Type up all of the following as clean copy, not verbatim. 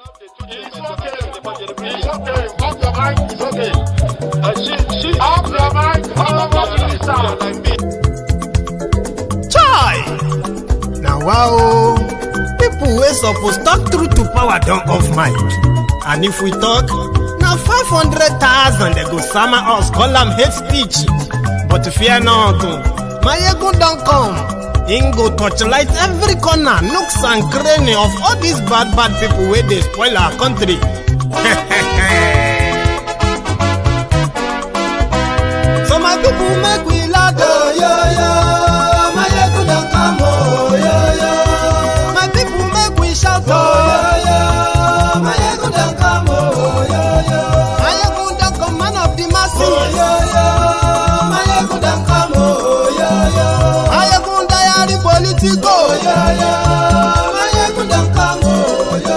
It's okay. Off your mic. It's okay. She off your mic. Chai! Now wow, people wey suppose talk truth to power don't off mic. And if we talk, now 500,000 they go summer us, call them hate speech. But fear not, Maiyegun don't come. Him go torchlight every corner, nooks and cranny of all these bad people where they spoil our country. So my people make we laugh, oh, yo. Maiyegun don't come, oh, yo. My people make we shout, oh, yo. Maiyegun don't come, oh, yo. Maiyegun don't come, man of the masses, oh, yo. Maiyegun don't come, oh, yo. Maiyegun Diary Politico, Maiyegun don't come, oh, yo.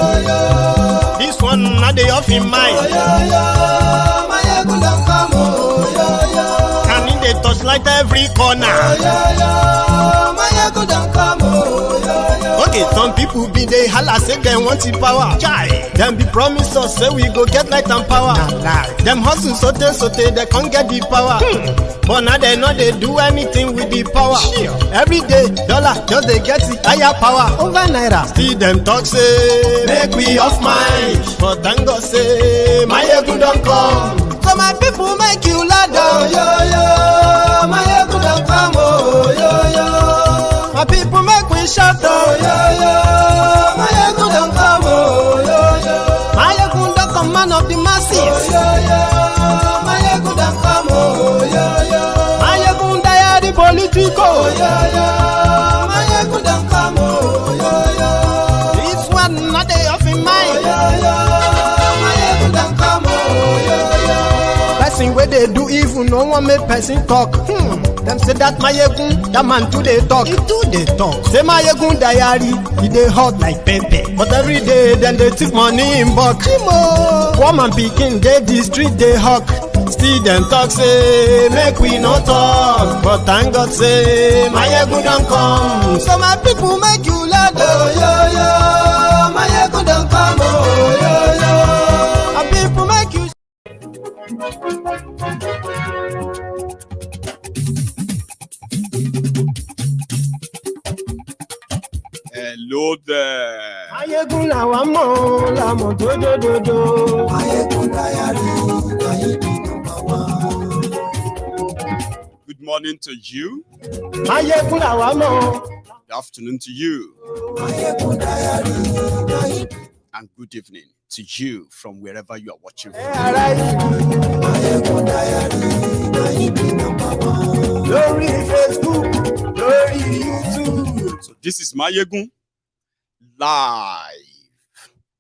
This one not the off in mind. Maiyegun don't come, oh, yo. Can in the touchlight every corner. Maiyegun don't come, oh, yo. Okay, some people be they holla say they want the power. Chai, them be promise us say we go get light and power. Them hustle sote they can't get the power. But now they know they do anything with the power. Every day, dollar just they get the higher power over naira. Still them talk say make we off mind. But thank God say Maiyegun don't come. So my people make you loud, oh, yo. Maiyegun don't come, oh, yo. My people make we shout, oh, yo. Maiyegun don't come, oh, yo. Maiyegun don't come, man of the masses, oh, yo. Maiyegun don't come, oh, yo. Maiyegun Diary Politico, oh, yo. Maiyegun don't come, oh, yo. This one not they off in mind, oh, yo. Maiyegun don't come, oh, yo. Person where they do evil, no one make person talk. Them say that Maiyegun, that man too they talk. He too they talk. Say Maiyegun Diary, he they hot like pepper. But every day then they take money in bulk. Woman picking, they the street they hawk. Still them talk say make we no talk. But thank God say Maiyegun don't come. So my people make you loud, oh, yo. Maiyegun don't come, oh, yo. And people make you. Hello there. Maiyegun làwa mọ̀, la mọ̀ dódódódó. Maiyegun Diary, number one. Good morning to you. Maiyegun làwa mọ̀. Good afternoon to you. Maiyegun Diary, and good evening to you from wherever you are watching from. Maiyegun Diary, number one. Lórí Facebook, lórí YouTube. So this is Maiyegun live.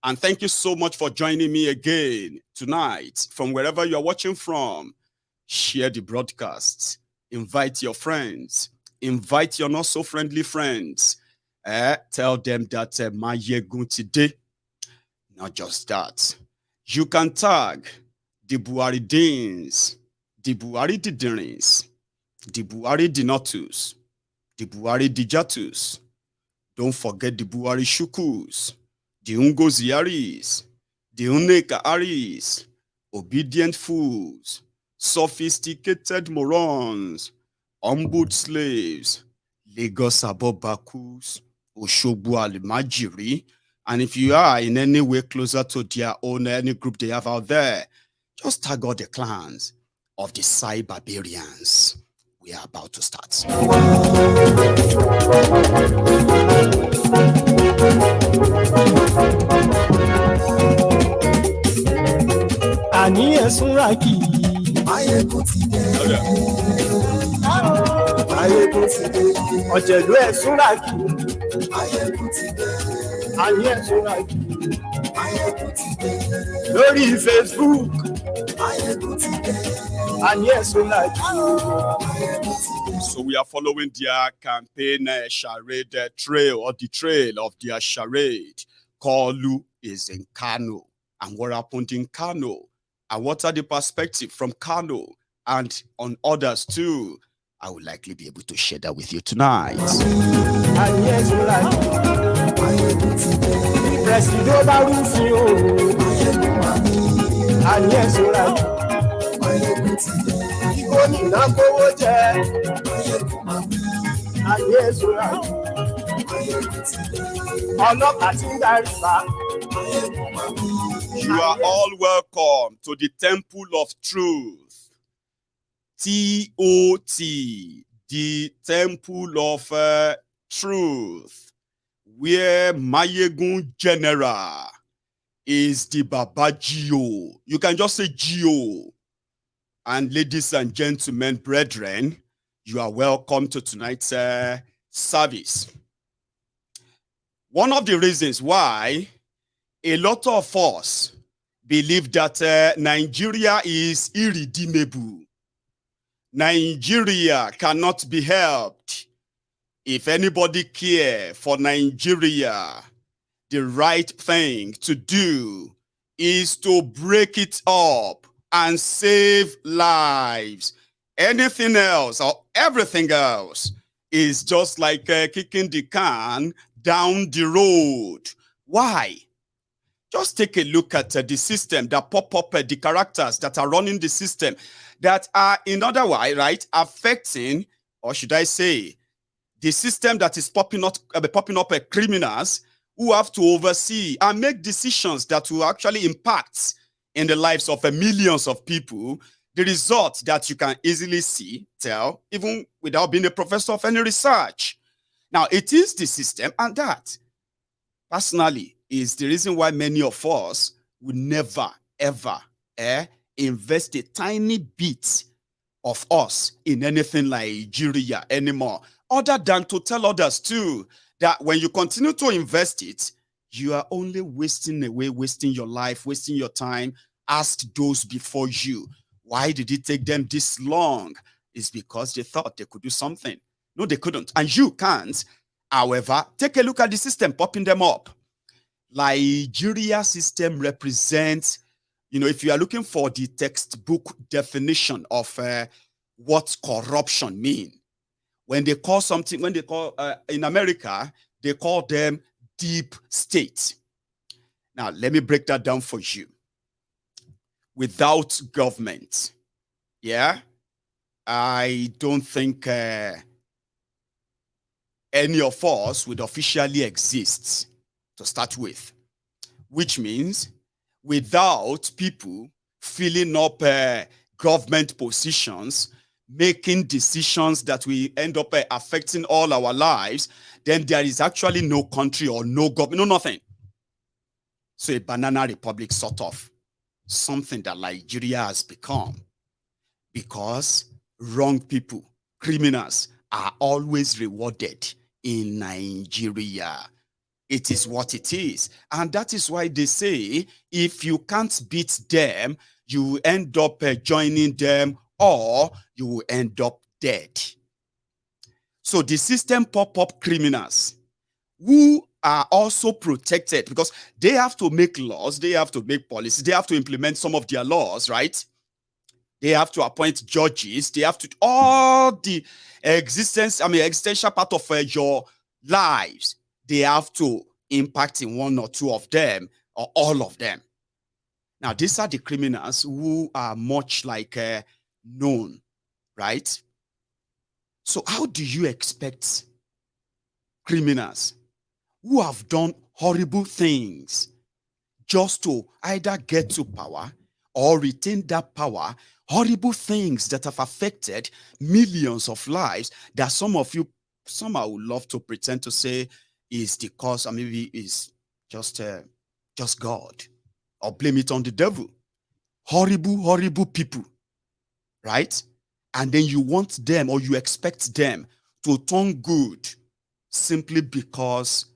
And thank you so much for joining me again tonight from wherever you are watching from. Share the broadcast. Invite your friends. Invite your not so friendly friends. Tell them that Maiyegun today. Not just that. You can tag the Buhari Deans, the Buhari Didirins, the Buhari Dinotus, the Buhari Dijatus. Don't forget the Buhari Shukus, the Ungoziaris, the Uneka Aris, obedient fools, sophisticated morons, humbled slaves, Lagos Abobakus, Oshogbo Alimajiri. And if you are in any way closer to their own, any group they have out there, just tag all the clans of the Sai Barbarians. We are about to start. Ani esunraki. Maiyegun ti dé. Maiyegun ti dé. Ọ̀jẹ̀lú esunraki. Maiyegun ti dé. Ani esunraki. Maiyegun ti dé. Lórí Facebook. Maiyegun ti dé. Ani esunraki. Maiyegun ti dé. So we are following their campaign charade trail, or the trail of their charade. Kalu is in Kano. And what happened in Kano? And what are the perspectives from Kano and on others too? I will likely be able to share that with you tonight. Ani esunraki. Maiyegun ti dé. Presido bá rúfin o. Maiyegun máa ní. Àní ẹ̀sọ́ra jù. Maiyegun ti dé. Kí gómìnà kówó jẹ. Maiyegun máa ní. Àní ẹ̀sọ́ra jù. Maiyegun ti dé. Ọlọ́pàá ti ń darí bá. Maiyegun máa ní. You are all welcome to the Temple of Truth. T-O-T, the Temple of Truth, where Maiyegun General is the Baba Gio. You can just say Gio. And ladies and gentlemen, brethren, you are welcome to tonight's service. One of the reasons why a lot of us believe that Nigeria is irredeemable. Nigeria cannot be helped. If anybody care for Nigeria, the right thing to do is to break it up and save lives. Anything else or everything else is just like kicking the can down the road. Why? Just take a look at the system that pop up, the characters that are running the system that are in other way, right, affecting, or should I say, the system that is popping up criminals who have to oversee and make decisions that will actually impact in the lives of millions of people. The result that you can easily tell, even without being a professor of any research. Now, it is the system, and that, personally, is the reason why many of us would never, ever invest a tiny bit of us in anything like Nigeria anymore, other than to tell others too that when you continue to invest it, you are only wasting away, wasting your life, wasting your time. Ask those before you, why did it take them this long? It's because they thought they could do something. No, they couldn't, and you can't. However, take a look at the system popping them up. Nigeria system represents, if you are looking for the textbook definition of what corruption means, when they call something, in America, they call them deep state. Now, let me break that down for you. Without government, I don't think any of us would officially exist to start with, which means without people filling up government positions, making decisions that will end up affecting all our lives, then there is actually no country or no government, no nothing. So a banana republic sort of, something that Nigeria has become, because wrong people, criminals, are always rewarded in Nigeria. It is what it is. And that is why they say, if you can't beat them, you will end up joining them, or you will end up dead. So the system pop-up criminals who are also protected because they have to make laws, they have to make policies, they have to implement some of their laws, right? They have to appoint judges, they have to, all the existential part of your lives, they have to impact in one or two of them or all of them. Now, these are the criminals who are much like known, right? So how do you expect criminals who have done horrible things just to either get to power or retain that power, horrible things that have affected millions of lives that some of you somehow would love to pretend to say is the cause, or maybe is just God, or blame it on the devil. Horrible, horrible people, right? And then you want them, or you expect them to turn good simply because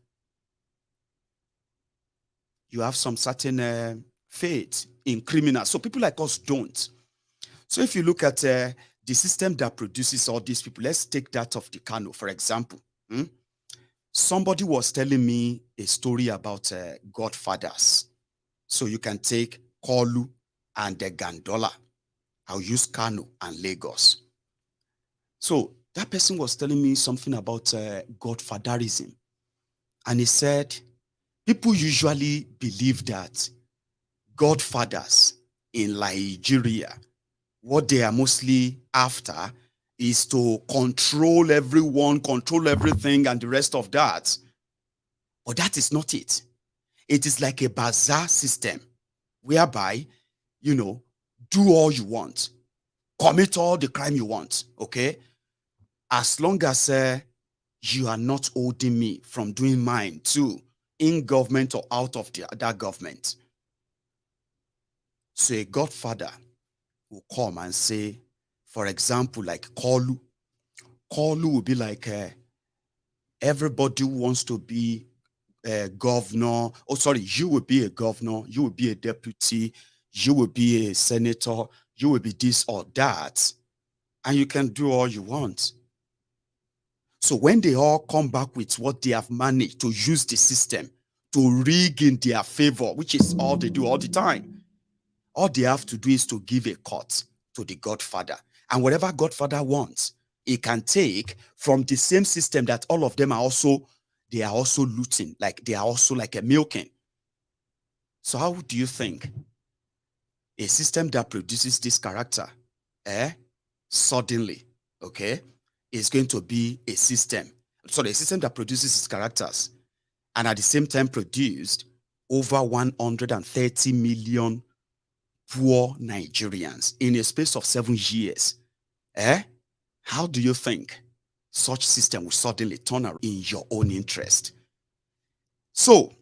you have some certain faith in criminals. So people like us don't. So if you look at the system that produces all these people, let's take that of the Kano, for example. Somebody was telling me a story about godfathers. So you can take Kolu and the Gandollar. I'll use Kano and Lagos. So that person was telling me something about godfatherism. And he said, People usually believe that godfathers in Nigeria, what they are mostly after is to control everyone, control everything, and the rest of that. But that is not it. It is like a bazaar system whereby, do all you want, commit all the crime you want, okay? As long as you are not holding me from doing mine too, in government or out of that government. So a godfather will come and say, for example, like Kolu. Kolu will be like, everybody who wants to be a governor. Oh, sorry, you will be a governor. You will be a deputy. You will be a senator. You will be this or that. And you can do all you want. So when they all come back with what they have managed to use the system to rig in their favor, which is all they do all the time, all they have to do is to give a cut to the godfather. And whatever godfather wants, he can take from the same system that all of them are also, they are also looting, like they are also like a milking. So how do you think a system that produces this character, suddenly, okay, is going to be a system that produces its characters and at the same time produced over 130 million poor Nigerians in a space of 7 years? How do you think such system will suddenly turn around in your own interest? So,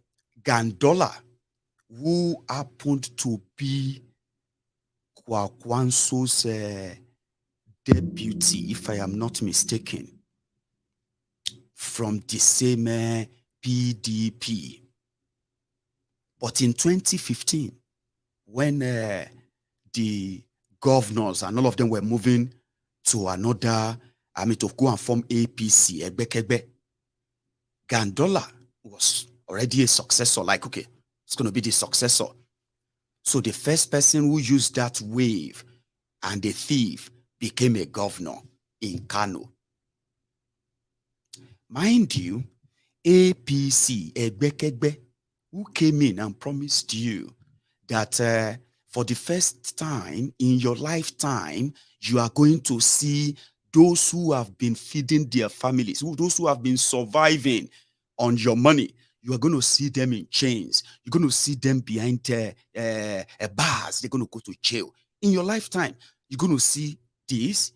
Gandollar, who happened to be Kwakwanso's deputy, if I am not mistaken, from the same PDP. But in 2015, when the governors and all of them were moving to another, to go and form APC, Egbekegbe, Gandollar was already a successor, like, okay, it's going to be the successor. So the first person who used that wave and the thief became a governor in Kano. Mind you, APC, Egbekegbe, who came in and promised you that for the first time in your lifetime, you are going to see those who have been feeding their families, those who have been surviving on your money. You are going to see them in chains. You're going to see them behind bars. They're going to go to jail. In your lifetime, you're going to see this.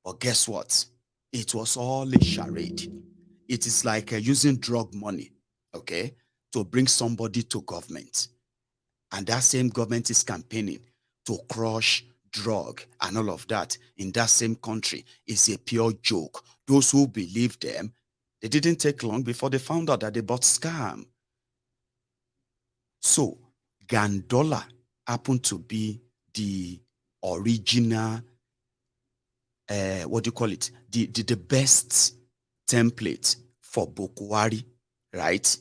But guess what? It was all a charade. It is like using drug money, okay, to bring somebody to government. And that same government is campaigning to crush drug and all of that in that same country. Is a pure joke. Those who believe them, they didn't take long before they found out that they bought scam. So Gandollar happened to be the original, the best template for Bokwari, right?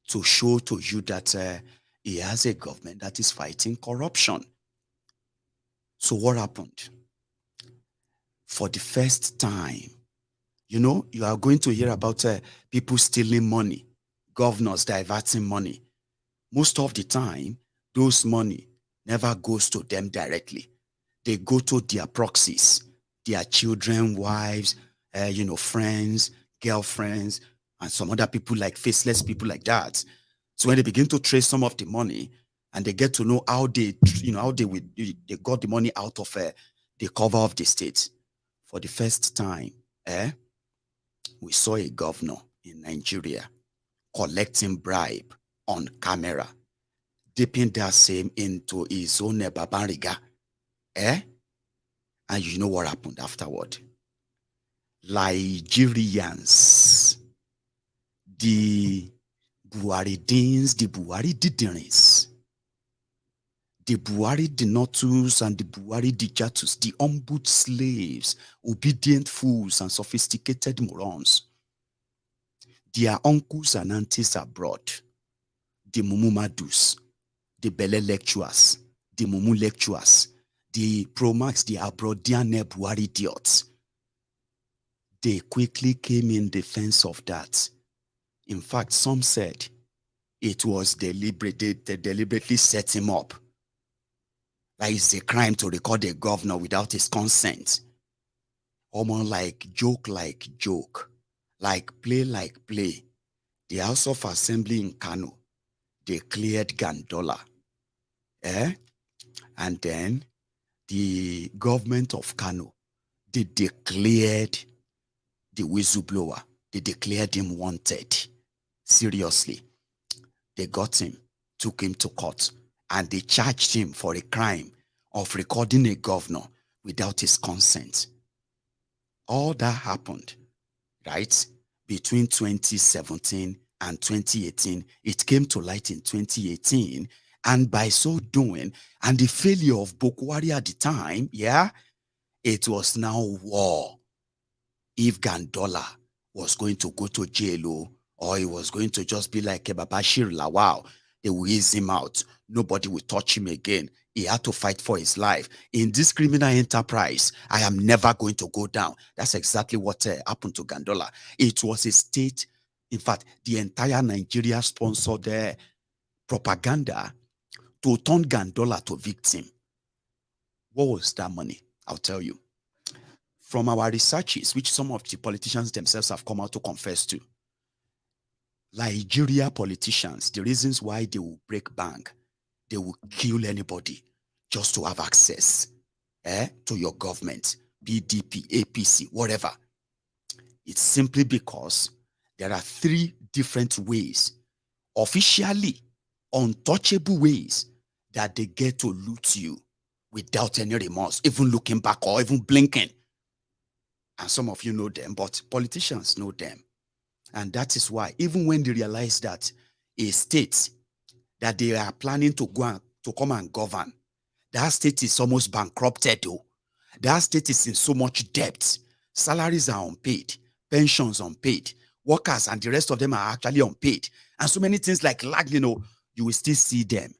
To show to you that he has a government that is fighting corruption. So what happened? For the first time, you are going to hear about people stealing money, governors diverting money. Most of the time, those money never goes to them directly. They go to their proxies, their children, wives, friends, girlfriends, and some other people like faceless people like that. So when they begin to trace some of the money and they get to know how they got the money out of the cover of the state. For the first time, we saw a governor in Nigeria collecting bribe on camera, dipping that same into his own babariga. And you know what happened afterward? Nigerians, the Buharidins, the Buhari Didirins, the Buhari Dinotus and the Buhari Dijatus, the humbled slaves, obedient fools and sophisticated morons, their uncles and aunties abroad, the Mumumadus, the Bele lecturers, the Mumu lecturers, the Promax, the Abrodian Buhari idiots, they quickly came in defense of that. In fact, some said it was deliberate. They deliberately set him up. Like it's a crime to record a governor without his consent. Almost like joke, like play, like play. The House of Assembly in Kano, they cleared Gandollar. And then the government of Kano, they declared the whistleblower. They declared him wanted. Seriously. They got him, took him to court, and they charged him for a crime of recording a governor without his consent. All that happened, right, between 2017 and 2018. It came to light in 2018, and by so doing, and the failure of Bokwari at the time, it was now war. If Gandollar was going to go to jail, or he was going to just be like Babashir Lawal, they will ease him out. Nobody will touch him again. He had to fight for his life. In this criminal enterprise, I am never going to go down. That's exactly what happened to Gandollar. It was a state, in fact, the entire Nigeria sponsored propaganda to turn Gandollar to victim. What was that money? I'll tell you. From our researches, which some of the politicians themselves have come out to confess to, Nigeria politicians, the reasons why they will break bank, they will kill anybody just to have access to your government, PDP, APC, whatever. It's simply because there are 3 different ways, officially untouchable ways, that they get to loot you without any remorse, even looking back or even blinking. And some of you know them, but politicians know them. And that is why, even when they realize that a state that they are planning to go to come and govern, that state is almost bankrupted, though. That state is in so much debt. Salaries are unpaid, pensions unpaid, workers and the rest of them are actually unpaid. And so many things like lag, you will still see them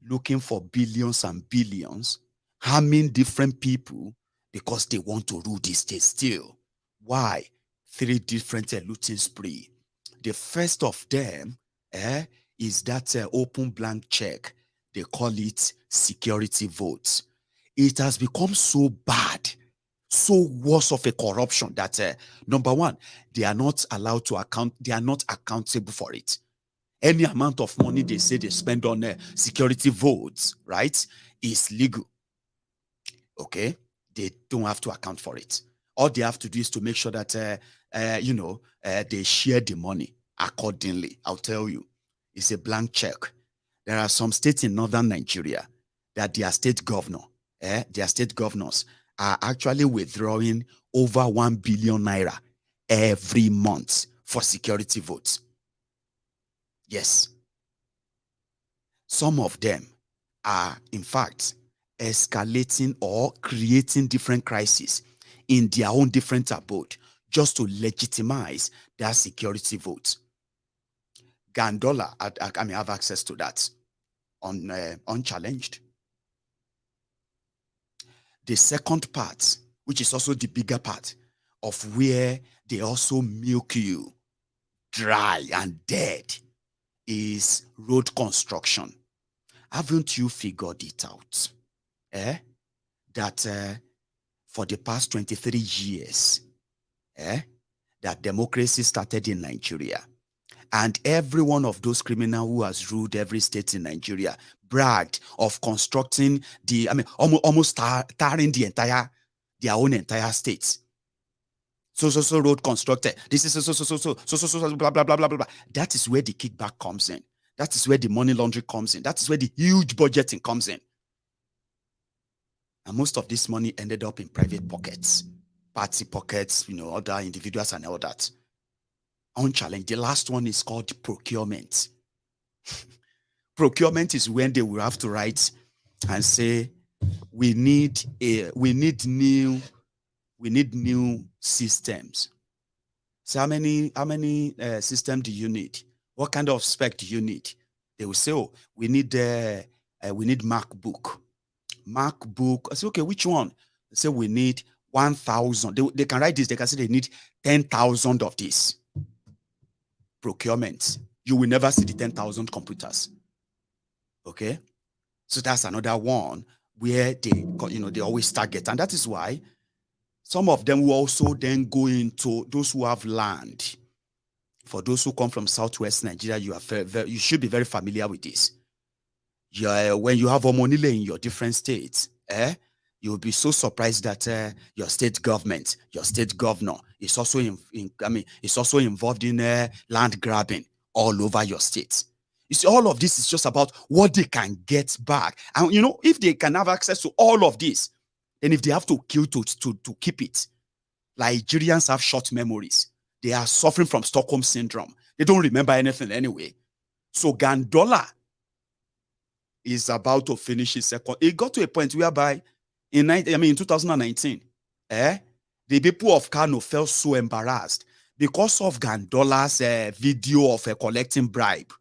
looking for billions and billions, harming different people because they want to rule this state still. Why? 3 different looting spree. The first of them is that open blank check. They call it security votes. It has become so bad, so worse of a corruption that number one, they are not allowed to account. They are not accountable for it. Any amount of money they say they spend on security votes, right, is legal. Okay, they don't have to account for it. All they have to do is to make sure that they share the money accordingly. I'll tell you, it's a blank check. There are some states in northern Nigeria that their state governors are actually withdrawing over 1 billion naira every month for security votes. Yes. Some of them are, in fact, escalating or creating different crises in their own different abode just to legitimize their security votes. Gandollar, I may have access to that unchallenged. The second part, which is also the bigger part of where they also milk you dry and dead, is road construction. Haven't you figured it out? That for the past 23 years, that democracy started in Nigeria. And every one of those criminals who has ruled every state in Nigeria bragged of constructing almost tarring their own entire states. So road constructed. This is so blah blah blah blah blah. That is where the kickback comes in. That is where the money laundering comes in. That is where the huge budgeting comes in. And most of this money ended up in private pockets, party pockets, other individuals and all that. Unchallenged. The last one is called procurement. Procurement is when they will have to write and say, we need new systems. So how many systems do you need? What kind of spec do you need? They will say, oh, we need MacBook. I say, okay, which one? They say we need 1,000. They can write this. They can say they need 10,000 of this. procurement, you will never see the 10,000 computers. Okay? So that's another one where they always target. And that is why some of them will also then go into those who have land. For those who come from Southwest Nigeria, you should be very familiar with this. When you have Omonile in your different states, you'll be so surprised that your state government, your state governor is also is also involved in land grabbing all over your state. You see, all of this is just about what they can get back. And if they can have access to all of this, then if they have to kill to keep it, Nigerians have short memories. They are suffering from Stockholm syndrome. They don't remember anything anyway. So Gandollar is about to finish his second. It got to a point whereby in 2019, the people of Kano felt so embarrassed because of Gandollar's video of collecting bribe.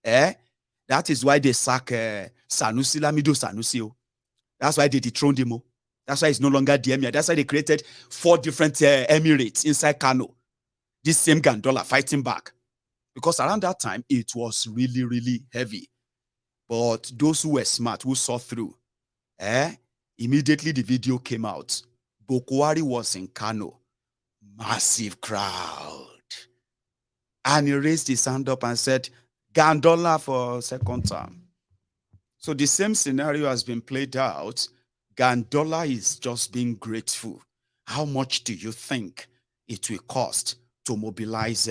That is why they sack Sanusi, Lamido Sanusi. That's why they dethroned him. That's why he's no longer the emir. That's why they created 4 different emirates inside Kano. This same Gandollar fighting back. Because around that time, it was really, really heavy. But those who were smart, who saw through, immediately the video came out. Bokwari was in Kano. Massive crowd. And he raised his hand up and said, Gandollar for second term. So the same scenario has been played out. Gandollar is just being grateful. How much do you think it will cost to mobilize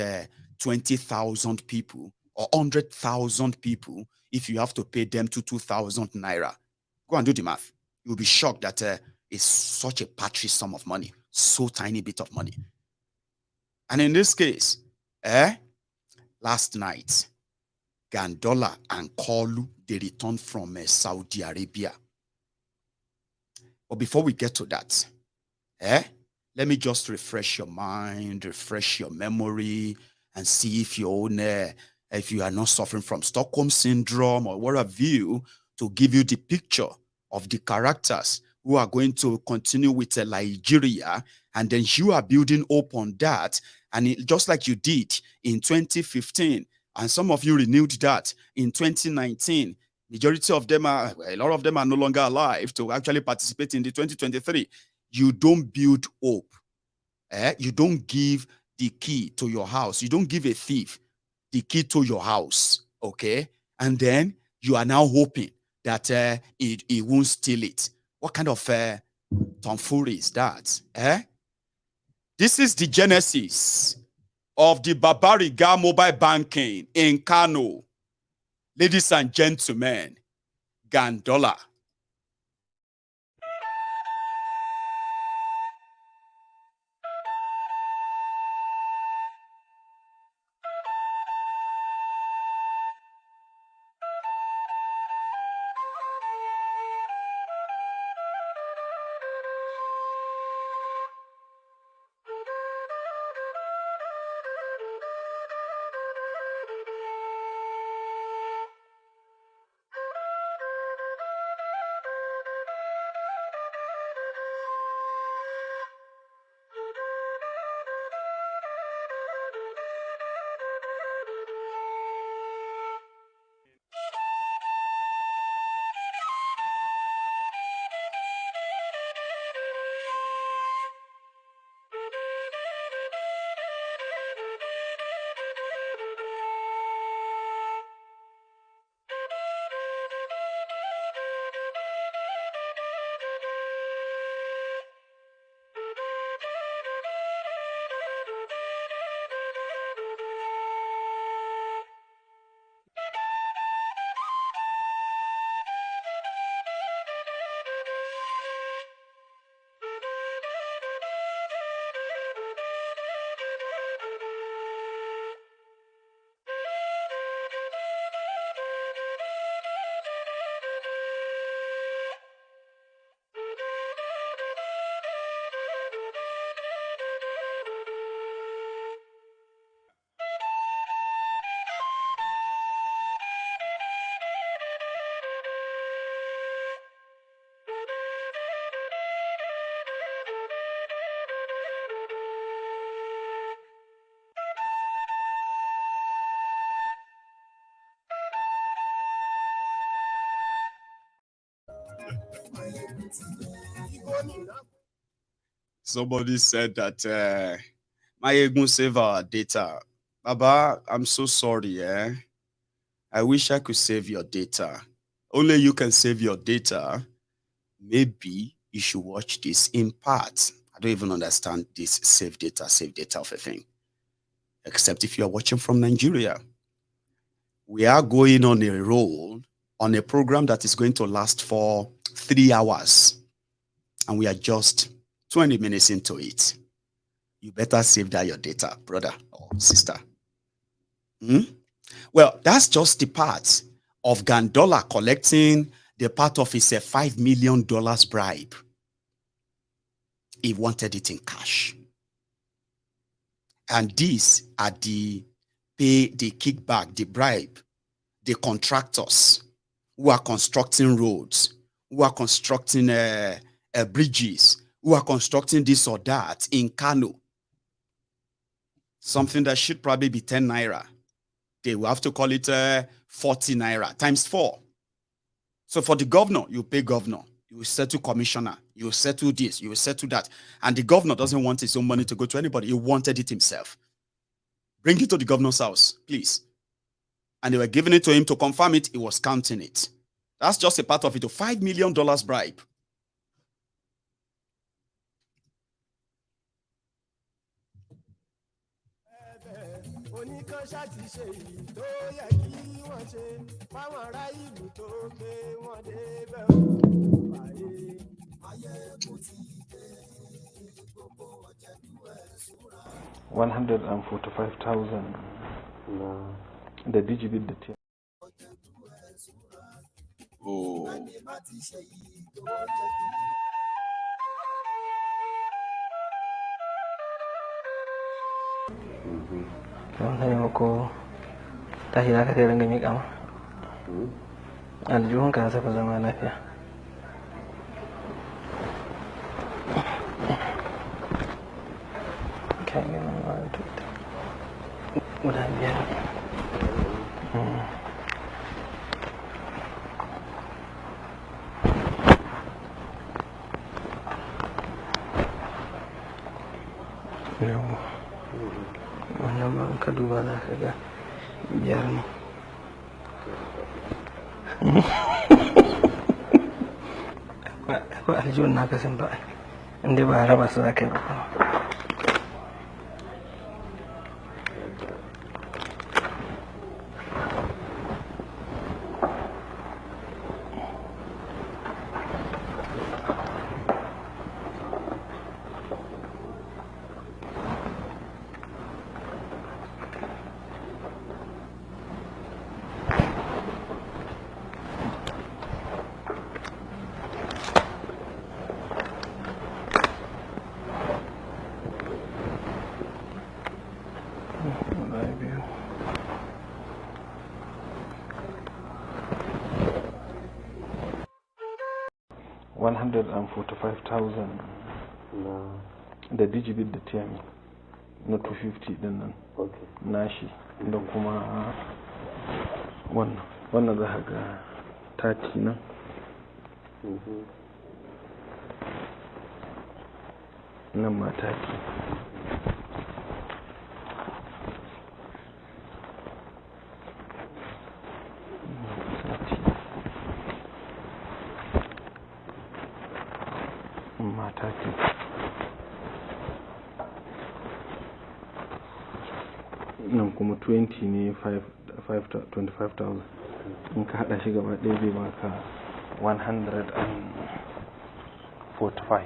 20,000 people or 100,000 people if you have to pay them 2,000 naira? Go and do the math. You'll be shocked that it's such a patchy sum of money, so tiny bit of money. And in this case, last night, Gandollar and Kolu, they returned from Saudi Arabia. But before we get to that, let me just refresh your mind, refresh your memory, and see if if you are not suffering from Stockholm syndrome or what have you, to give you the picture of the characters who are going to continue with Nigeria, and then you are building up on that, and just like you did in 2015, and some of you renewed that in 2019. Majority of them a lot of them are no longer alive to actually participate in the 2023. You don't build hope. You don't give the key to your house. You don't give a thief the key to your house, okay? And then you are now hoping that he won't steal it. What kind of tomfoolery is that? This is the genesis of the Babariga mobile banking in Kano. Ladies and gentlemen, Gandollar. Somebody said that Maiyegun save our data. Baba, I'm so sorry, eh? I wish I could save your data. Only you can save your data. Maybe you should watch this in part. I don't even understand this save data of a thing. Except if you're watching from Nigeria. We are going on a roll on a program that is going to last for 3 hours. And we are just 20 minutes into it. You better save that your data, brother or sister. Well, that's just the part of Gandollar collecting the part of his $5 million bribe. He wanted it in cash. And these are the pay, the kickback, the bribe, the contractors who are constructing roads, who are constructing bridges, who are constructing this or that in Kano. Something that should probably be 10 naira. They will have to call it 40 naira times 4. So for the governor, you pay governor. You will settle commissioner. You will settle this. You will settle that. And the governor doesn't want his own money to go to anybody. He wanted it himself. Bring it to the governor's house, please. And they were giving it to him to confirm it. He was counting it. That's just a part of it. A $5 million bribe. $145,000. The digibit the team. Oh. Wannan ko tashi da ka sai ringa miƙa ma. Aljihun ka saka zama lafiya. Kan yi wani tuta. Guda biyar. Wannan ba ka duba za ka ga biyar ne. Akwai aljihun naka sun ba inda ba raba su za ka yi ba. 145,000 da digibit da tiyami na 250 din nan nashi da kuma wannan za ka ga 30 nan nan ma 30 nan kuma 20 ne 25,000 in ka hada shi gaba ɗaya zai baka 145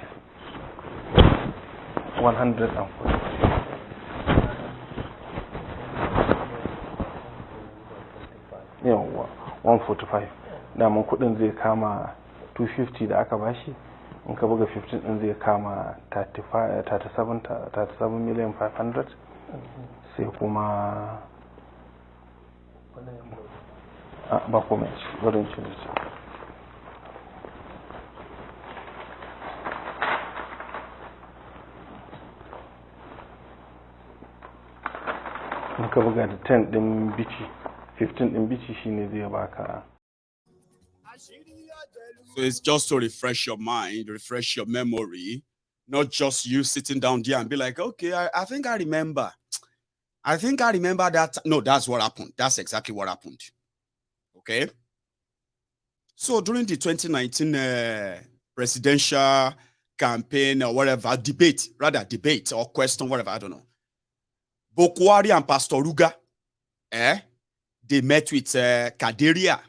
yawwa 145 daman kudin zai kama 250 da aka bashi in ka buga 15 din zai kama 37 million 500 sai kuma ba kuma wurin cin in ka buga da 10 din bici 15 din bici shine zai baka So it's just to refresh your mind, refresh your memory, not just you sitting down there and be like, okay, I think I remember. I think I remember that. No, that's what happened. That's exactly what happened. Okay. So during the 2019 presidential campaign or whatever, debate or question, whatever, I don't know. Bokwari and Pastor Ruga, they met with Kaderia,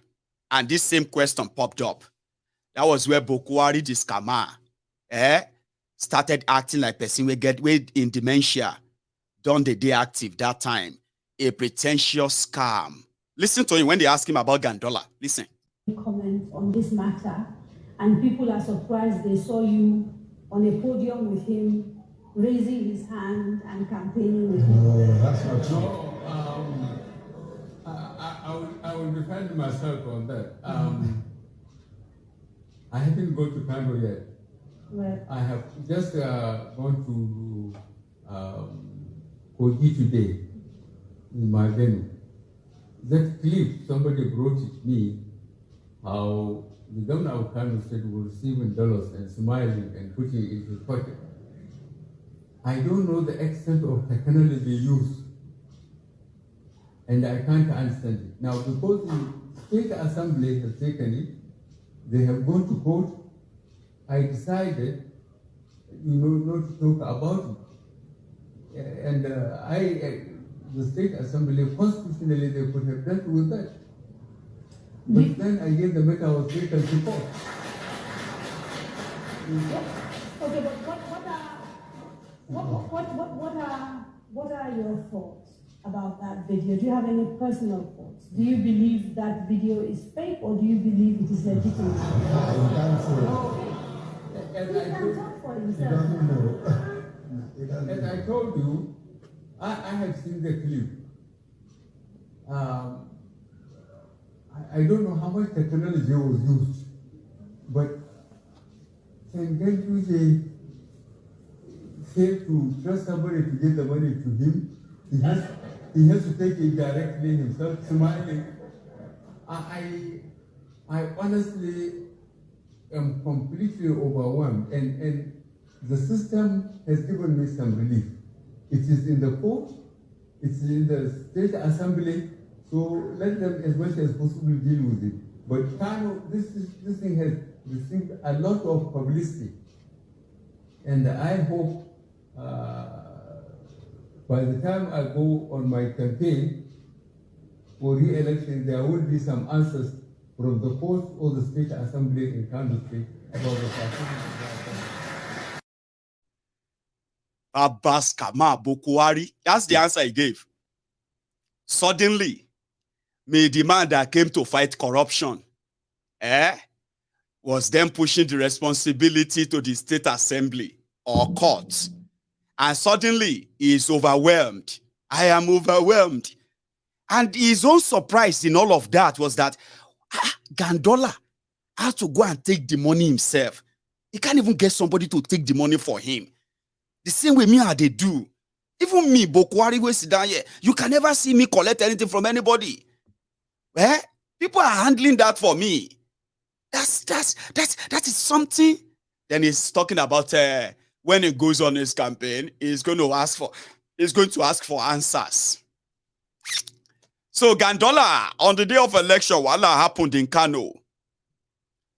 and this same question popped up. That was where Bokwari, the scammer, started acting like person we get with in dementia, done the day active that time, a pretentious scam. Listen to him when they ask him about Gandollar. Listen. Comment on this matter, and people are surprised they saw you on a podium with him, raising his hand and campaigning with him. No, that's not true. I will defend myself on that. I haven't gone to Kano yet. Right. I have just gone to Kogi today in my venue. That clip, somebody brought it me, how the governor of Kano State was receiving dollars and smiling and putting it in his pocket. I don't know the extent of technology used, and I can't understand it. Now, because the State Assembly has taken it, they have gone to court, I decided, not to talk about it. And the State Assembly, constitutionally, they could have dealt with that. But then I gave the matter of taken to court. Okay, but what are your thoughts about that video? Do you have any personal thoughts? Do you believe that video is fake, or do you believe it is legitimate? As I told you, I have seen the clip. I don't know how much technology was used, but can you say to trust somebody to get the money to him? He has to take it directly himself, smiling. I honestly am completely overwhelmed, and the system has given me some relief. It is in the court, it's in the State Assembly, so let them as much as possible deal with it. But Kano, this thing has received a lot of publicity, and I hope by the time I go on my campaign for re-election, there will be some answers from the court or the State Assembly in Kano State about the Abbas Kama Bokwari. That's the answer he gave. Suddenly, the man that came to fight corruption was then pushing the responsibility to the State Assembly or court. And suddenly, he is overwhelmed. I am overwhelmed. And his own surprise in all of that was that Gandollar had to go and take the money himself. He can't even get somebody to take the money for him. The same way me and they do. Even me, Bokwari, we sit down here. You can never see me collect anything from anybody. People are handling that for me. That is something. Then he's talking about when he goes on his campaign, he's going to ask for answers. So Gandollar, on the day of election, what happened in Kano?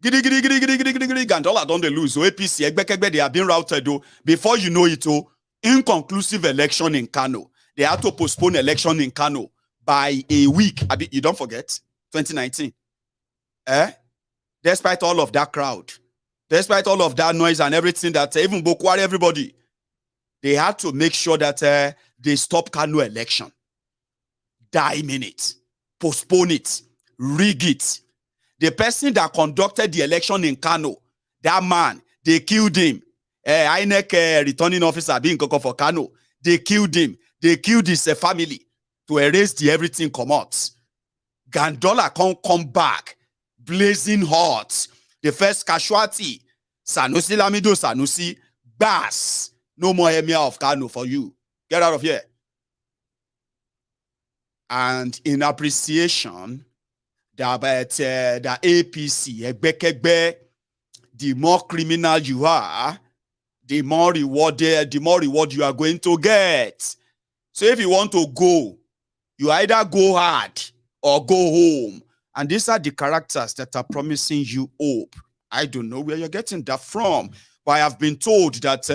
Gandollar don't they lose. So APC, they have been routed. Before you know it, inconclusive election in Kano. They had to postpone election in Kano by a week. You don't forget, 2019. Despite all of that crowd, despite all of that noise and everything that even Bokwari, everybody, they had to make sure that they stop Kano election. Dime it, postpone it, rig it. The person that conducted the election in Kano, that man, they killed him. INEC returning officer being Koko for Kano, they killed him. They killed his family to erase the everything come out. Gandollar can't come back, blazing hot. The first casualty, Sanusi Lamido Sanusi, Bass. No more emir of Kano for you. Get out of here. And in appreciation, the APC, Egbekegbe, the more criminal you are, the more reward you are going to get. So if you want to go, you either go hard or go home. And these are the characters that are promising you hope. I don't know where you're getting that from, but I have been told that,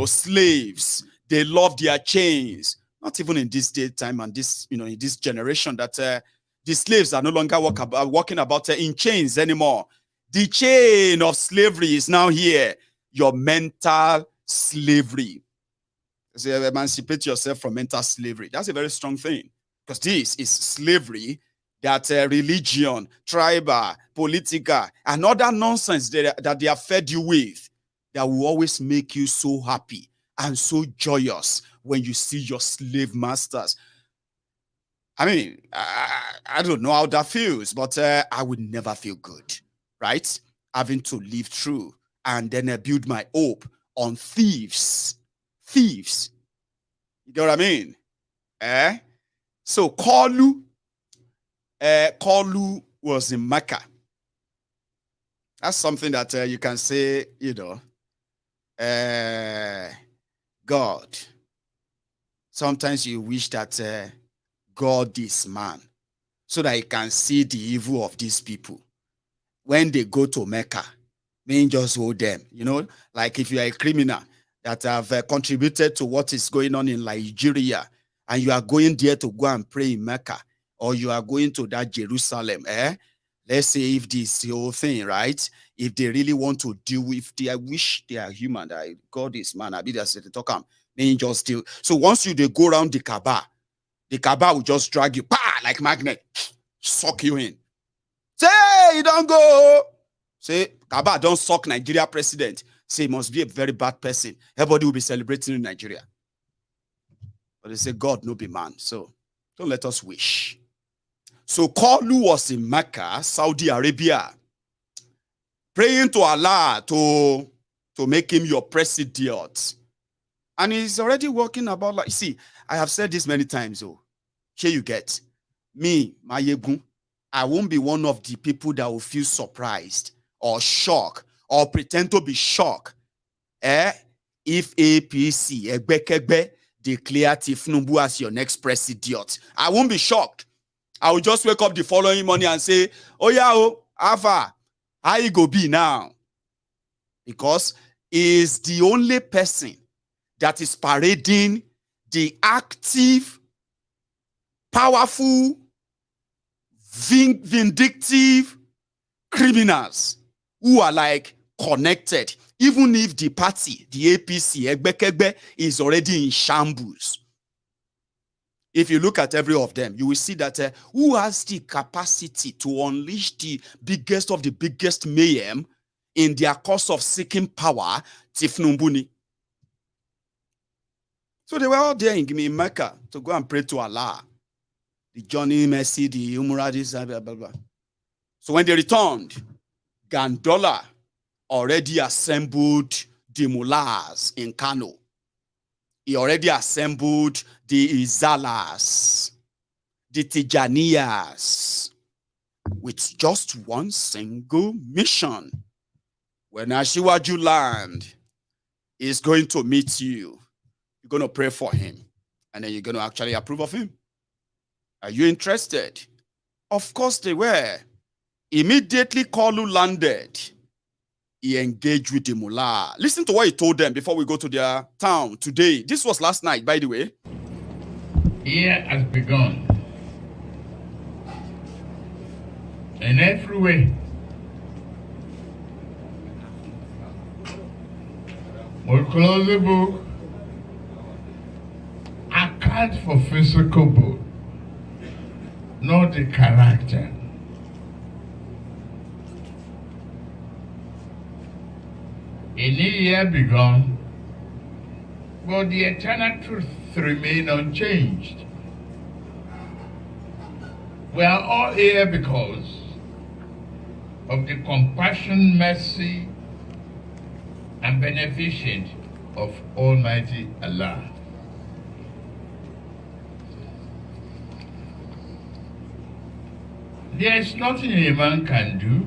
slaves, they love their chains. Not even in this daytime and this, in this generation, that the slaves are no longer walking about in chains anymore. The chain of slavery is now here. Your mental slavery. So emancipate yourself from mental slavery. That's a very strong thing, because this is slavery that religion, tribal, Politico, and other nonsense that they have fed you with, that will always make you so happy and so joyous when you see your slave masters. I mean, I don't know how that feels, but I would never feel good, right? Having to live through and then build my hope on thieves. Thieves. You get what I mean? So Kalu was in Mecca. That's something that you can say, God. Sometimes you wish that God is man, so that he can see the evil of these people. When they go to Mecca, may just hold them. Like if you are a criminal that have contributed to what is going on in Nigeria, and you are going there to go and pray in Mecca, or you are going to that Jerusalem, let's say if this the whole thing, right? If they really want to deal with, I wish they are human, that God is man, I be there to talk them, they just deal. So once they go around the Kaaba will just drag you, like magnet, suck you in. Say, you don't go. Say, Kaaba don't suck Nigeria president. Say, he must be a very bad person. Everybody will be celebrating in Nigeria. But they say, God no be man. So don't let us wish. So Kalu was in Mecca, Saudi Arabia, praying to Allah to make him your president. And he's already working about, like, see, I have said this many times. Here you get. Me, Maiyegun, I won't be one of the people that will feel surprised or shocked or pretend to be shocked if APC, Egbekegbe, declare Tinubu as your next president. I won't be shocked. I will just wake up the following morning and say, oh yeah, Alpha, how you go be now? Because he is the only person that is parading the active, powerful, vindictive criminals who are like connected, even if the party, the APC, Egbekegbe, is already in shambles. If you look at every of them, you will see that who has the capacity to unleash the biggest of the biggest mayhem in their course of seeking power, Tinubu. So they were all there in Mecca to go and pray to Allah. The Johnny Messi, the Umrah, this, blah, blah, blah. So when they returned, Gandollar already assembled the mullahs in Kano. He already assembled the Izalas, the Tijaniyas, with just one single mission. When Ashiwaju land is going to meet you, you're going to pray for him, and then you're going to actually approve of him. Are you interested? Of course they were. Immediately Kalu landed. He engaged with the mullah. Listen to what he told them before we go to their town today. This was last night, by the way. Year has begun. In every way, we'll close the book. Account for physical book, not the character. A new year begun, but the eternal truth remain unchanged. We are all here because of the compassion, mercy, and beneficence of Almighty Allah. There is nothing a man can do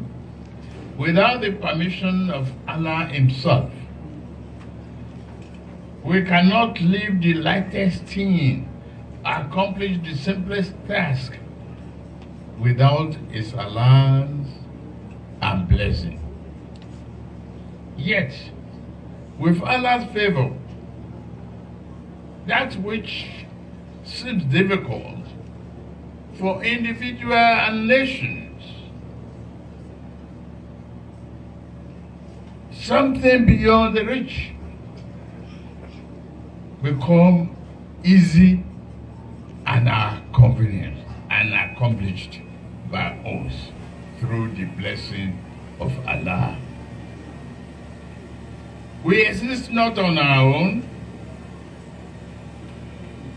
without the permission of Allah Himself. We cannot leave the lightest thing, accomplish the simplest task without His allowance and blessing. Yet, with Allah's favor, that which seems difficult for individual and nations, something beyond the reach, become easy and are convenient and accomplished by us through the blessing of Allah. We exist not on our own,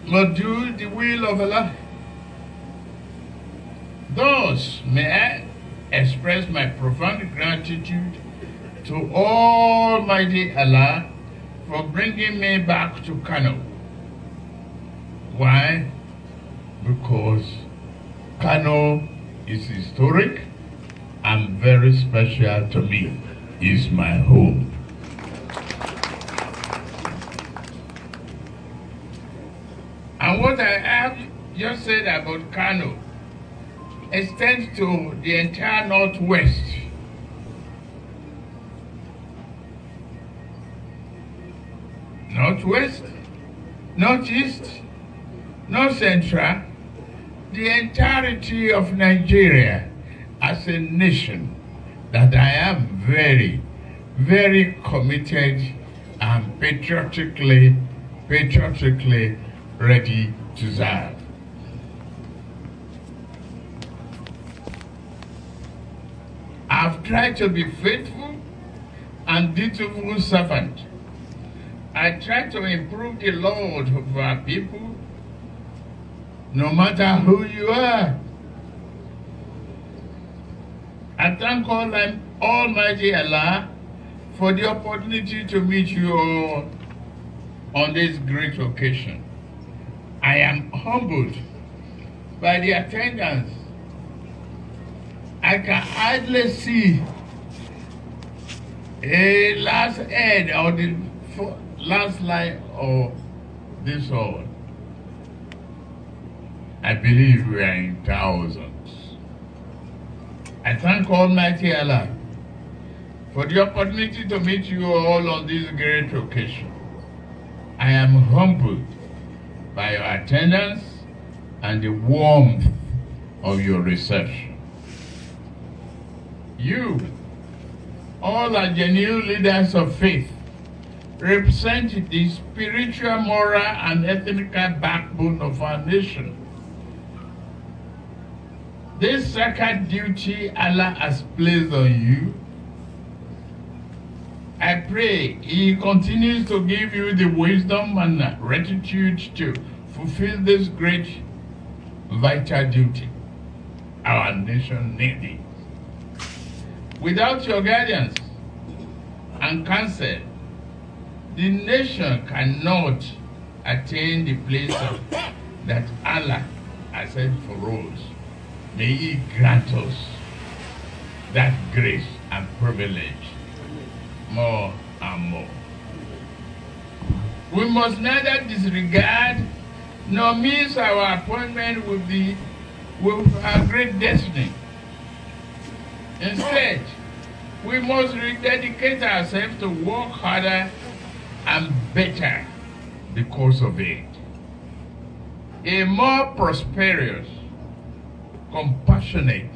but do the will of Allah. Thus, may I express my profound gratitude to Almighty Allah for bringing me back to Kano. Why? Because Kano is historic and very special to me. It's my home. And what I have just said about Kano extends to the entire Northwest. Northwest, Northeast, North Central, the entirety of Nigeria as a nation that I am very, very committed and patriotically ready to serve. I've tried to be faithful and dutiful servant. I try to improve the Lord of our people, no matter who you are. I thank Almighty Allah for the opportunity to meet you all on this great occasion. I am humbled by the attendance. I can hardly see a last end or the last line of this hall. I believe we are in thousands. I thank Almighty Allah for the opportunity to meet you all on this great occasion. I am humbled by your attendance and the warmth of your reception. You, all are genuine leaders of faith, represent the spiritual, moral, and ethical backbone of our nation. This sacred duty Allah has placed on you, I pray He continues to give you the wisdom and rectitude to fulfill this great vital duty our nation needs. Without your guidance and counsel, the nation cannot attain the place that Allah has set for us. May He grant us that grace and privilege more and more. We must neither disregard nor miss our appointment with our great destiny. Instead, we must rededicate ourselves to work harder and better because of it. A more prosperous, compassionate,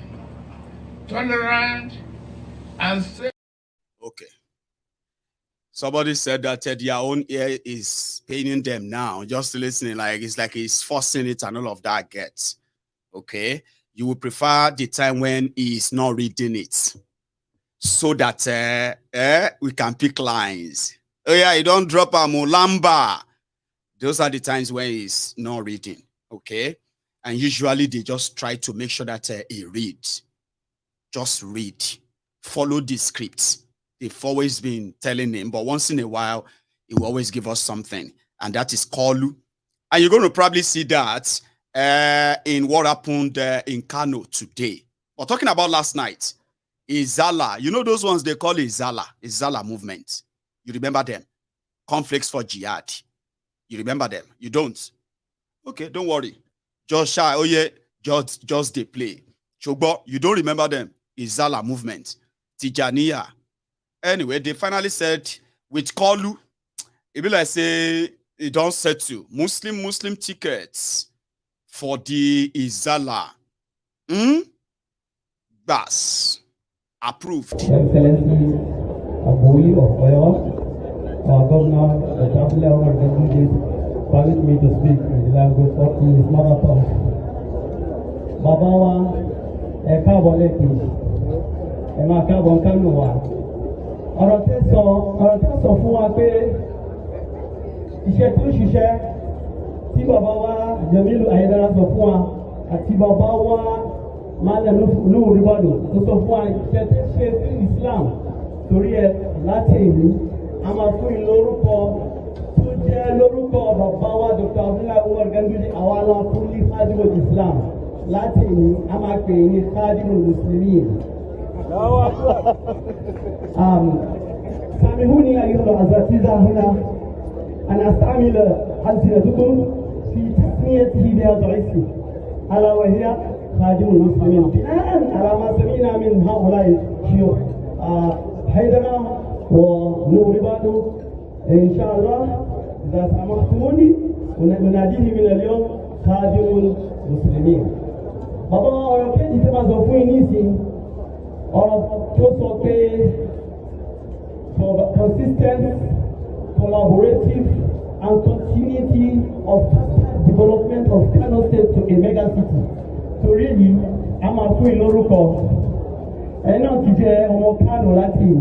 tolerant, and safe. Okay. Somebody said that their own ear is paining them now, just listening, like it's forcing it and all of that gets. Okay. You would prefer the time when he's not reading it so that we can pick lines. Oh yeah, you don't drop a mulamba. Those are the times when he's not reading. Okay. And usually they just try to make sure that he reads. Just read. Follow the script. They've always been telling him, but once in a while, he will always give us something. And that is Kolu. And you're going to probably see that in what happened in Kano today. But talking about last night, Izala. You know those ones they call Izala movement. You remember them? Conflicts for Jihad. You remember them? You don't? Okay, don't worry. Just shy. Oh yeah, just they play. Chogbo, you don't remember them? Izala movement. Tijaniya. Anyway, they finally said with Kolu, it be like say it don't settle. Muslim tickets for the Izala. Bas. Approved. Excellency Aboyi of Oyo, our governor, the chaplain of our Gandollar, permit me to speak in the language of his mother tongue. Babawa, Eka Boleti, Emaka Bonkanuwa. Ọ̀rọ̀ tẹ́ sọ fún wa pé iṣẹ́ tó ṣiṣẹ́ tí bàbá wa Jamilu Ayédára sọ fún wa àti bàbá wa Mala Nuhu Ribado tó sọ fún wa iṣẹ́ tó ṣe fún Islam torí ẹ láti ìlú a máa fún ìlú orúkọ tó jẹ́ lórúkọ bàbá wa Dr. Abdullahi Umar Ganduje àwa la fún ní Khadimul Islam láti ìlú a máa pè ní Khadimul Muslimin. سامحوني أيها الأساتذة هنا أن أستعمل ألسنتكم في تسميته بهذا الاسم ألا وهي خادم المسلمين بناء على ما سمعنا من هؤلاء الشيوخ حيدنا ونور رباطو إن شاء الله إذا سامحتموني ونناديه من اليوم خادم المسلمين. بابا أوكي دي ما زوفوني نيسي for consistent, collaborative, and continuity of development of Kano State to a mega city. So really, I'm a free Loruko. And not today, I'm a Kano Latin.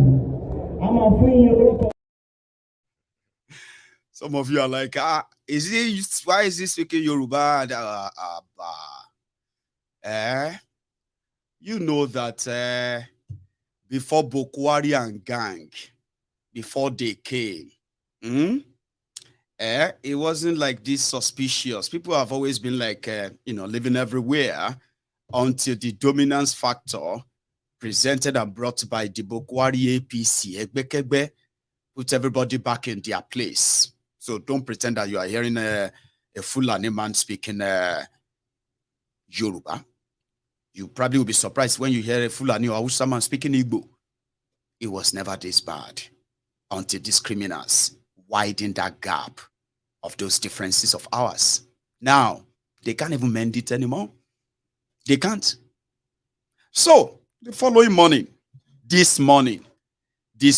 I'm a free Loruko. Some of you are like, why is this speaking Yoruba? You know that before Bokwari and gang, before they came, it wasn't like this suspicious. People have always been like, living everywhere until the dominance factor presented and brought by the Bokwari APC, Egbekegbe, put everybody back in their place. So don't pretend that you are hearing a Fulani man speaking Yoruba. You probably will be surprised when you hear a Fulani or Hausa man speaking Igbo. It was never this bad until these criminals widened that gap of those differences of ours. Now, they can't even mend it anymore. They can't. So, the following morning, this morning, the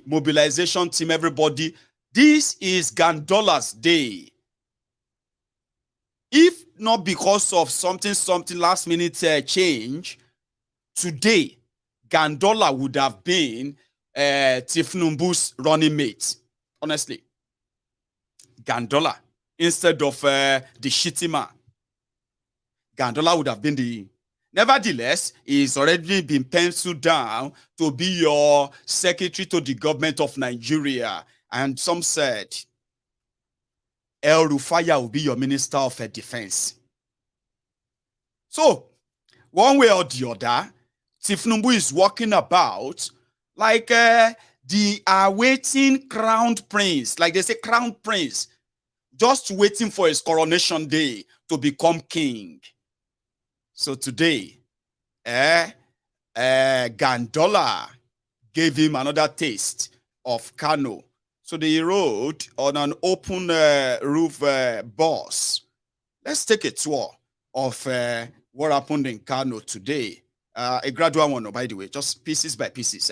mobilization team, everybody, this is Gandollar's day. If not because of something last minute change, today, Gandollar would have been Tinubu's running mate. Honestly. Gandollar, instead of the shitty man. Gandollar would have been the... Nevertheless, he's already been penciled down to be your secretary to the government of Nigeria. And some said, El Rufaya will be your minister of defense. So, one way or the other, Tinubu is walking about like the awaiting crowned prince, like they say crown prince, just waiting for his coronation day to become king. So today, Gandollar gave him another taste of Kano. So they rode on an open roof bus. Let's take a tour of what happened in Kano today. A gradual one, by the way, just pieces by pieces,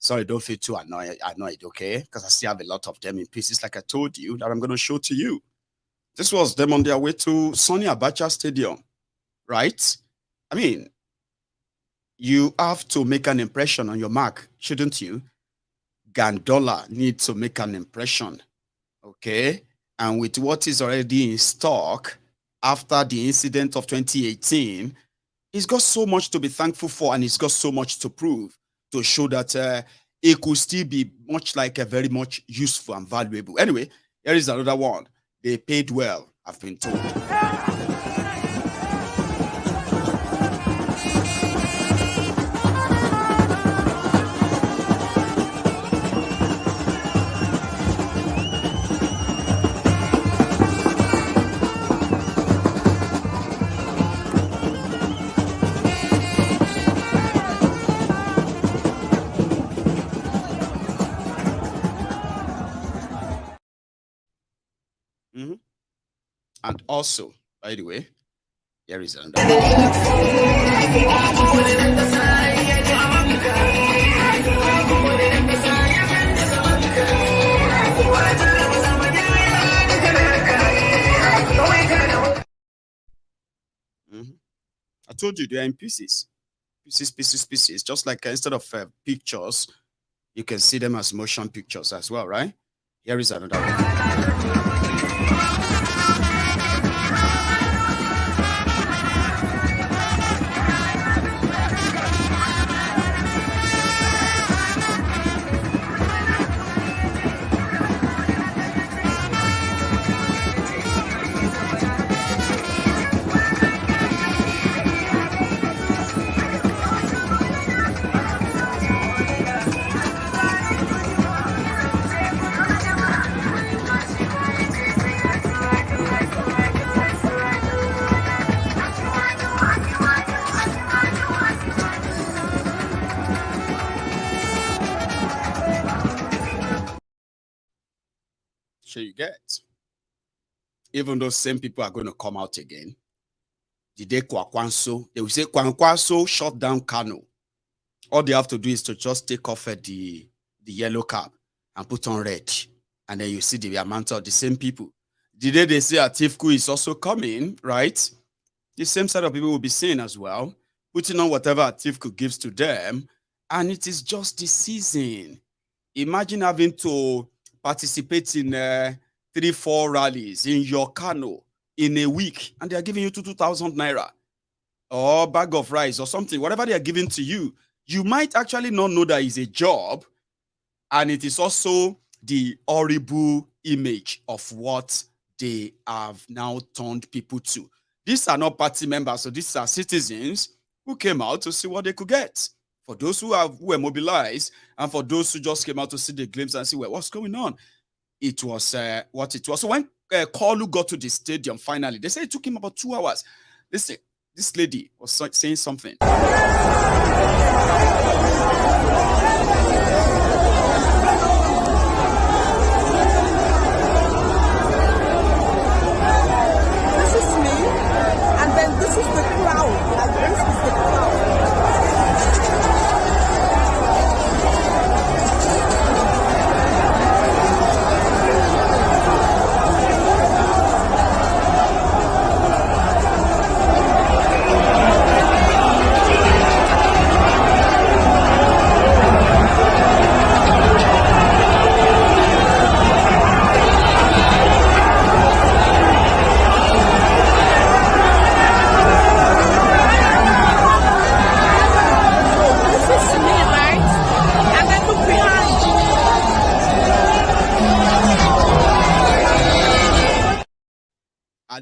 Sorry, don't feel too annoyed, okay? Because I still have a lot of them in pieces, like I told you, that I'm going to show to you. This was them on their way to Sonny Abacha Stadium, right? I mean, you have to make an impression on your mark, shouldn't you? Gandollar needs to make an impression, okay? And with what is already in stock after the incident of 2018, he's got so much to be thankful for, and he's got so much to prove, to show that it could still be much like a very much useful and valuable. Anyway, here is another one. They paid well, I've been told. And also, by the way, here is another one. I told you they are in pieces. Pieces. Just like instead of pictures, you can see them as motion pictures as well, right? Here is another one. You get, even those same people are going to come out again. The day Kwakwanso, they will say Kwakwanso shut down Kano. All they have to do is to just take off the yellow cap and put on red, and then you see the amount of the same people. The day they say Atifku is also coming, right? The same set of people will be seen as well, putting on whatever Atifku gives to them, and it is just the season. Imagine having to participate in 3-4 rallies in your Kano in a week, and they are giving you 2,000 naira or bag of rice or something, whatever they are giving to you. You might actually not know that is a job, and it is also the horrible image of what they have now turned people to. These are not party members, so these are citizens who came out to see what they could get. For those who were mobilized, and for those who just came out to see the glimpse and see what's going on, it was what it was. So when Kolu got to the stadium, finally, they said it took him about 2 hours. Listen, this lady was saying something. This is me, and then this is the crowd. Like, this is the crowd.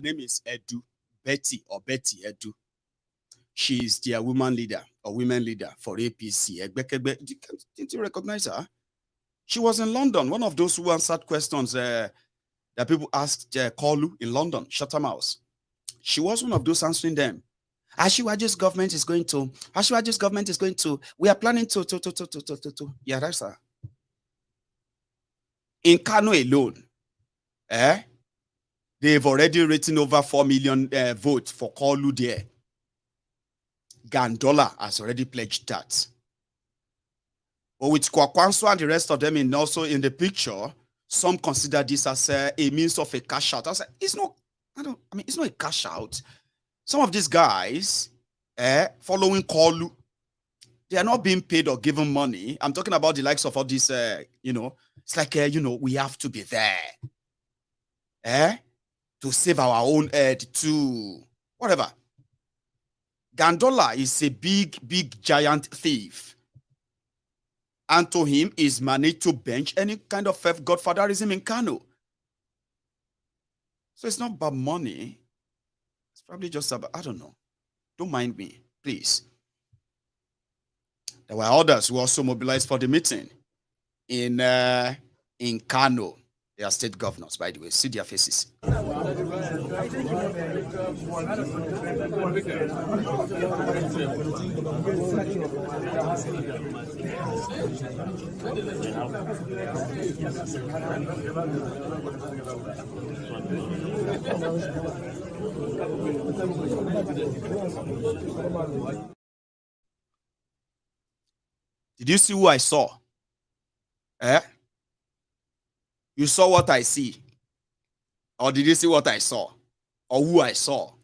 name is Edu, Betty Edu. She is their woman leader or women leader for APC. Didn't you recognize her? She was in London, one of those who answered questions that people asked Kolu in London, Chatham House. She was one of those answering them. Ashiwaju's government is going to, we are planning to. Yeah, that's her. In Kano alone, they've already written over 4 million votes for Kolu there. Gandollar has already pledged that. But with Kwakwanso and the rest of them also in the picture, some consider this as a means of a cash out. I was like, it's not a cash out. Some of these guys following Kolu, they are not being paid or given money. I'm talking about the likes of all these, it's like, we have to be there. To save our own head, to whatever. Gandollar is a big, giant thief. And to him is managed to bench any kind of godfatherism in Kano. So it's not about money. It's probably just about, I don't know. Don't mind me, please. There were others who also mobilized for the meeting in Kano. They are state governors, by the way. See their faces. Did you see who I saw? You saw what I see? Or did you see what I saw? Or who I saw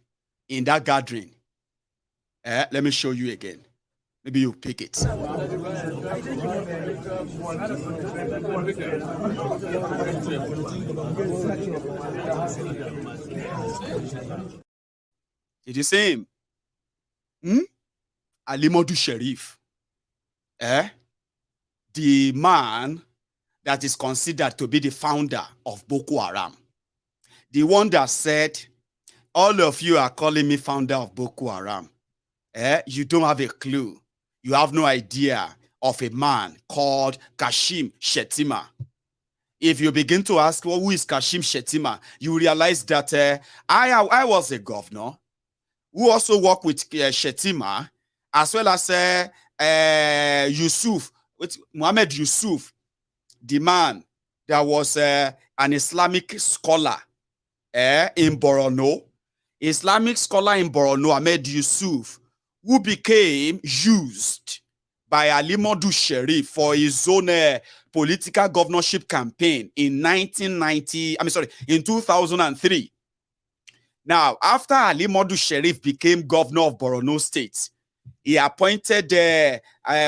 in that gathering? Let me show you again. Maybe you pick it. Did you see him? Alimodu Sheriff. The man that is considered to be the founder of Boko Haram. The one that said, all of you are calling me founder of Boko Haram. You don't have a clue. You have no idea of a man called Kashim Shettima. If you begin to ask, well, who is Kashim Shettima, you realize that I was a governor who also worked with Shettima, as well as Yusuf, with Muhammad Yusuf, the man that was an Islamic scholar in Borno, Islamic scholar in Borno, Ahmed Yusuf, who became used by Alimodu Sheriff for his own political governorship campaign in 2003. Now, after Alimodu Sheriff became governor of Borno State, he appointed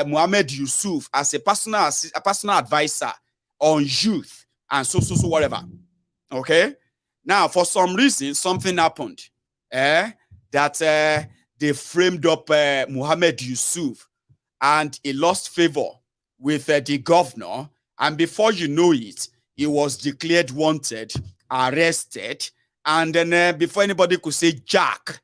Muhammad Yusuf as a personal advisor on youth and so whatever. Okay? Now, for some reason, something happened. That they framed up Muhammad Yusuf and he lost favor with the governor. And before you know it, he was declared wanted, arrested. And then before anybody could say Jack,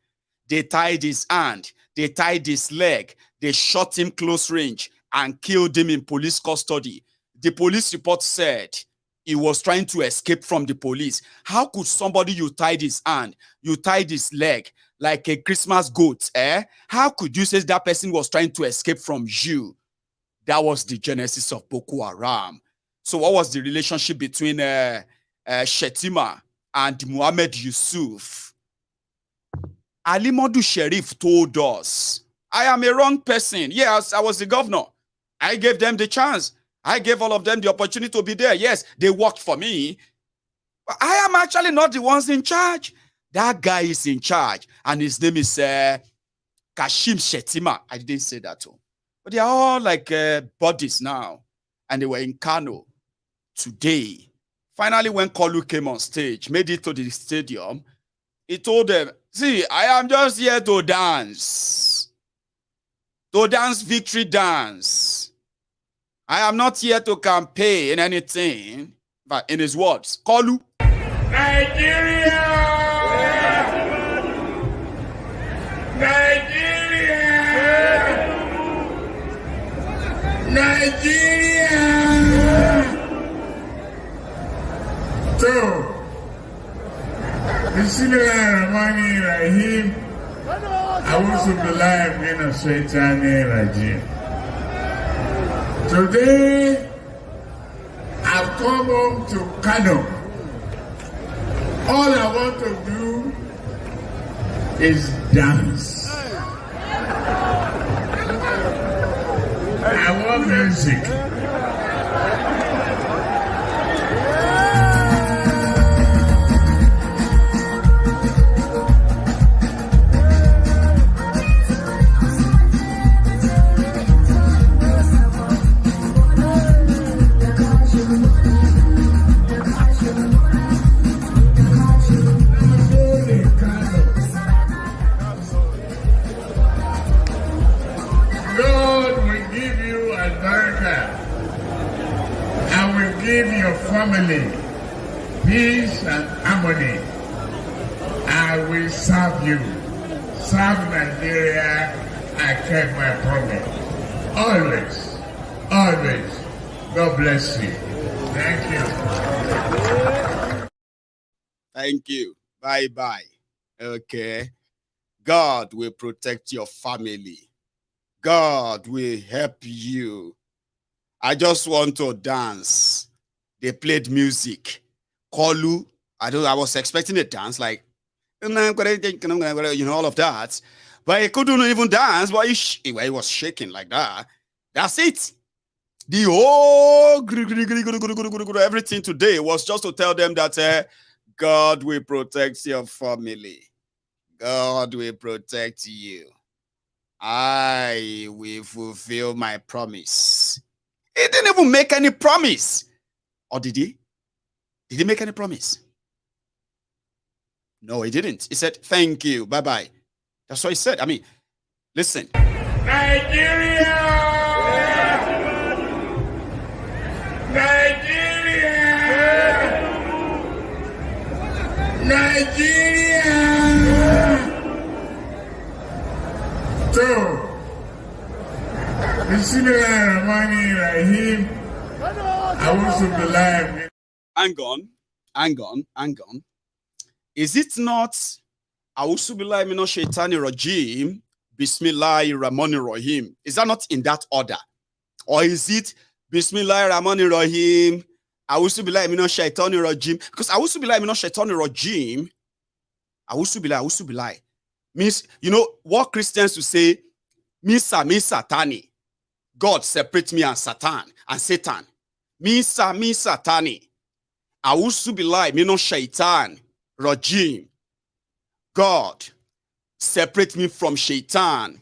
they tied his hand, they tied his leg, they shot him close range and killed him in police custody. The police report said he was trying to escape from the police. How could somebody you tied his hand, you tied his leg like a Christmas goat, How could you say that person was trying to escape from you? That was the genesis of Boko Haram. So what was the relationship between Shettima and Muhammad Yusuf? Alimodu Sheriff told us, I am a wrong person. Yes, I was the governor. I gave them the chance. I gave all of them the opportunity to be there. Yes, they worked for me. But I am actually not the ones in charge. That guy is in charge. And his name is Kashim Shettima. I didn't say that too. But they are all like bodies now. And they were in Kano today. Finally, when Kolu came on stage, made it to the stadium, he told them, see, I am just here to dance. To dance victory dance. I am not here to campaign anything. But in his words, Kolu. Nigeria! Today, I've come home to Kano. All I want to do is dance. I want music. Give your family peace and harmony. I will serve you. Serve Nigeria. I kept my promise. Always. Always. God bless you. Thank you. Thank you. Bye-bye. Okay. God will protect your family. God will help you. I just want to dance. They played music. Kolu. I was expecting a dance like, you know, all of that. But he couldn't even dance. But he was shaking like that. That's it. The whole everything today was just to tell them that God will protect your family. God will protect you. I will fulfill my promise. He didn't even make any promise. Or did he? Did he make any promise? No, he didn't. He said, thank you. Bye-bye. That's what he said. I mean, listen. Nigeria! Nigeria! Nigeria! So, Bismillahirrahmanirrahim. I want to be live. Hang on. Is it not Awusubillahi minash shaitani rajim, Bismillahirrahmanirrahim? Is that not in that order? Or is it Bismillahirrahmanirrahim, Awusubillahi minash shaitani rajim? Because Awusubillahi minash shaitani rajim, Awusubillahi means, you know what Christians will say, Misa Satani. God separate me and Satan and Satan. Misa Satani. Awusubillahi minash shaitan rajim. God separate me from shaitan,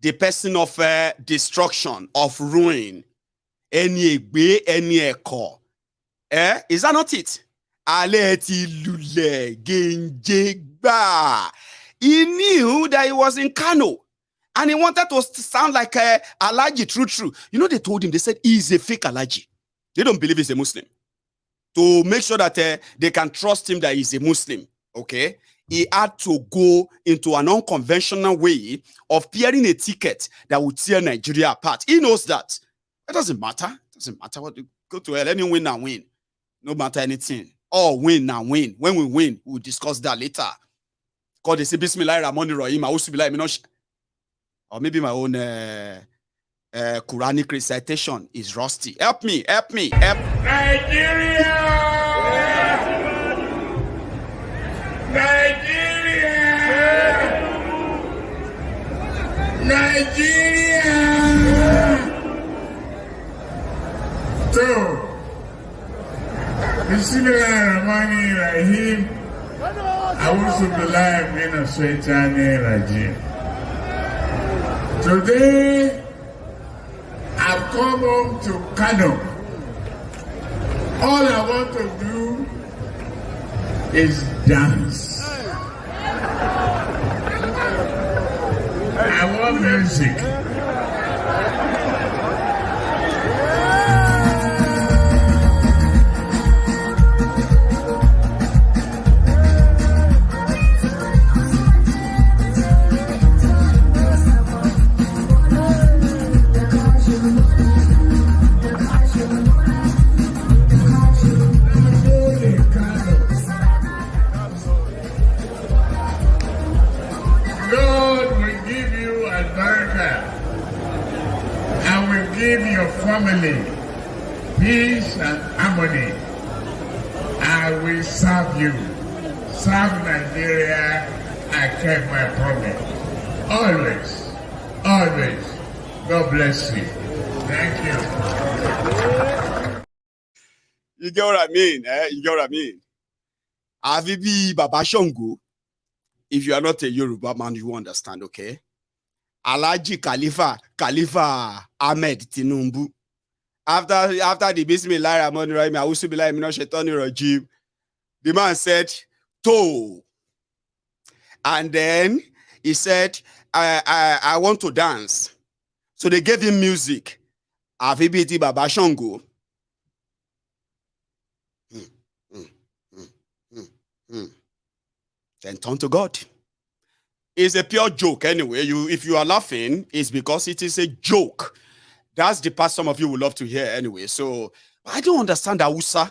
the person of destruction, of ruin. Any egbe, any eko. Is that not it? Aleti lule genjegba. He knew that he was in Kano. And he wanted to sound like Alaji, true. You know, they told him, they said, he's a fake Alaji. They don't believe he's a Muslim. To make sure that they can trust him that he's a Muslim, okay? He had to go into an unconventional way of peering a ticket that would tear Nigeria apart. He knows that. It doesn't matter. It doesn't matter what you go to hell. Any win and win. No matter anything. All win and win. When we win, we'll discuss that later. God, they say, Bismillahirrahmanirrahim, Awusubillahi minash. Or maybe my own Quranic recitation is rusty. Help me. Nigeria! So, Bismillahirrahmanirrahim. Awusubillahi minash shaitani rajim. Today, I've come home to Kano. All I want to do is dance. I want music. God will give you advice. America. I will give your family peace and harmony. I will serve you. Serve Nigeria. I kept my promise. Always. Always. God bless you. Thank you. You get what I mean? You get what I mean? Avibi Baba Shongo. If you are not a Yoruba man, you understand, okay? Alhaji Khalifa Ahmed Tinubu. After the Bismillahirrahmanirrahim, A'udzubillahi minash shaitani rajim, the man said, "To." And then he said, I want to dance. So they gave him music. Avibiti Baba Shongo. Then turn to God. It's a pure joke anyway. If you are laughing, it's because it is a joke. That's the part some of you would love to hear anyway. So I don't understand Hausa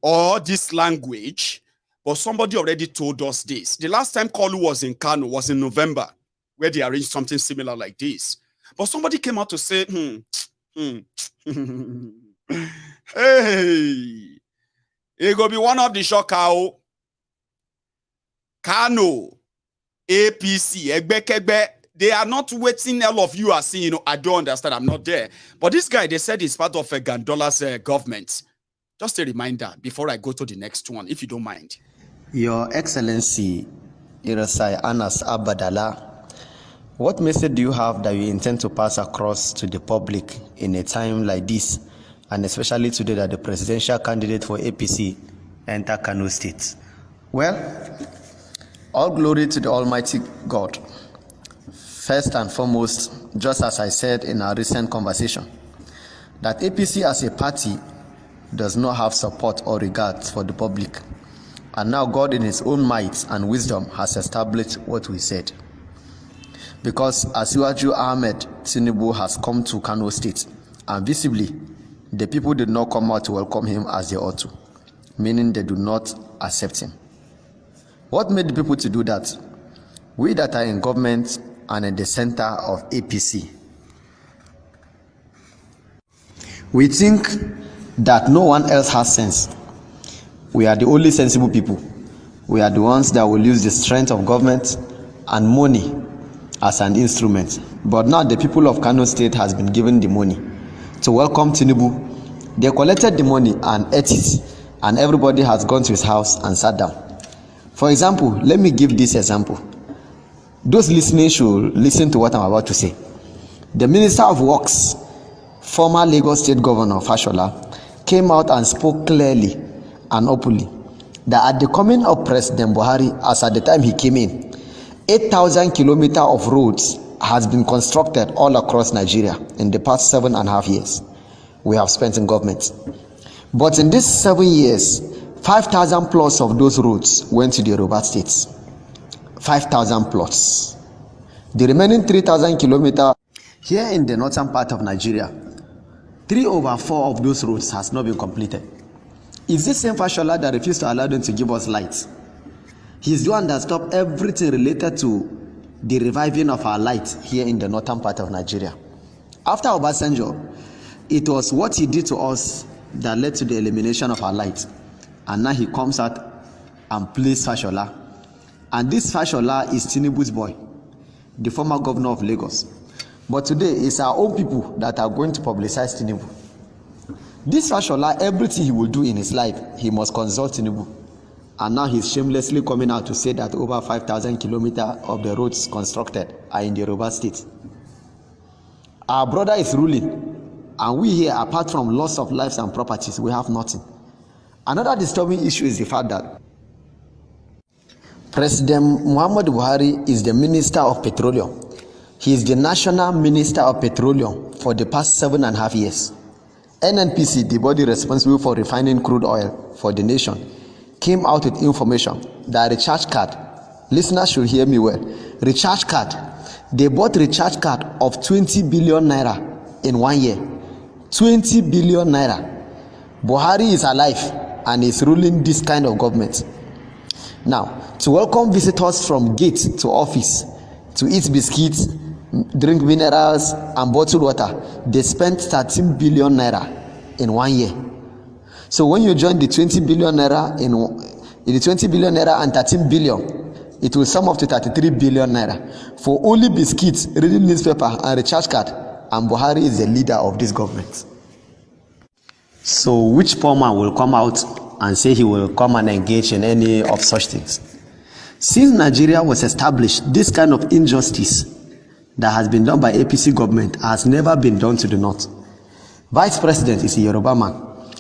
or this language, but somebody already told us this. The last time Kalu was in Kano was in November, where they arranged something similar like this. But somebody came out to say, hey, it will be one of the shockers. Kano, APC, Egbekegbe, they are not waiting. All of you are saying, I don't understand, I'm not there. But this guy, they said he's part of a Gandollar's government. Just a reminder before I go to the next one, if you don't mind. Your Excellency, Irasai Anas Abadala, what message do you have that you intend to pass across to the public in a time like this, and especially today that the presidential candidate for APC enter Kano State? Well, all glory to the Almighty God. First and foremost, just as I said in our recent conversation, that APC as a party does not have support or regard for the public. And now God in his own might and wisdom has established what we said. Because Asiwaju Ahmed Tinubu has come to Kano State, and visibly, the people did not come out to welcome him as they ought to, meaning they do not accept him. What made the people to do that? We that are in government and in the center of APC, we think that no one else has sense. We are the only sensible people. We are the ones that will use the strength of government and money as an instrument. But now the people of Kano State has been given the money to welcome Tinubu. They collected the money and ate it, and everybody has gone to his house and sat down. For example, let me give this example. Those listening should listen to what I'm about to say. The Minister of Works, former Lagos State Governor Fashola, came out and spoke clearly and openly that at the coming of President Buhari, as at the time he came in, 8,000 kilometers of roads has been constructed all across Nigeria in the past 7.5 years we have spent in government. But in these 7 years, 5,000 plus of those roads went to the Yoruba states. 5,000 plus. The remaining 3,000 kilometers here in the northern part of Nigeria, 3/4 of those roads has not been completed. Is this same Fashola that refused to allow them to give us light? He's the one that stopped everything related to the reviving of our light here in the northern part of Nigeria. After Obasanjo, it was what he did to us that led to the elimination of our light. And now he comes out and plays Fashola. And this Fashola is Tinubu's boy, the former governor of Lagos. But today, it's our own people that are going to publicize Tinubu. This Fashola, everything he will do in his life, he must consult Tinubu. And now he's shamelessly coming out to say that over 5,000 kilometers of the roads constructed are in the Yoruba state. Our brother is ruling, and we here, apart from loss of lives and properties, we have nothing. Another disturbing issue is the fact that President Muhammad Buhari is the Minister of Petroleum. He is the National Minister of Petroleum for the past 7.5 years. NNPC, the body responsible for refining crude oil for the nation, came out with information that recharge card, listeners should hear me well, recharge card, they bought recharge card of 20 billion naira in 1 year. 20 billion naira. Buhari is alive and is ruling this kind of government. Now, to welcome visitors from gate to office, to eat biscuits drink minerals and bottled water. They spent 13 billion naira in 1 year. So when you join the 20 billion naira in the 20 billion naira and 13 billion, it will sum up to 33 billion naira for only biscuits, reading newspaper and recharge card. And Buhari is the leader of this government. So which poor man will come out and say he will come and engage in any of such things? Since Nigeria was established, this kind of injustice that has been done by APC government has never been done to the north. Vice President is a Yoruba man.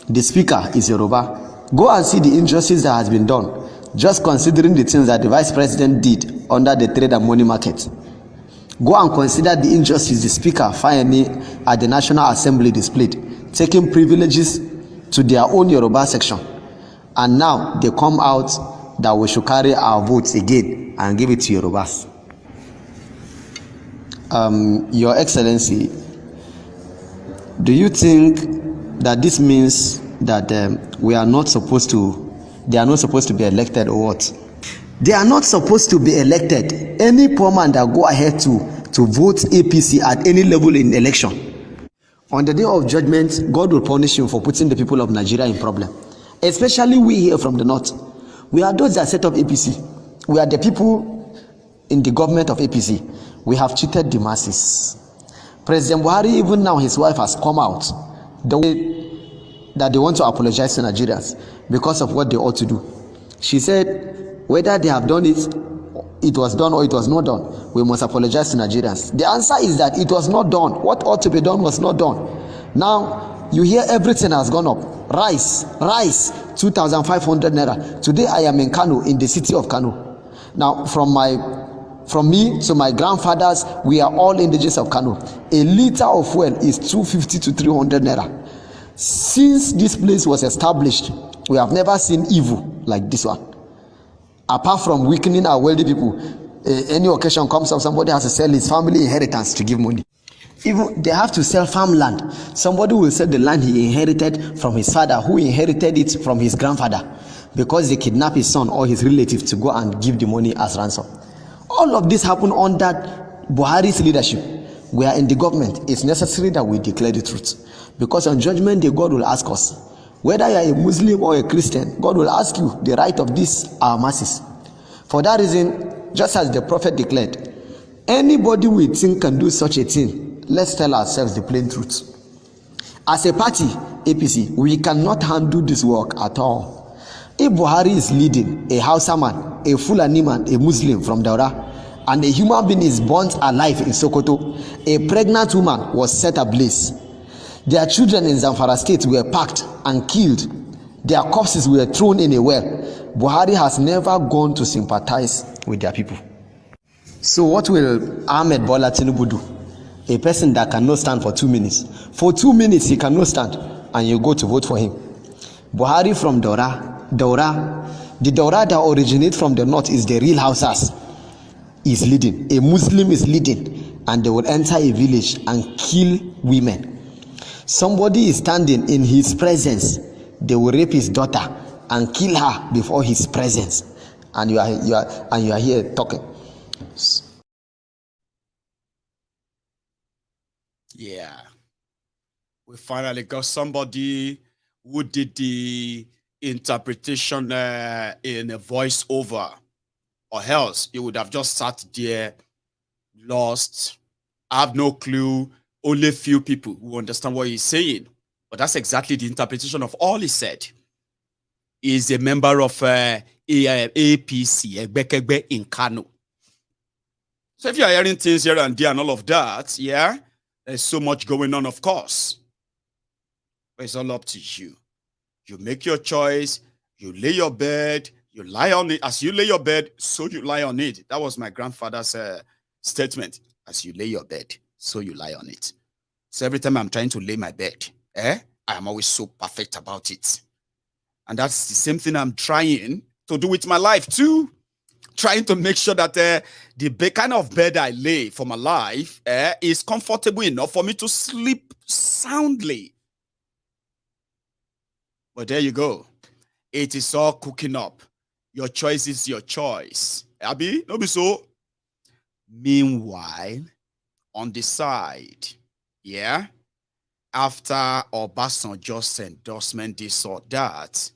The Speaker is Yoruba. Go and see the injustice that has been done, just considering the things that the Vice President did under the trade and money market. Go and consider the injustice the Speaker Fayemi at the National Assembly displayed, taking privileges to their own Yoruba section. And now they come out that we should carry our votes again and give it to Yorubas. Your Excellency, do you think that this means that they are not supposed to be elected, or what? They are not supposed to be elected. Any poor man that go ahead to vote APC at any level in election, on the day of judgment, God will punish him for putting the people of Nigeria in problem. Especially we here from the north. We are those that set up APC. We are the people in the government of APC. We have cheated the masses. President Buhari, even now his wife has come out the way that they want to apologize to Nigerians because of what they ought to do. She said whether they have done it, it was done or it was not done, we must apologize to Nigerians. The answer is that it was not done. What ought to be done was not done. Now you hear everything has gone up. Rice 2,500 naira. Today I am in Kano, in the city of Kano. Now from me to my grandfathers, we are all indigenous of Kano. A liter of fuel is 250 to 300 naira. Since this place was established, we have never seen evil like this one. Apart from weakening our wealthy people, any occasion comes up, somebody has to sell his family inheritance to give money. Even they have to sell farmland. Somebody will sell the land he inherited from his father, who inherited it from his grandfather, because they kidnap his son or his relative to go and give the money as ransom. All of this happened under Buhari's leadership. We are in the government. It's necessary that we declare the truth, because on judgment day, God will ask us, whether you are a Muslim or a Christian, God will ask you the right of these our masses. For that reason, just as the prophet declared, anybody we think can do such a thing, let's tell ourselves the plain truth. As a party, APC, we cannot handle this work at all. If Buhari is leading a Hausa man, a Fulani man, a Muslim from Daura, and a human being is burnt alive in Sokoto, a pregnant woman was set ablaze. Their children in Zamfara state were packed and killed. Their corpses were thrown in a well. Buhari has never gone to sympathize with their people. So what will Ahmed Bola Tinubu do? A person that cannot stand for 2 minutes. For 2 minutes he cannot stand, and you go to vote for him. Buhari from Daura. The Daura that originates from the north is the real Hausas. Is leading. A Muslim is leading, and they will enter a village and kill women. Somebody is standing in his presence. They will rape his daughter and kill her before his presence. And you are here talking. Yeah. We finally got somebody who did the interpretation in a voiceover, or else he would have just sat there lost. I have no clue. Only few people who understand what he's saying. But that's exactly the interpretation of all he said. He's a member of APC, Egbekegbe in Kano. So if you're hearing things here and there and all of that, yeah, there's so much going on, of course. But it's all up to you. You make your choice, you lay your bed, you lie on it. As you lay your bed, so you lie on it. That was my grandfather's statement. As you lay your bed, so you lie on it. So every time I'm trying to lay my bed, I am always so perfect about it. And that's the same thing I'm trying to do with my life too. Trying to make sure that the kind of bed I lay for my life is comfortable enough for me to sleep soundly. But there you go. It is all cooking up. Your choice is your choice. Abi, no be so. Meanwhile, on the side. Yeah? After Obasanjo's endorsement, this or that.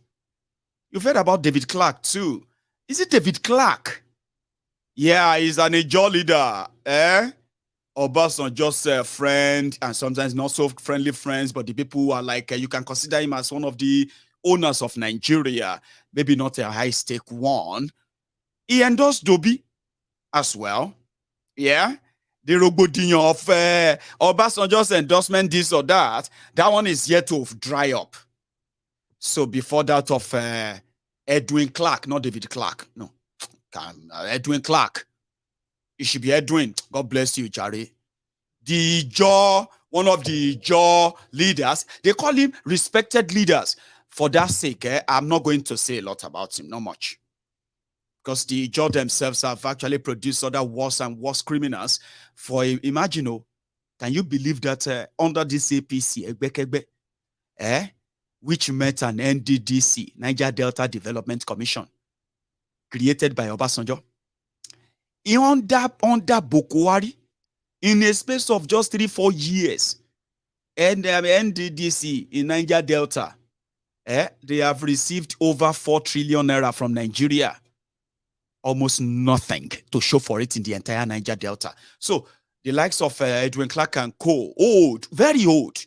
You've heard about David Clark too. Is it David Clark? Yeah, he's an Ijaw leader. Obasanjo's friend, and sometimes not so friendly friends, but the people who are like, you can consider him as one of the owners of Nigeria, maybe not a high-stake one. He endorsed Dobi as well. Yeah? The Rogbodinho of Obasanjo's endorsement, this or that one is yet to dry up. So before that of Edwin Clark, not David Clark. No. Edwin Clark. It should be Edwin. God bless you, Charade. The Jaw, one of the Jaw leaders, they call him respected leaders. For that sake, I'm not going to say a lot about him, not much. Because the Jaw themselves have actually produced other worse and worse criminals. For imagine, can you believe that under this APC, which met an NDDC, Niger Delta Development Commission, created by Obasanjo, under Bokwari, in a space of just 3-4 years, and NDDC in Niger Delta, they have received over 4 trillion naira from Nigeria. Almost nothing to show for it in the entire Niger Delta. So the likes of Edwin Clark and co, old, very old,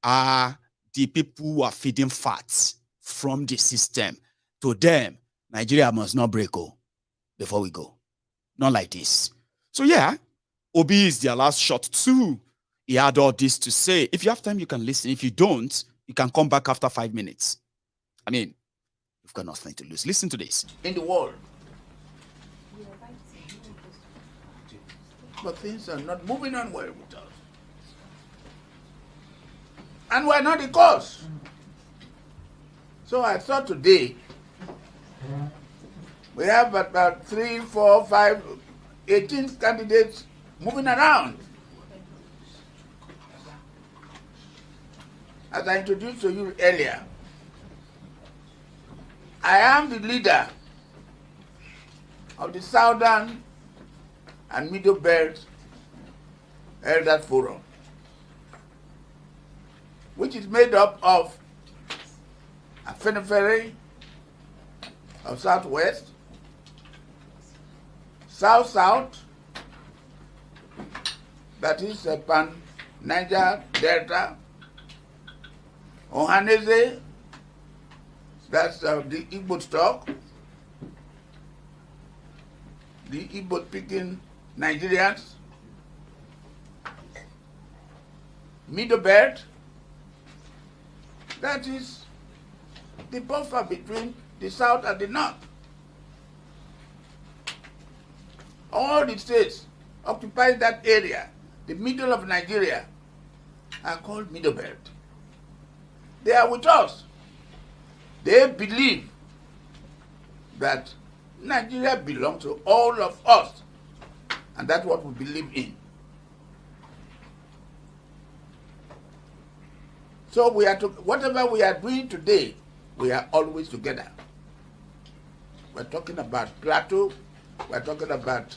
are the people who are feeding fats from the system. To them, Nigeria must not break before we go. Not like this. So yeah, Obi is their last shot too. He had all this to say. If you have time, you can listen. If you don't, you can come back after 5 minutes. I mean, you've got nothing to lose. Listen to this. In the world. But things are not moving on well with us. And we're not the cause. So I thought today, we have about 3, 4, 5, 18 candidates moving around. As I introduced to you earlier, I am the leader of the Southern and Middle Belt Elders Forum, which is made up of a Afenifere of Southwest, South-South, that is Niger Delta, Ohanese, that's the Igbo stock, the Igbo-speaking Nigerians, Middle Belt, that is the buffer between the South and the North. All the states occupying that area, the middle of Nigeria, are called Middle Belt. They are with us. They believe that Nigeria belongs to all of us, and that's what we believe in. So we are whatever we are doing today, we are always together. We're talking about Plateau, we're talking about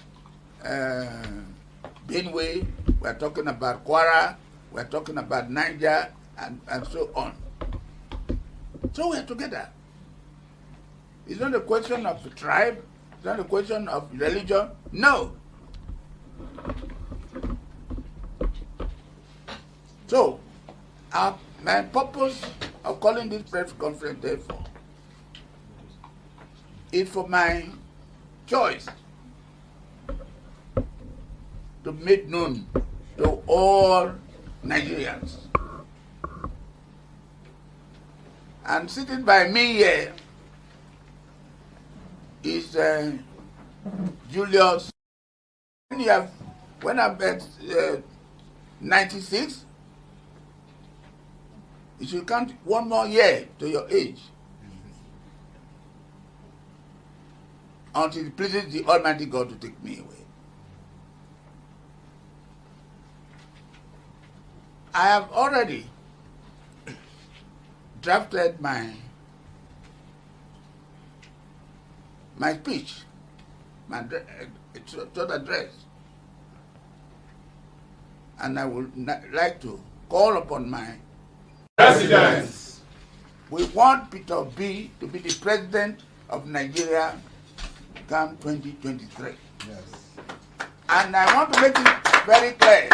Benue, we're talking about Kwara, we're talking about Niger, and so on. So we're together. It's not a question of tribe, it's not a question of religion, no. So, my purpose of calling this press conference, therefore, is for my choice to make known to all Nigerians. And sitting by me here is Julius. When I'm at 96, you should count 1 more year to your age until it pleases the Almighty God to take me away. I have already drafted my speech, my short address. And I would like to call upon my Presidents. We want Peter Obi to be the president of Nigeria come 2023. Yes. And I want to make it very clear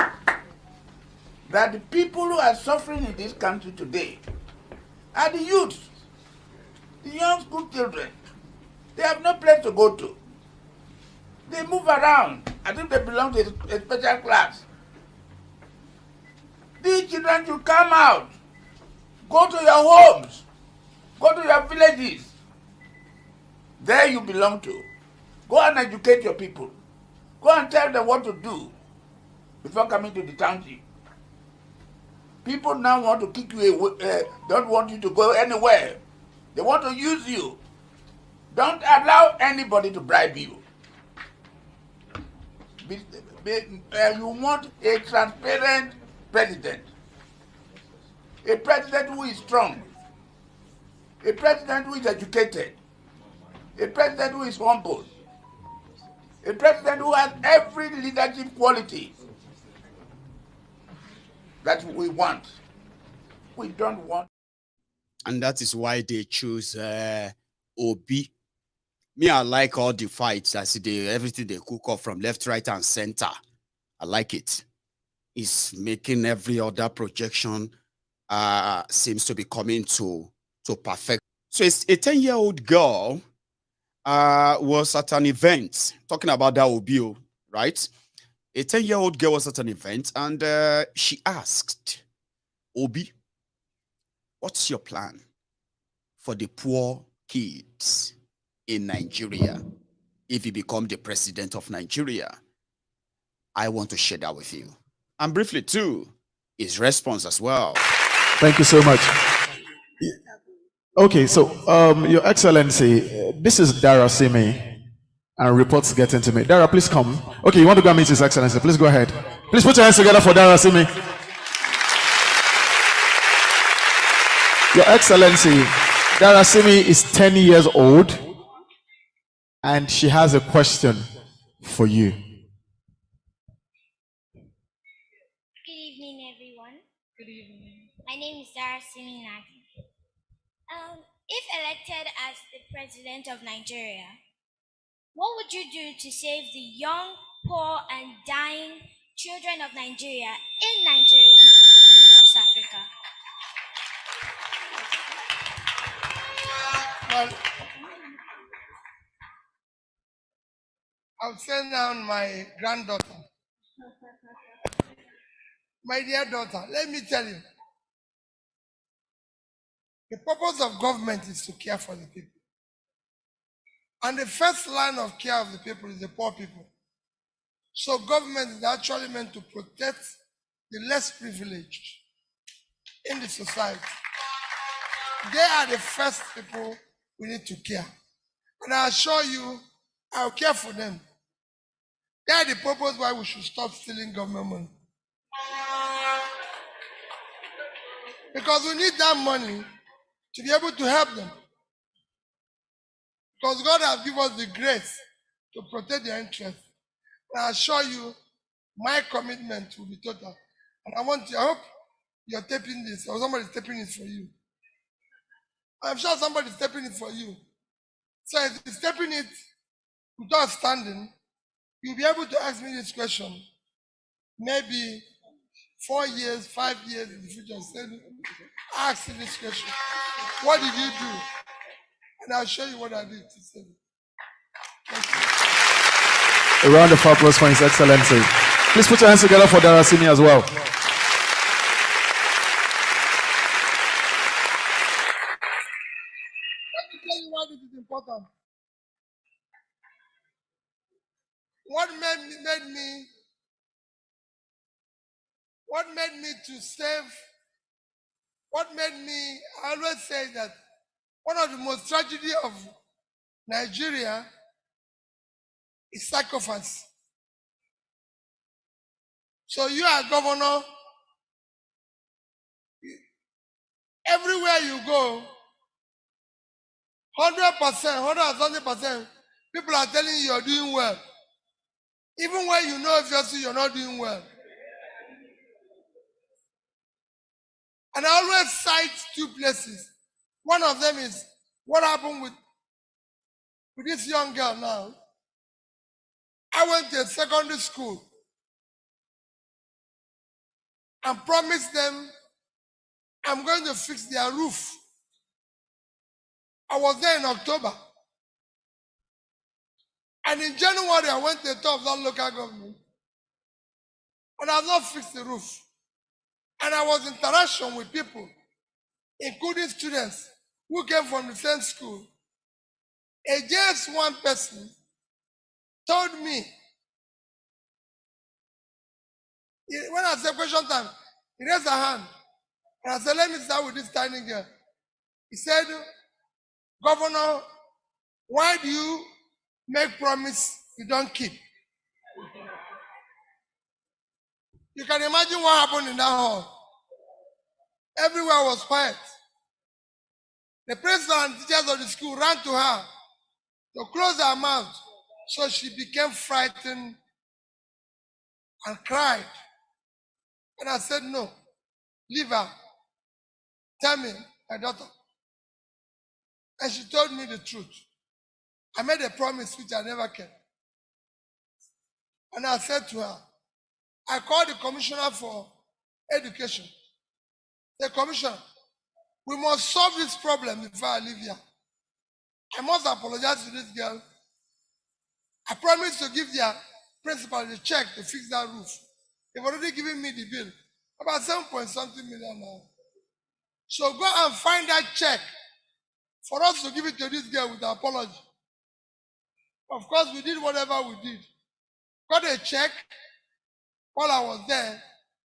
that the people who are suffering in this country today are the youth, the young school children. They have no place to go to. They move around as if they belong to a special class. These children should come out, go to your homes, go to your villages. There you belong to. Go and educate your people. Go and tell them what to do before coming to the township. People now want to kick you away, don't want you to go anywhere. They want to use you. Don't allow anybody to bribe you. You want a transparent president. A president who is strong. A president who is educated. A president who is humble. A president who has every leadership quality that we want. We don't want. And that is why they choose Obi. Me, I like all the fights. I see everything they cook up from left, right, and center. I like it. It's making every other projection seems to be coming to perfect. So it's a 10-year-old girl was at an event talking about that Obio, right? A 10-year-old girl was at an event and she asked, Obi, what's your plan for the poor kids in Nigeria if you become the president of Nigeria? I want to share that with you. And briefly too, his response as well. Thank you so much. Okay, so Your Excellency, this is Dara Simi, and reports getting to me. Dara, please come. Okay, you want to go and meet His Excellency? Please go ahead. Please put your hands together for Dara Simi. Your Excellency, Dara Simi is 10 years old, and she has a question for you. Good evening, everyone. Good evening. My name is Dara Simi Nagi. If elected as the president of Nigeria, what would you do to save the young, poor, and dying children of Nigeria in Nigeria and South Africa? Well, I'll send down my granddaughter. My dear daughter, let me tell you, the purpose of government is to care for the people. And the first line of care of the people is the poor people. So government is actually meant to protect the less privileged in the society. They are the first people we need to care. And I assure you, I'll care for them. They are the purpose why we should stop stealing government money. Because we need that money to be able to help them. Because God has given us the grace to protect their interests. And I assure you, my commitment will be total. And I hope you're taping this, or somebody's taping it for you. I'm sure somebody's taping it for you. So if he's taping it without standing, you'll be able to ask me this question. Maybe 4 years, 5 years in the future. Ask you this question. What did you do? And I'll show you what I did to save it. A round of applause for His Excellency. Please put your hands together for Dara Simi as well. Let me tell you why this is important. What made me, I always say that one of the most tragedy of Nigeria is sacrifice. So you are governor, everywhere you go, 100%, 120%, people are telling you you're doing well. Even when you know obviously you're not doing well. And I always cite two places. One of them is what happened with this young girl now. I went to a secondary school and promised them I'm going to fix their roof. I was there in October. And in January, I went to the top of that local government. And I have not fixed the roof. And I was in interaction with people, including students who came from the same school. Just one person told me, when I said question time, he raised a hand. And I said, let me start with this tiny girl. He said, Governor, why do you make promise you don't keep? You can imagine what happened in that hall. Everywhere was quiet. The principal and teachers of the school ran to her to close her mouth, so she became frightened and cried. And I said, no, leave her. Tell me, my daughter. And she told me the truth. I made a promise which I never kept. And I said to her, I called the commissioner for education. The commissioner, we must solve this problem before I leave here. I must apologize to this girl. I promised to give their principal the check to fix that roof. They've already given me the bill, about 7.something million now. So go and find that check for us to give it to this girl with an apology. Of course, we did whatever we did. Got a check while I was there.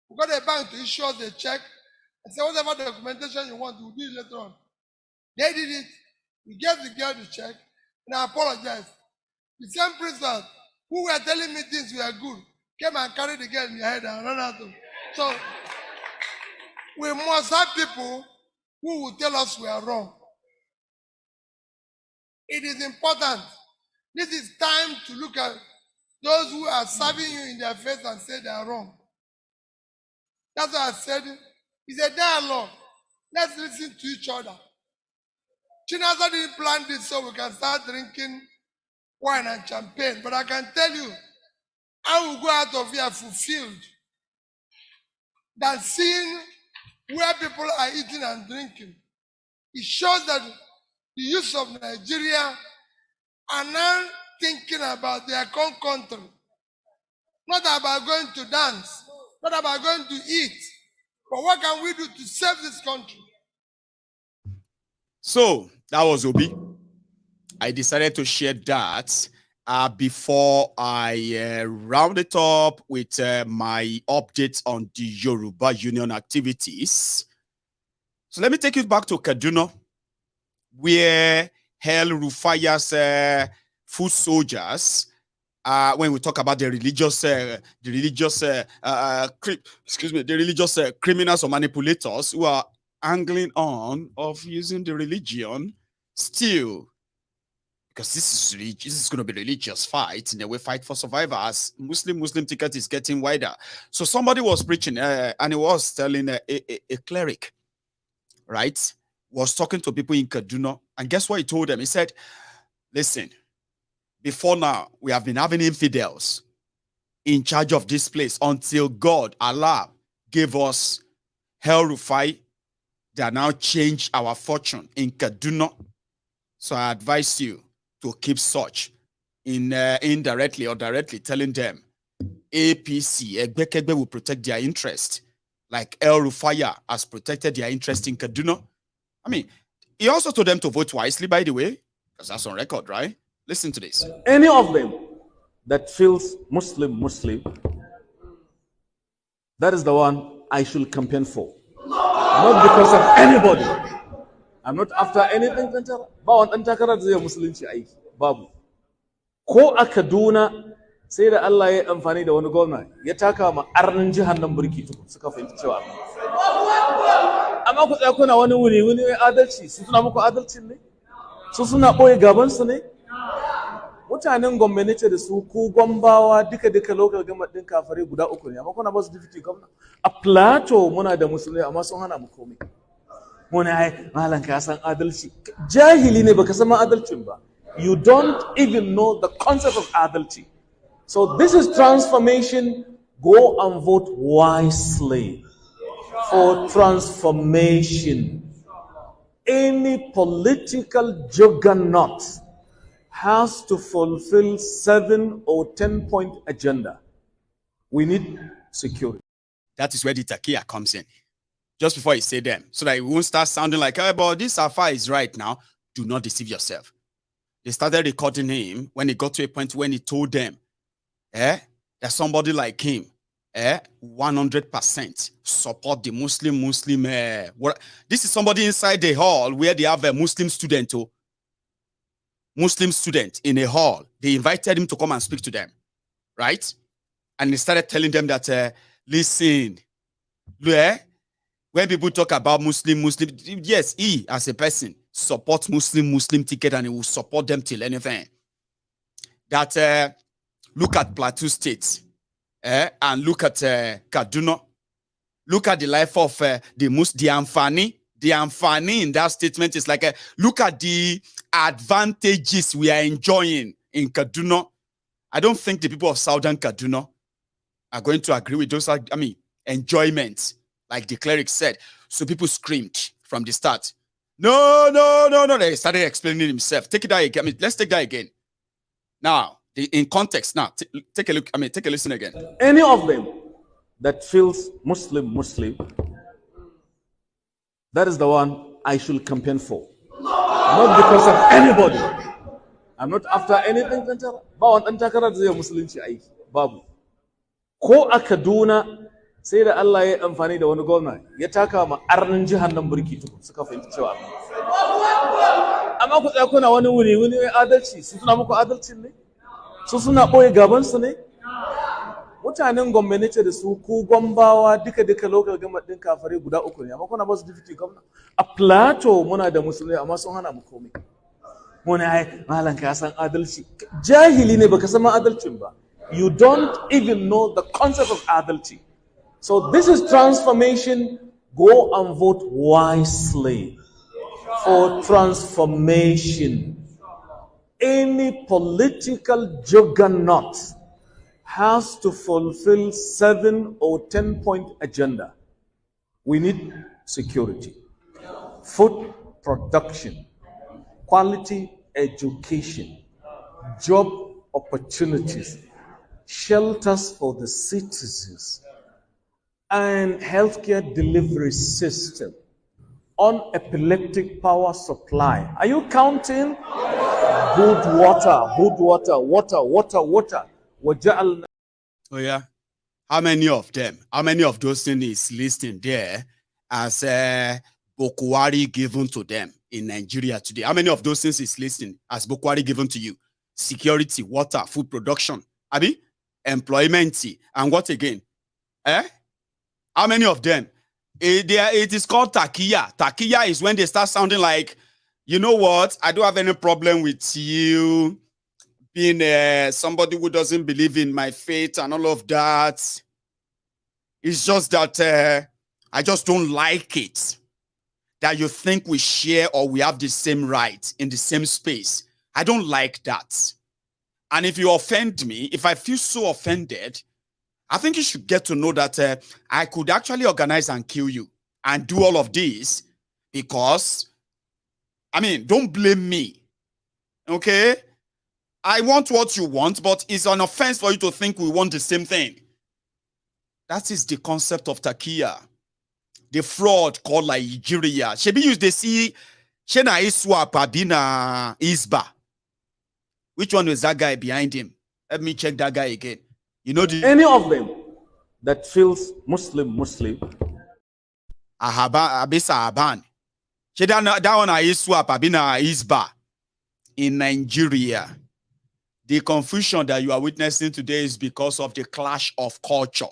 We got a bank to issue us a check and say whatever documentation you want, we'll do it later on. They did it. We gave the girl the check and I apologized. The same principal who were telling me things were good came and carried the girl in their head and ran out of. So we must have people who will tell us we are wrong. It is important. This is time to look at those who are serving you in their face and say they are wrong. That's why I said it's a dialogue. Let's listen to each other. Chinasa didn't plan this so we can start drinking wine and champagne. But I can tell you, I will go out of here fulfilled than seeing where people are eating and drinking. It shows that the youth of Nigeria are now thinking about their own country. Not about going to dance, not about going to eat, but what can we do to save this country? So that was Obi. I decided to share that before I round it up with my updates on the Yoruba Union activities. So let me take you back to Kaduna, where El Rufaya's foot soldiers, when we talk about the religious criminals or manipulators who are angling on of using the religion still, because this is going to be a religious fight in a way, fight for survival as Muslim ticket is getting wider. So somebody was preaching and he was telling a cleric, right, was talking to people in Kaduna, and guess what he told them? He said, listen, before now, we have been having infidels in charge of this place until God, Allah, gave us El Rufai. They are now changed our fortune in Kaduna. So I advise you to keep such in indirectly or directly telling them APC, Egbekegbe, will protect their interest, like El Rufai has protected their interest in Kaduna. I mean, he also told them to vote wisely, by the way, because that's on record, right? Listen to this. Any of them that feels Muslim, that is the one I should campaign for. Not because of anybody. I'm not after anything. Ba wani dan takara da zai musulunci aiki. Babu. Ko a Kaduna sai da Allah ya amfani da wani gwamna ya taka ma arnin jihar nan burki tukun suka fahimci cewa amma ku tsaya kuna wani wuni adalci su suna muku adalcin ne? Su suna boye gaban su ne? mutanen gwamnati ce da su ku gwambawa duka local government din kafare guda uku ne amma kuna ba su deputy governor a Plateau muna da musulmai amma sun hana mu komai muna ai malan ka san adalci jahili ne baka san adalcin ba you don't even know the concept of adalci so this is transformation go and vote wisely for transformation any political juggernaut has to fulfill 7 or 10-point agenda. We need security. That is where the takia comes in. Just before you say them, so that it won't start sounding like, oh, but this Alpha is right now. Do not deceive yourself. They started recording him when he got to a point when he told them, that somebody like him, 100% support the Muslim. This is somebody inside the hall where they have a Muslim student, in a hall. They invited him to come and speak to them, right? And he started telling them that, listen, when people talk about Muslim, yes, he as a person supports Muslim ticket and he will support them till anything. That look at Plateau State. And look at Kaduna. Look at the life of the Amfani. The Amfani in that statement is like, look at the advantages we are enjoying in Kaduna. I don't think the people of Southern Kaduna are going to agree with those, enjoyments, like the cleric said. So people screamed from the start. No. They started explaining himself. Take it out again. Let's take that again. Now, in context, now take a look. Take a listen again. Any of them that feels Muslim, that is the one I should campaign for. Not because of anybody. I'm not after anything. Ba wani takarar da zai musulunci aiki babu. Ko a Kaduna sai da Allah ya amfani da wani gwamna ya taka ma arnin jihar nan burki tukun suka fahimci cewa amma ku tsaya kuna wani wuri mai adalci su suna muku adalcin ne su suna ɓoye gabansu ne mutanen gwamnati ce da su ku gwambawa duka local government din kafare guda uku ne amma kuna ba su deputy governor a Plateau muna da musulmai amma sun hana mu komai muna ai malan ka san adalci jahili ne baka san adalcin ba you don't even know the concept of adalci so this is transformation go and vote wisely for transformation. Any political juggernaut has to fulfill 7 or 10-point agenda. We need security, food production, quality education, job opportunities, shelters for the citizens, and healthcare delivery system, on epileptic power supply. Are you counting? Good water. Oh yeah. How many of them? How many of those things is listed there as Bokwari given to them in Nigeria today? How many of those things is listed as Bokwari given to you? Security, water, food production, employment, and what again? How many of them? It is called takiya. Takiya is when they start sounding like, you know what? I don't have any problem with you being somebody who doesn't believe in my faith and all of that. It's just that I just don't like it that you think we share or we have the same right in the same space. I don't like that. And if you offend me, if I feel so offended, I think you should get to know that I could actually organize and kill you and do all of this because, don't blame me, okay? I want what you want, but it's an offense for you to think we want the same thing. That is the concept of takiya. The fraud called like Nigeria. Shebi use the see Shena Iswa Pabina Isba. Which one was that guy behind him? Let me check that guy again. You know any of them that feels Muslim. Abisa Aban. That one is swap Abina Isba in Nigeria. The confusion that you are witnessing today is because of the clash of culture,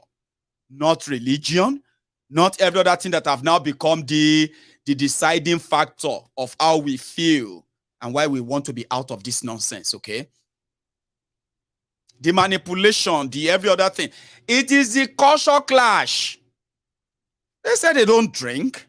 not religion, not every other thing that have now become the deciding factor of how we feel and why we want to be out of this nonsense, okay? the manipulation, the every other thing. It is the culture clash. They say they don't drink.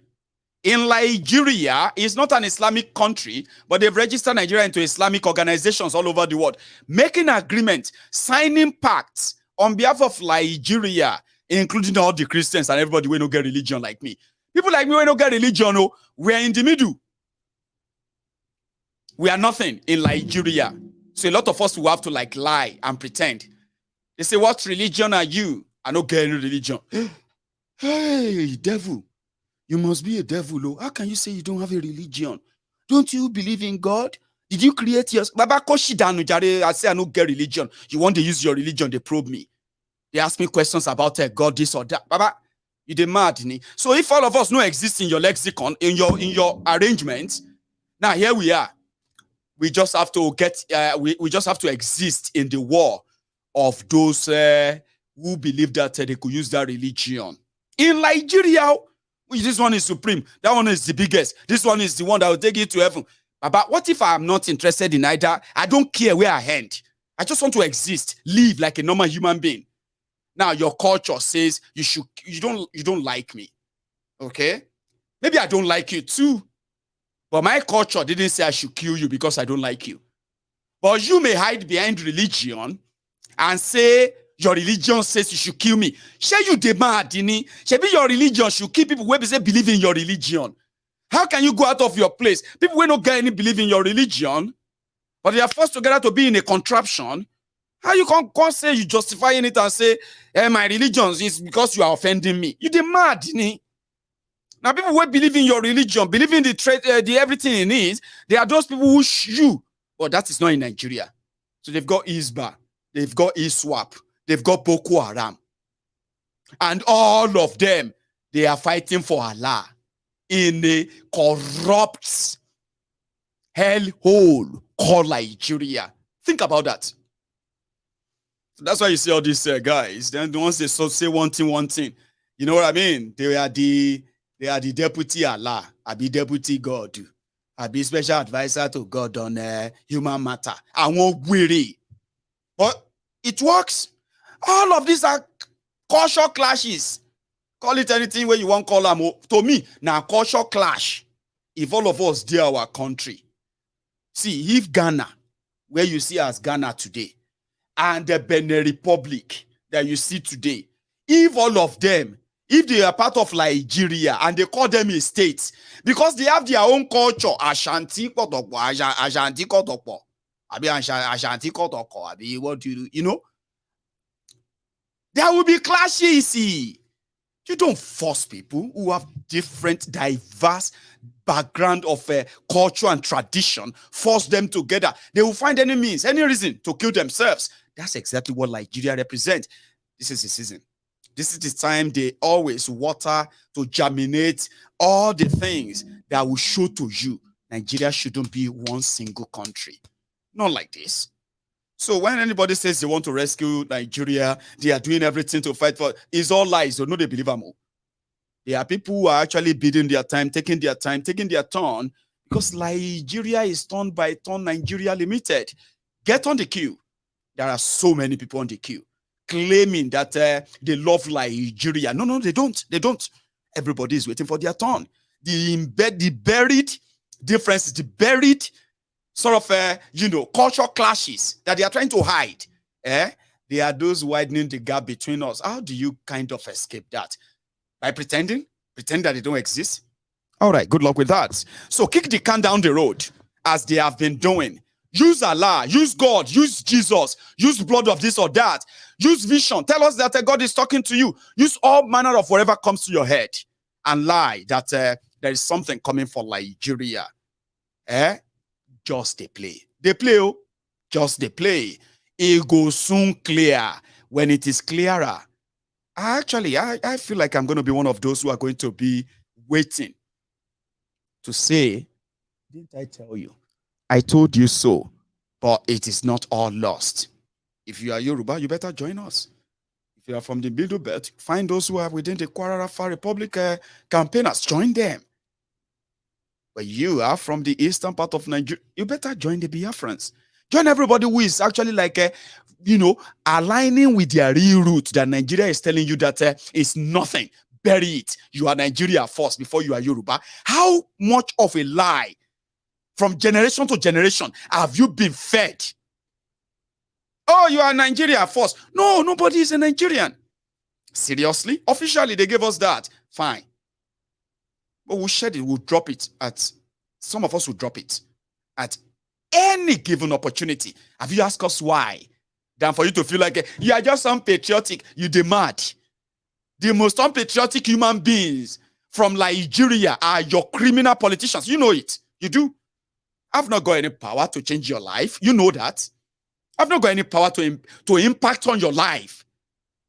In Nigeria, it's not an Islamic country, but they've registered Nigeria into Islamic organizations all over the world, making agreements, signing pacts on behalf of Nigeria, including all the Christians and everybody who don't get religion like me. People like me who don't get religion, oh, we're in the middle. We are nothing in Nigeria. So a lot of us will have to like lie and pretend. They say, what religion are you? I don't get any religion. Hey, devil. You must be a devil. Oh. How can you say you don't have a religion? Don't you believe in God? Did you create yours? Baba Koshidanu Jare, I say I don't get religion. You want to use your religion, they probe me. They ask me questions about God, this or that. Baba, you the mad. So if all of us no exist in your lexicon, in your arrangement, now here we are. We just have to get we just have to exist in the war of those who believe that they could use that religion. In Nigeria, this one is supreme. That one is the biggest. This one is the one that will take you to heaven. But what if I'm not interested in either? I don't care where I end. I just want to exist, live like a normal human being. Now your culture says you don't like me. Okay? Maybe I don't like you too. But my culture didn't say I should kill you because I don't like you. But you may hide behind religion and say your religion says you should kill me. Shall you demand, shall be your religion should kill people who say believe in your religion? How can you go out of your place? People who don't get any believe in your religion, but they are forced together to be in a contraption. How you can't say you justify it and say, my religion is because you are offending me? You demand, Now people who believe in your religion, believe in the everything it is, they are those people who you. But that is not in Nigeria. So they've got Isba, they've got ISWAP, they've got Boko Haram. And all of them, they are fighting for Allah in a corrupt hellhole called Nigeria. Think about that. So that's why you see all these guys. Then once they say one thing, you know what I mean? They are the deputy Allah, I be deputy God, I be special advisor to God on human matter. I won't weary. But it works. All of these are culture clashes. Call it anything where you want to call them. To me, now culture clash. If all of us did our country. See, if Ghana, where you see as Ghana today, and the Benin Republic that you see today, if all of them, if they are part of Nigeria and they call them a state, because they have their own culture, Ashanti Kotoko, Ashanti Kotoko, Ashanti Kotoko, what do you know? There will be clashes. You don't force people who have different, diverse background of culture and tradition, force them together. They will find any means, any reason to kill themselves. That's exactly what Nigeria represents. This is the season. This is the time they always water to germinate all the things that will show to you Nigeria shouldn't be one single country. Not like this. So when anybody says they want to rescue Nigeria, they are doing everything to fight for, it's all lies. So no, they believe them. There are people who are actually bidding their time, taking their turn, because Nigeria is turn by turn Nigeria Limited. Get on the queue. There are so many people on the queue claiming that they love Nigeria. No, they don't. They don't. Everybody is waiting for their turn. The buried differences, the buried sort of, cultural clashes that they are trying to hide. They are those widening the gap between us. How do you kind of escape that? By pretend that they don't exist? All right, good luck with that. So kick the can down the road as they have been doing. Use Allah, use God, use Jesus, use blood of this or that, use vision. Tell us that God is talking to you. Use all manner of whatever comes to your head and lie that there is something coming for Nigeria. Just they play. They play, just they play. It goes soon clear. When it is clearer, I feel like I'm going to be one of those who are going to be waiting to say, didn't I tell you? I told you so, but it is not all lost. If you are Yoruba, you better join us. If you are from the Middle Belt, find those who are within the Kwara Republic campaigners, join them. But you are from the eastern part of Nigeria, you better join the Biafrans. Join everybody who is actually like, aligning with their real root that Nigeria is telling you that it's nothing. Bury it. You are Nigeria first before you are Yoruba. How much of a lie from generation to generation have you been fed? Oh, you are Nigeria first. No, nobody is a Nigerian. Seriously? Officially, they gave us that. Fine. But we'll shed it. We'll drop it at, some of us will drop it at any given opportunity. Have you asked us why? Than for you to feel like you are just unpatriotic, you demand. The most unpatriotic human beings from Nigeria are your criminal politicians. You know it. You do. I've not got any power to change your life. You know that. I've not got any power to impact on your life.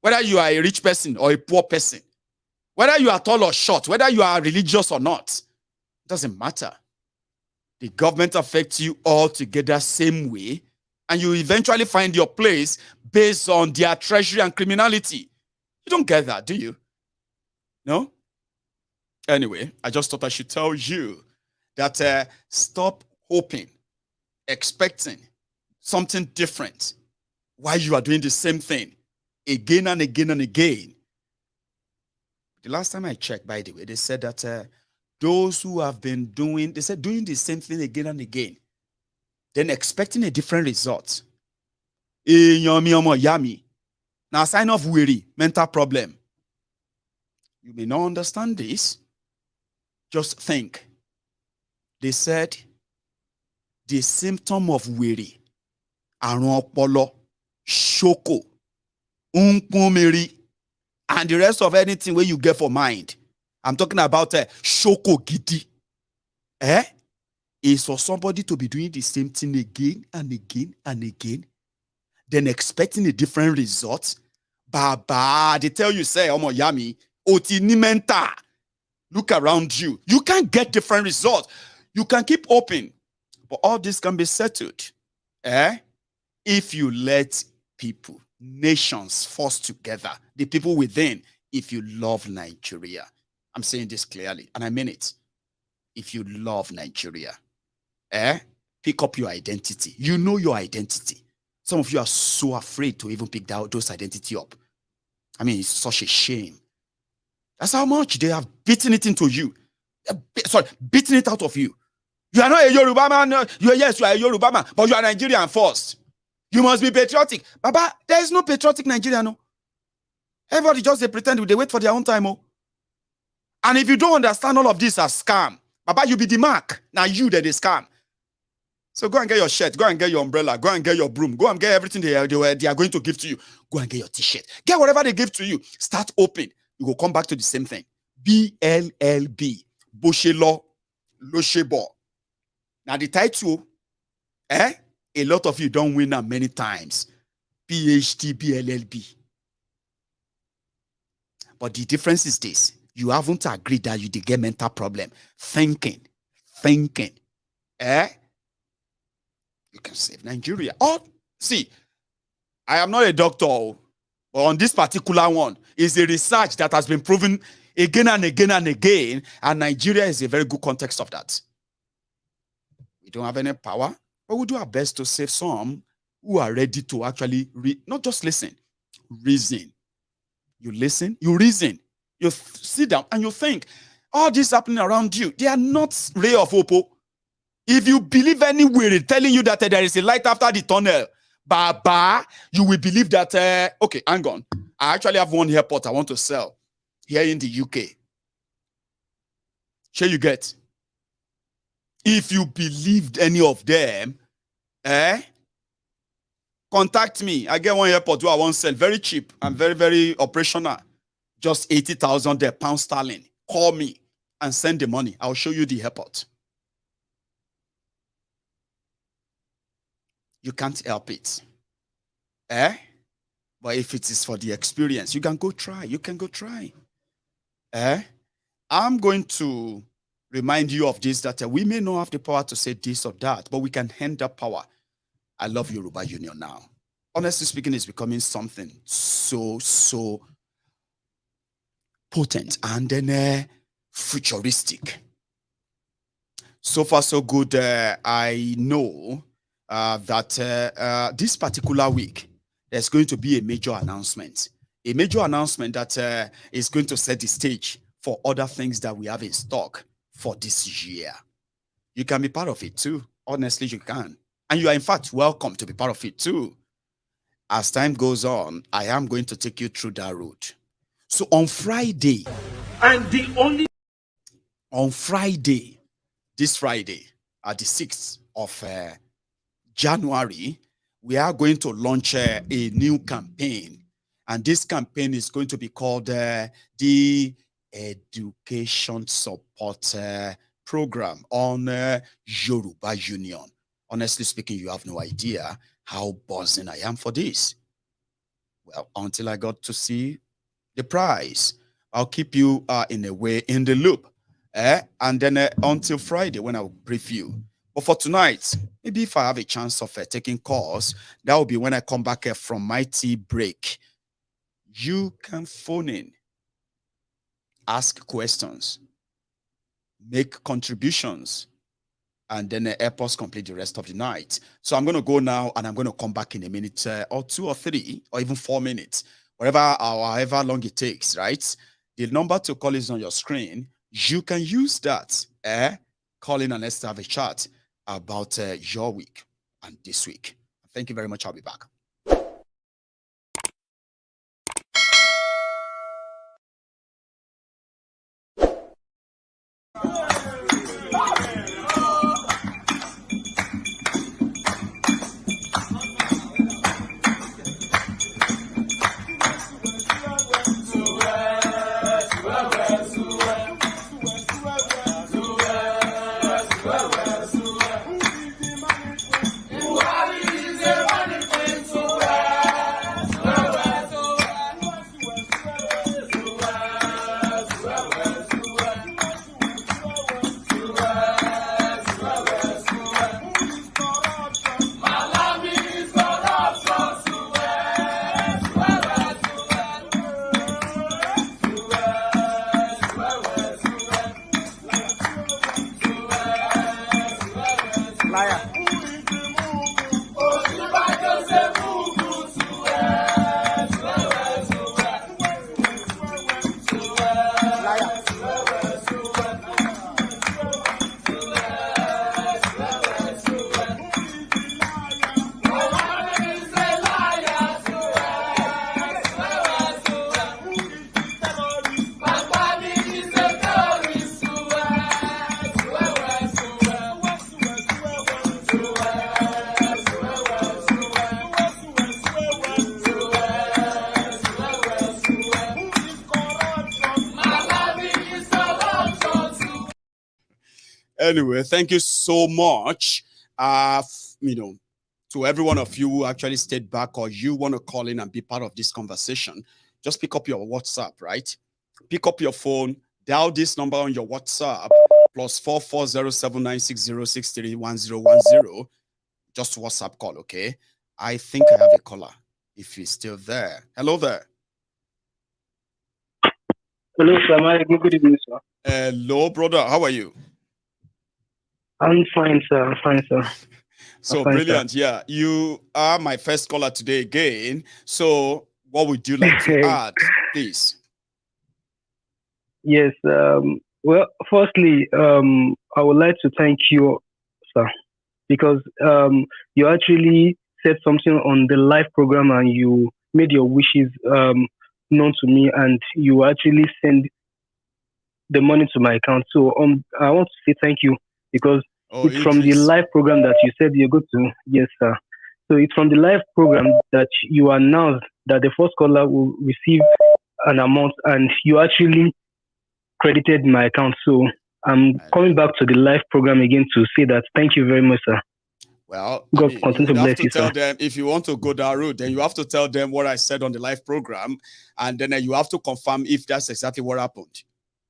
Whether you are a rich person or a poor person. Whether you are tall or short. Whether you are religious or not. It doesn't matter. The government affects you all together same way. And you eventually find your place based on their treasury and criminality. You don't get that, do you? No? Anyway, I just thought I should tell you that stop hoping, expecting something different while you are doing the same thing again and again and again. The last time I checked, by the way, they said that those who have been doing the same thing again and again, then expecting a different result. Now, sign of weary, mental problem. You may not understand this. Just think. They said the symptom of weary, àrùn ọpọlọ, shoko, unkumiri, and the rest of anything where you get for mind. I'm talking about shoko gidi. Is for somebody to be doing the same thing again and again and again, then expecting a different result. Baba, they tell you, say, Omo Yami, oti ni menta. Look around you. You can't get different results. You can keep hoping, but all this can be settled. If you let people, nations force together, the people within, if you love Nigeria. I'm saying this clearly, and I mean it. If you love Nigeria, pick up your identity. You know your identity. Some of you are so afraid to even pick those identity up. I mean, it's such a shame. That's how much they have beaten it into you. Beaten it out of you. You are not a Yoruba man. Yes, you are a Yoruba man, but you are Nigerian first. You must be patriotic. Baba, there is no patriotic Nigeria, no. Everybody just they pretend they wait for their own time. Oh. And if you don't understand all of this as scam, Baba, you be the mark. Now you that is scam. So go and get your shirt, go and get your umbrella, go and get your broom, go and get everything they are going to give to you. Go and get your t-shirt. Get whatever they give to you. Start open. You will come back to the same thing. BLLB. Boshelo Loshebo. Now the title, a lot of you don't win that many times. PhD, BLLB. But the difference is this. You haven't agreed that you did get mental problem. Thinking. You can save Nigeria. Oh, see, I am not a doctor, but on this particular one, is a research that has been proven again and again and again, and Nigeria is a very good context of that. We don't have any power, but we do our best to save some who are ready to actually not just listen, reason. You listen, you reason, you sit down and you think, all this happening around you, they are not ray of hope. If you believe anywhere telling you that there is a light after the tunnel, Baba, you will believe that, okay, hang on. I actually have one airport I want to sell here in the UK. Sure you get? If you believed any of them, contact me. I get one airport who I want to sell very cheap and very, very operational. Just 80,000 pounds sterling. Call me and send the money. I'll show you the airport. You can't help it. But if it is for the experience, you can go try. You can go try. I'm going to remind you of this, that we may not have the power to say this or that, but we can hand that power. I love Yoruba Union now. Honestly speaking, it's becoming something so potent and then futuristic. So far, so good. I know that this particular week, there's going to be a major announcement. A major announcement that is going to set the stage for other things that we have in stock for this year. You can be part of it too. Honestly, you can. And you are in fact welcome to be part of it too. As time goes on, I am going to take you through that road. So on Friday, on Friday, this Friday, at the 6th of January, we are going to launch a new campaign. And this campaign is going to be called the Education Support Program on Yoruba Union. Honestly speaking, you have no idea how buzzing I am for this. Well, until I got to see the prize, I'll keep you in a way in the loop. And then until Friday when I'll brief you. But for tonight, maybe if I have a chance of taking calls, that will be when I come back from my tea break. You can phone in, ask questions, make contributions, and then help us complete the rest of the night. So I'm going to go now, and I'm going to come back in a minute or 2 or 3 or even 4 minutes, however long it takes, right? The number to call is on your screen. You can use that. Call in and let's have a chat about your week and this week. Thank you very much. I'll be back. Anyway, thank you so much. To every one of you who actually stayed back or you want to call in and be part of this conversation, just pick up your WhatsApp, right? Pick up your phone, dial this number on your WhatsApp, +44079606311010. Just WhatsApp call, okay? I think I have a caller, if he's still there. Hello there. Hello, sir. Good evening, sir. Hello, brother. How are you? I'm fine, sir. I'm fine, sir. So fine, brilliant. sir. Yeah, you are my first caller today again. So what would you like to add, please? Yes. Well, firstly, I would like to thank you, sir, because you actually said something on the live program and you made your wishes known to me, and you actually send the money to my account. So I want to say thank you, because it's from the live program that you said you're going to. Yes, sir. So it's from the live program that you announced that the first caller will receive an amount, and you actually credited my account. So I'm coming back to the live program again to say that thank you very much, sir. Well, God continue to bless you, tell sir. them, if you want to go that route, then you have to tell them what I said on the live program, and then you have to confirm if that's exactly what happened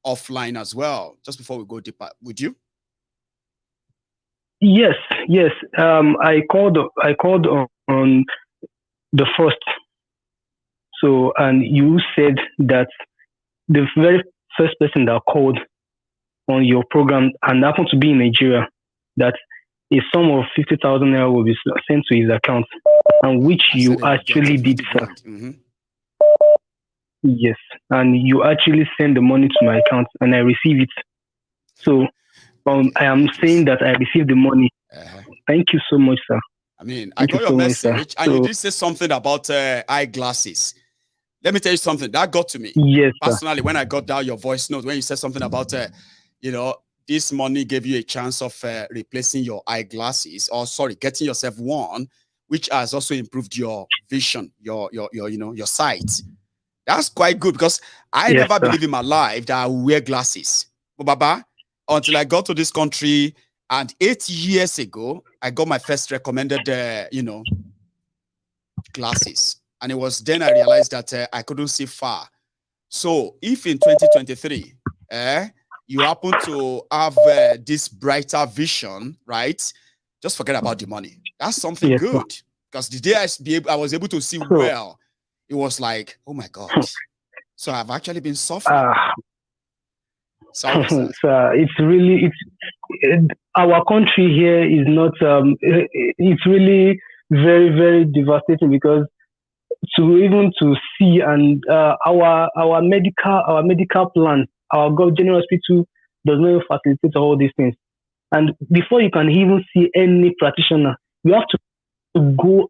offline as well, just before we go deeper. Would you? Yes. I called on the first. So, and you said that the very first person that called on your program and happened to be in Nigeria, that a sum of 50,000 naira will be sent to his account, and which you actually did, sir. Yes, and you actually send the money to my account, and I receive it. So I am saying that I received the money. Thank you so much, sir. I mean, I got your message, and you did say something about eyeglasses. Let me tell you something that got to me. Yes, personally, when I got down your voice note, when you said something about, this money gave you a chance of replacing your eyeglasses, or getting yourself one, which has also improved your vision, your sight. That's quite good, because I never believed in my life that I would wear glasses. But Baba, until I got to this country, and 8 years ago, I got my first recommended, glasses. And it was then I realized that I couldn't see far. So if in 2023, you happen to have this brighter vision, right? Just forget about the money. That's something good. Because the day I was able to see well, it was like, oh my God. So I've actually been suffering. It's really, our country here is not, it's really very, very devastating, because to see and our medical plan, our general hospital does not facilitate all these things. And before you can even see any practitioner, you have to go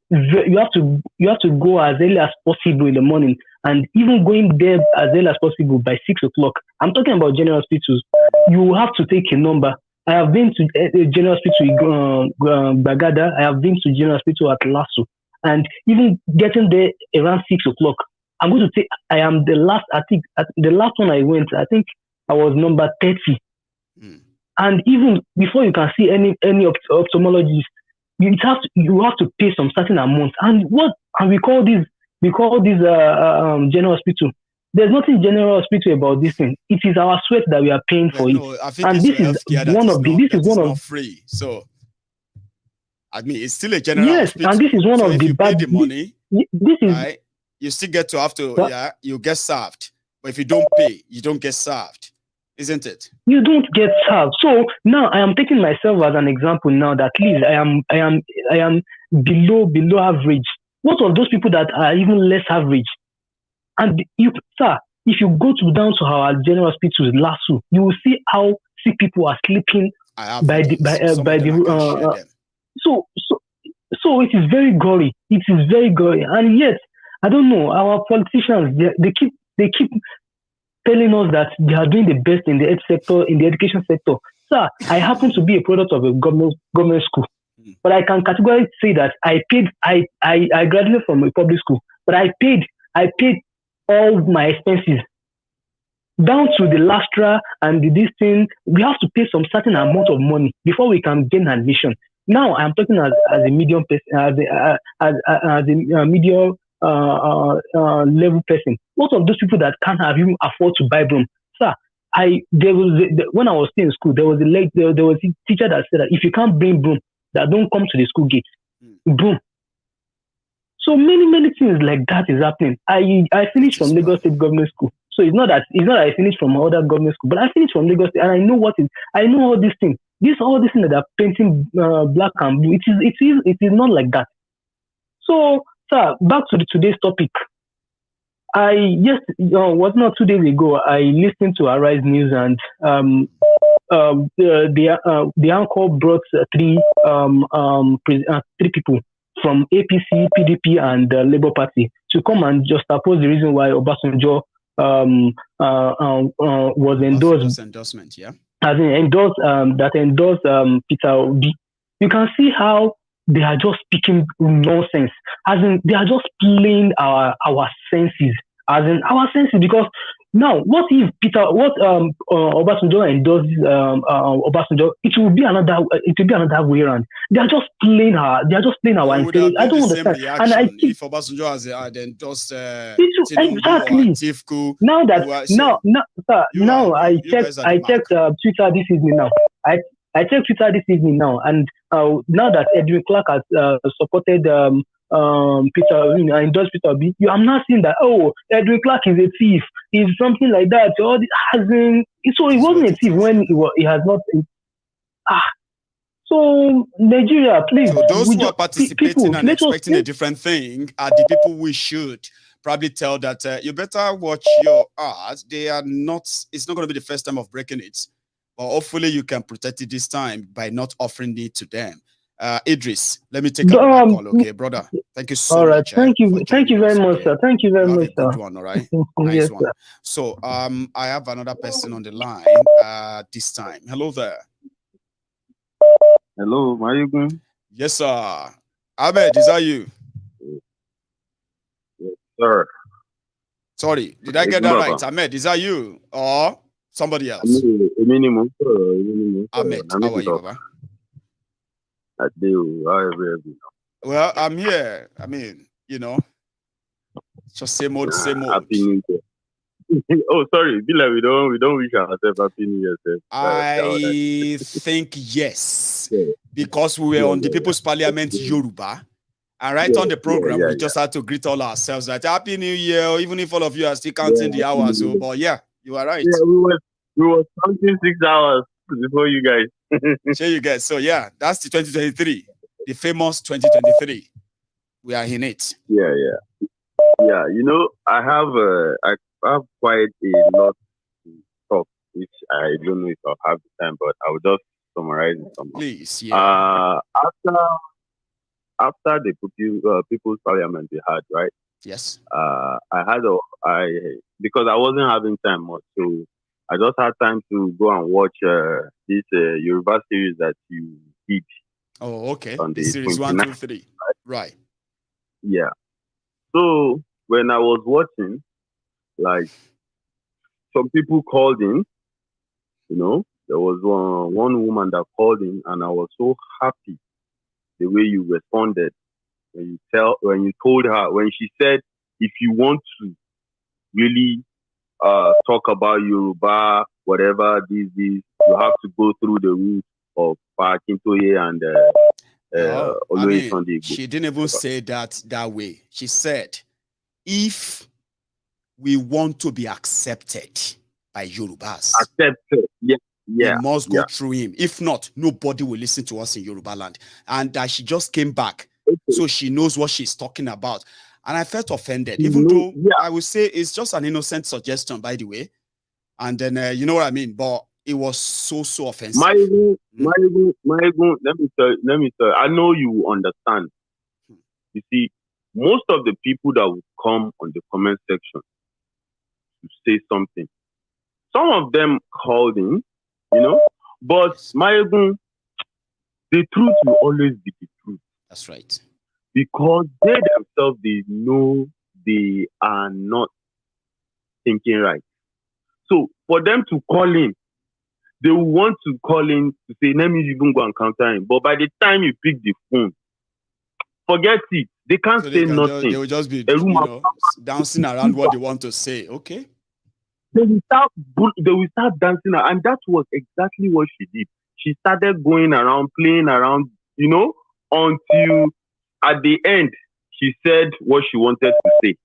as early as possible in the morning, and even going there as early as possible by 6 o'clock. I'm talking about general hospitals. You have to take a number. I have been to general hospital Bagada. I have been to general hospital at Lasso, and even getting there around 6 o'clock. I'm going to say I am the last. I think the last one I went, I think I was number 30. And even before you can see any ophthalmologist, you have to pay some certain amount. And we call this general hospital. There's nothing general hospital about this thing. It is our sweat that we are paying for it. And this is one of free. So I mean, it's still a general hospital. And this is one of the bad. The money, this is right, you still get to have to you get served. But if you don't pay, you don't get served. Isn't it? You don't get served. So now I am taking myself as an example now that at least I am below average. What of those people that are even less average? And if you go down to our general hospitals, Lasso, you will see how sick people are sleeping So it is very gory. It is very gory. And yet, I don't know, our politicians, they keep telling us that they are doing the best in the ed sector, in the education sector. Sir, I happen to be a product of a government school, but I can categorically say that I graduated from a public school, but I paid all my expenses down to the lastra and this thing. We have to pay some certain amount of money before we can gain admission. Now I'm talking as a medium person, as a medium level person. Most of those people that can't even afford to buy broom, sir. When I was still in school, there was a teacher that said that if you can't bring broom, that don't come to the school gate. Broom. So many things like that is happening. I finished from Lagos State Government School, so it's not that I finished from other government school, but I finished from Lagos State, and I know I know all these things. All these things that are painting black and blue. It is not like that. So, sir, back to today's topic. Was not 2 days ago. I listened to Arise News, and the anchor brought three people from APC, PDP, and Labour Party to come and just oppose the reason why Obasanjo was endorsed. Endorsement, yeah. As in endorsed Peter Obi. You can see how they are just speaking nonsense. As in, they are just playing our senses. As in our senses, because now, what if Obasanjo endorses Obasanjo? It will be another way around. They are just playing our intelligence. I don't understand. And I think if Obasanjo had endorsed exactly. Tifku, now I checked Twitter this evening. Now I checked Twitter this evening now, and now that Edwin Clark has supported endorsed Peter Obi, I'm not seeing that Edwin Clark is a thief. He's something like that. So it wasn't a thief when he has not. So Nigeria, please. So those who are participating and expecting a different thing are the people we should probably tell that you better watch your art. They are not. It's not going to be the first time of breaking it, but hopefully you can protect it this time by not offering it to them. Idris, let me take a call, okay, brother. Thank you so much. Thank you very much, sir. Thank you very much, sir. Good one, all right. Nice Yes, one. sir. So, I have another person on the line. This time, hello there. Hello, Maiyegun. Yes, sir. Ahmed, is that you? Yes, sir. Sorry, did I get that right? Ahmed, is that you or somebody else? Ahmed, how are you, Baba? Well, I'm here. I mean, you know, just same old. Happy New Year. Oh, sorry, be like we don't wish ourselves Happy New Year. I think yes, because we were on the People's Parliament Yoruba, and right on the program we just had to greet all ourselves that Happy New Year, even if all of you are still counting the hours. So, but yeah, you are right. Yeah, we were counting 6 hours before you guys. Sure, you guys. So yeah, that's the 2023, the famous 2023. We are in it. Yeah. You know, I have quite a lot to talk, which I don't know if I'll have the time, but I will just summarize it somehow. Please, yeah. After the People's Parliament we had, right? Yes. Because I wasn't having time much, so I just had time to go and watch this Yoruba series that you did. Oh, okay. On the series 1, 2, 3. Right. Yeah. So when I was watching, like, some people called in, you know, there was one woman that called in, and I was so happy the way you responded when you told her, when she said, if you want to really talk about Yoruba, whatever this is, you have to go through the route of Akintoye and Sunday. She didn't even say that way. She said, if we want to be accepted by Yorubas, we must go through him. If not, nobody will listen to us in Yoruba land. And she just came back, so she knows what she's talking about. And I felt offended, even though I would say it's just an innocent suggestion, by the way. And then, you know what I mean? But it was so offensive. Maiyegun, let me tell you, I know you understand. You see, most of the people that would come on the comment section to say something, some of them called in, you know, but Maiyegun, the truth will always be the truth. That's right. Because they themselves, they know they are not thinking right. So for them to call in, they will want to call in to say, let me even go and counter him. But by the time you pick the phone, forget it. They can't say nothing. They will just be dancing around what they want to say. Okay. They will start dancing, and that was exactly what she did. She started going around, playing around, you know, until at the end she said what she wanted to say.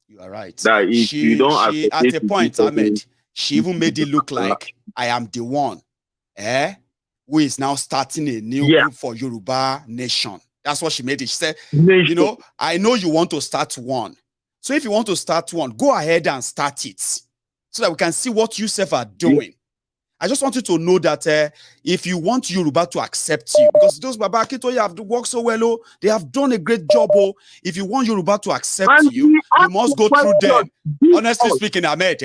You are right. That if you don't at a point, Ahmed, she even made it look like I am the one, who is now starting a new group for Yoruba Nation. That's what she made it. She said, you know, I know you want to start one. So if you want to start one, go ahead and start it, so that we can see what you self are doing. I just want you to know that if you want Yoruba to accept you, because those Baba Akintoye have worked so well, they have done a great job. If you want Yoruba to accept you, you must go through them. Honestly speaking, Ahmed,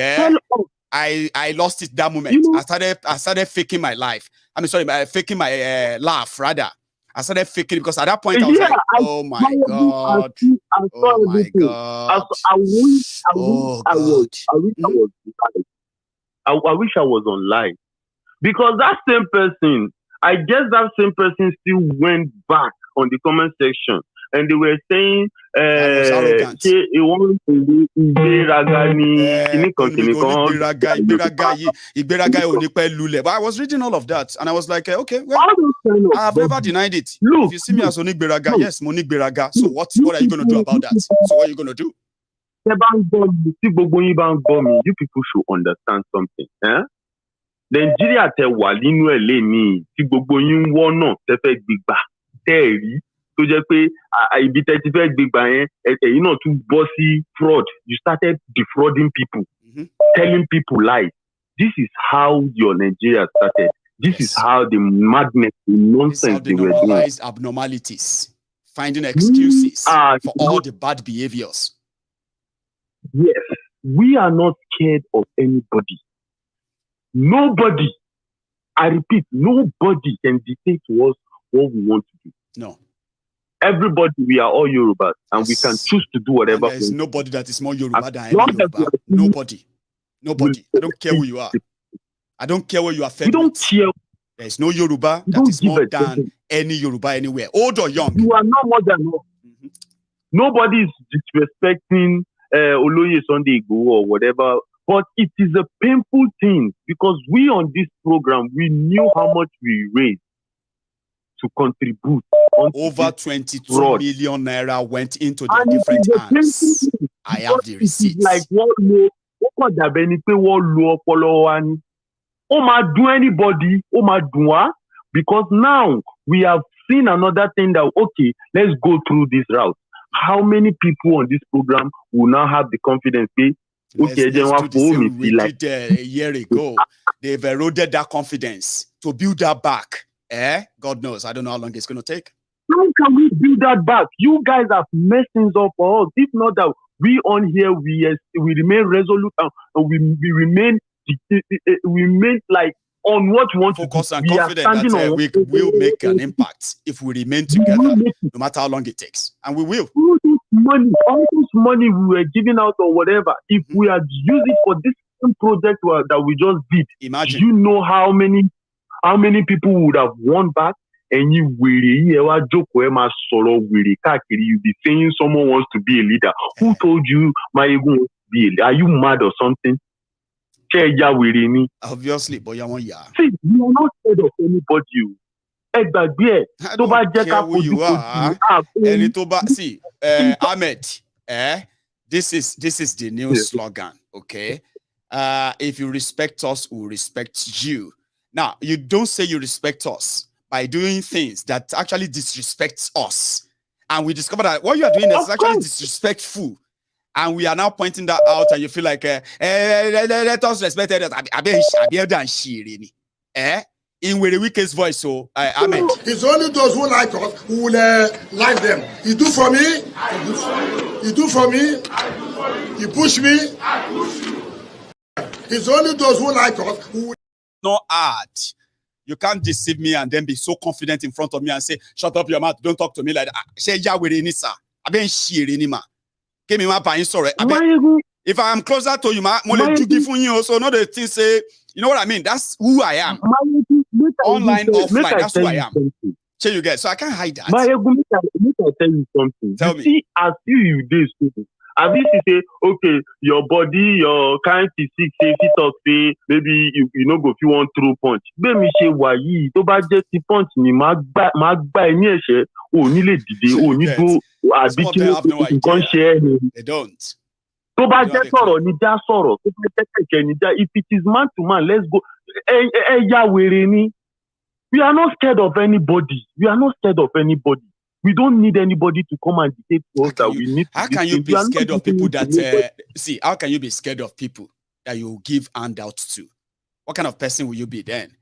I lost it that moment. I started faking my life. I mean, sorry, faking my laugh rather. I started faking it because at that point I was like, oh my God. Oh my God. I wish I was online. Because that same person, I guess that same person still went back on the comment section and they were saying, but I was reading all of that and I was like, okay, well, I have never denied it. If you see me as Onigberaga, yes, Monigberaga. So what are you going to do about that? So what are you going to do? You people should understand something. Nàìjíríà tẹ wà nínú ẹ̀ lénìí tí gbogbo yín wọ́n náà tẹ fẹ́ gbégbà tẹ́ ẹ̀ rí tó jẹ́ pé ibi tẹ́ ti fẹ́ gbégbà yẹn ẹ̀yin náà tún bọ́ sí fraud. You started defrauding people, telling people lies. This is how your Nigeria started. This is how the madness, the nonsense they were doing. Abnormalities, finding excuses for all the bad behaviors. Yes, we are not scared of anybody. Nobody, I repeat, nobody can dictate to us what we want to do. No. Everybody, we are all Yorubas, and we can choose to do whatever. There is nobody that is more Yoruba than any Yoruba. Nobody. I don't care who you are. I don't care where you are fed. We don't care. There is no Yoruba that is more than any Yoruba anywhere, old or young. You are not more than us. Nobody is disrespecting Oloye Sunday Igboho or whatever, but it is a painful thing because we on this program, we knew how much we raised to contribute. Over 22 million naira went into their different hands. I have the receipts. Like what do anybody, because now we have seen another thing that, okay, let's go through this route. How many people on this program will now have the confidence? Okay, we did a year ago. They've eroded that confidence to build that back. God knows. I don't know how long it's going to take. How can we build that back? You guys have messed things up for us. If not that we on here, we remain resolute and we remain like on what we want focus to do. And confident that we will make an impact if we remain together, no matter how long it takes. And we will. All this money we were giving out or whatever, if we had used it for this project that we just did, imagine. You know how many people would have won back? And you be saying someone wants to be a leader. Who told you Maiyegun wants to be a leader? Are you mad or something? Obviously, but see, you are not scared of anybody. I don't care who you are. See, Ahmed, this is the new slogan, okay? If you respect us, we'll respect you. Now, you don't say you respect us by doing things that actually disrespects us. And we discover that what you are doing is actually disrespectful. And we are now pointing that out, and you feel like, let us respect it. In with the weakest voice, so Ahmed. It's only those who like us who will like them. You do for me, you do for me, you push me. It's only those who like us who will. No art. You can't deceive me and then be so confident in front of me and say, shut up your mouth, don't talk to me like that. If I am closer to you, so not the thing say, you know what I mean? That's who I am. Online, offline, that's who I am. So you get, so I can't hide that. Maiyegun, I'll tell you something. Tell me. See, as you do students, as if you say, okay, your body, your kind physique, say, fit talk, say, maybe you know go if you want through punch. Baby, say, why you? To ba just punch me, mag ba ni ese, o ni le dide, o ni do, you can't share. They don't. To ba just sọ̀rọ̀ ni ja sọ̀rọ̀, to ba just keke ni ja. If it is man to man, let's go. We are not scared of anybody. We are not scared of anybody. We don't need anybody to come and dictate to us that we need. How can you be scared of people that see? How can you be scared of people that you give handouts to? What kind of person will you be then?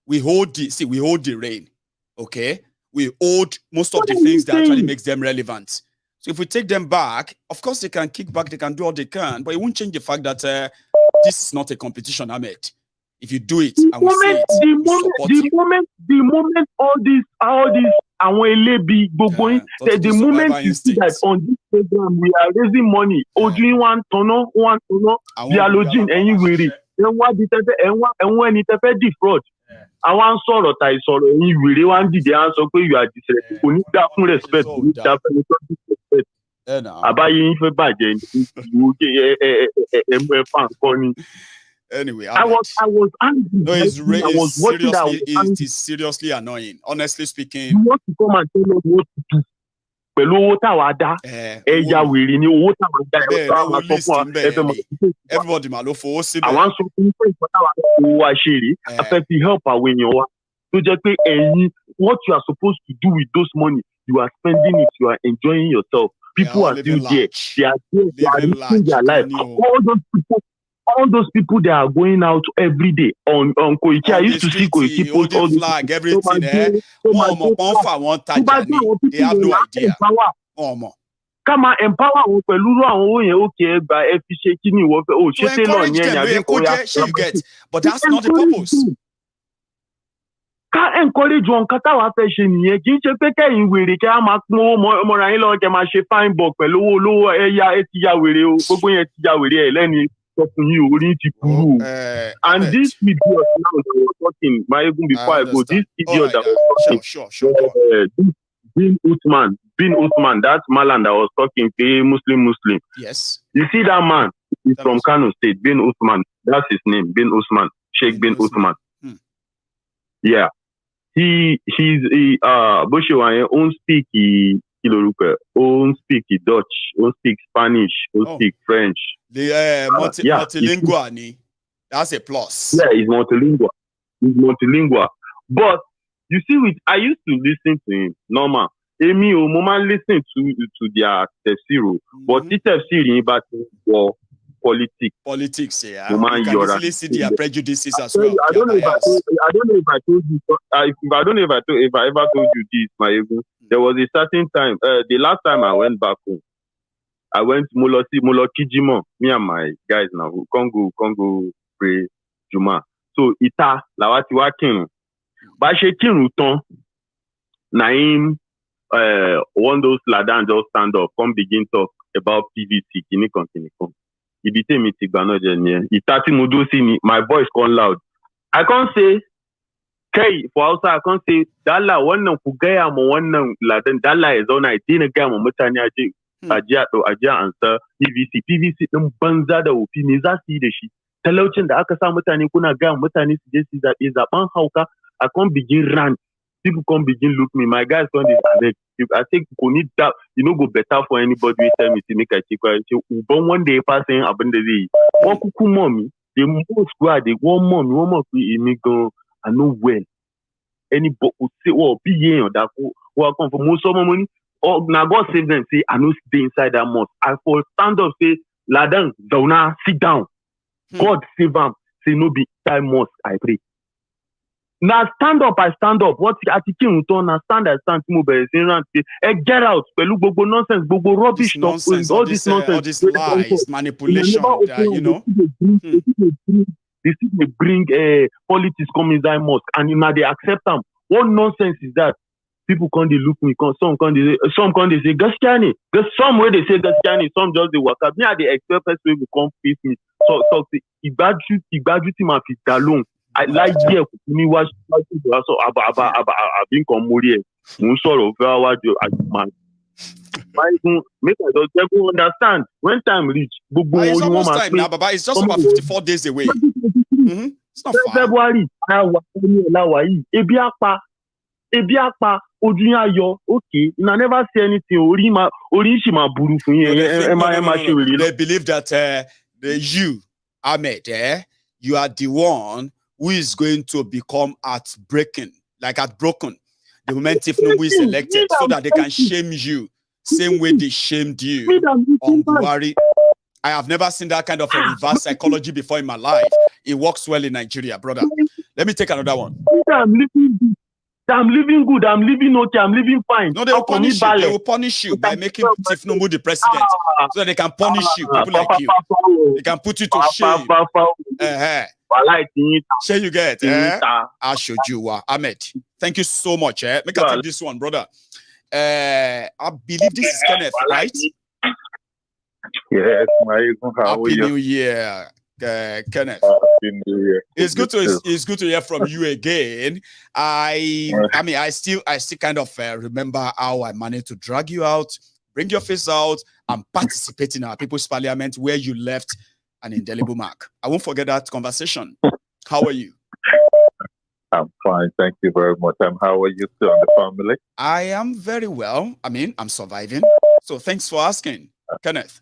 We hold the reign, okay? We hold most of the things that actually makes them relevant. So if we take them back, of course they can kick back, they can do all they can, but it won't change the fact that this is not a competition, Ahmed. If you do it, I will say it. The moment all this, the moment you see that on this program we are raising money, doing one tono, dialoging, and you will read. Then what did and when it defraud? I want sort I saw you really want the answer you are disrespectful. You need that respect. You need that respect. Anyway, I was angry. No, it is seriously annoying. Honestly speaking, you want to come and tell us what to do. pẹ̀lú owó táwa dá ẹ̀yà wèrè ni owó táwa dá ẹ̀rọ máa sọ fún wa ẹ̀fẹ̀ mọ̀ everybody máa ló fowó síbẹ̀. àwọn sọ fún pé ìfọ̀ táwa owó wa ṣe rèé afẹ́ fi help àwọn èèyàn wa tó jẹ́ pé ẹ̀yin what you are supposed to do with those money you are spending it you are enjoying yourself people are still there they are there they are living their life all those people that are going out every day on Koiki. I used to see Koiki post all flag, everything. They have no idea. Come on, empower wọn pẹ̀lú àwọn owó yẹn òkè ẹgbà ẹ fi ṣe kí ni ìwọ fẹ́ o ṣe tẹ́lọ̀ ní ẹ̀yà bí kò yá. But that's not the purpose. Ká encourage wọn ká táwa fẹ́ ṣe nìyẹn kì í ṣe pé kẹ́yìn wèrè kẹ́ á máa pín owó mọ́ra yín lọ́wọ́ kẹ́ máa ṣe fine box pẹ̀lú owó olówó ẹ̀yà ẹ ti ya wèrè o gbogbo yẹn ti ya wèrè ẹ̀ lẹ́ni. And this idiot now that was talking, Maiyegun, before I go, this idiot that was talking, bin Usman, that Malan that was talking, Muslim. Yes. You see that man? He's from Kano State, bin Usman. That's his name, bin Usman, Sheikh bin Usman. Yeah. He's Bushiwaye, own speak own speak Dutch, own speak Spanish, own speak French. The multilingual, that's a plus. Yeah, he's multilingual. But you see, I used to listen to him. Normal. Emi o mama listen to their tefsir, but this tefsir about politics. Yeah, you can easily see their prejudices as well. I don't know if I told you. If I ever told you this, Maiyegun. There was a certain time. The last time I went back home, I went Molokijimo. Me and my guys now Congo pray Juma. So ita lawati wa kinu. Ba she kinu ton. Naim one those ladan just stand up, come begin talk about PVC. Kini kon. Ibite mi ti gbano je ni. Itati mudu si ni. My voice gone loud. I can't say. Kai for outside I can't say dalla wannan ku gaya mu wannan ladan dalla ya zauna ya dena gaya mu mutane ajiya ansa PVC din banza da wofi ne za su yi da shi talaucin da aka sa mutane kuna gaya mutane su je su zaben hauka I can't begin rant people come begin look me my guys come dey I think we need that go better for anybody we tell me to make I check uban wanda ya fasa yin abin da zai yi ko kuku mommy the most squad they one mommy me go I know well. Anybody would say, "Oh, be here that will come for most of my money." Or now God save them. Say, "I know stay inside that mosque." I for stand up say, "Ladan, Zauna, sit down." God save them. Say, "No be that mosque." I pray. Now stand up. I stand up. What attitude to now stand? I stand. Mobile say, "Get out." Pelu gbogbo nonsense, gbogbo rubbish stuff. All this nonsense, all this lies, manipulation. They bring politics come inside mosque and now they accept them. What nonsense is that? People can't look me, some can't say Gaskiani. There's some way they say Gaskiani, some just they work up. Me are the expert person will come face me. So Ibadu ma fit alone. I like here me watch so aba been come mori e. Mo sọ̀rọ̀ fẹ́ wá jo man. Make I just understand when time reach. It's almost time now, Baba. It's just about 54 days away. It's not far. February. Ebiapa. Ojunya okay. I never say anything. They believe that you, Ahmed, you are the one who is going to become heartbroken. The moment Tinubu is elected, so that they can shame you. Same way they shamed you on Buhari. I have never seen that kind of a reverse psychology before in my life. It works well in Nigeria, brother. Let me take another one. I'm living good. I'm living okay. I'm living fine. No, they will punish you. They will punish you by making Tinubu the president, so that they can punish you, people like you. They can put you to shame. Share you get. I'll show you, Ahmed. Thank you so much. Make I take this one, brother. I believe this is Kenneth, right? Yes, Maiyegun, how are you? Happy New Year, Kenneth. Happy New Year. It's good to hear from you again. I still kind of remember how I managed to drag you out, bring your face out, and participate in our People's Parliament where you left an indelible mark. I won't forget that conversation. How are you? I'm fine. Thank you very much. And how are you still and the family? I am very well. I mean, I'm surviving. So thanks for asking, Kenneth.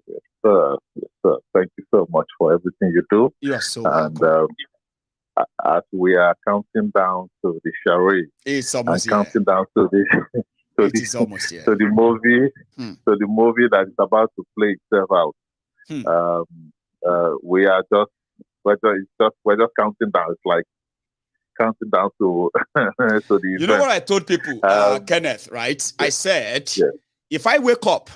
Yes, sir. Yes, sir. Thank you so much for everything you do. You're so and, welcome. As we are counting down to the charade, it's almost counting down to the is almost here. to the movie, to the movie that is about to play itself out. We are just we're just counting down. It's like counting down to to the You event. know what I told people, Kenneth, right? I said, if I wake up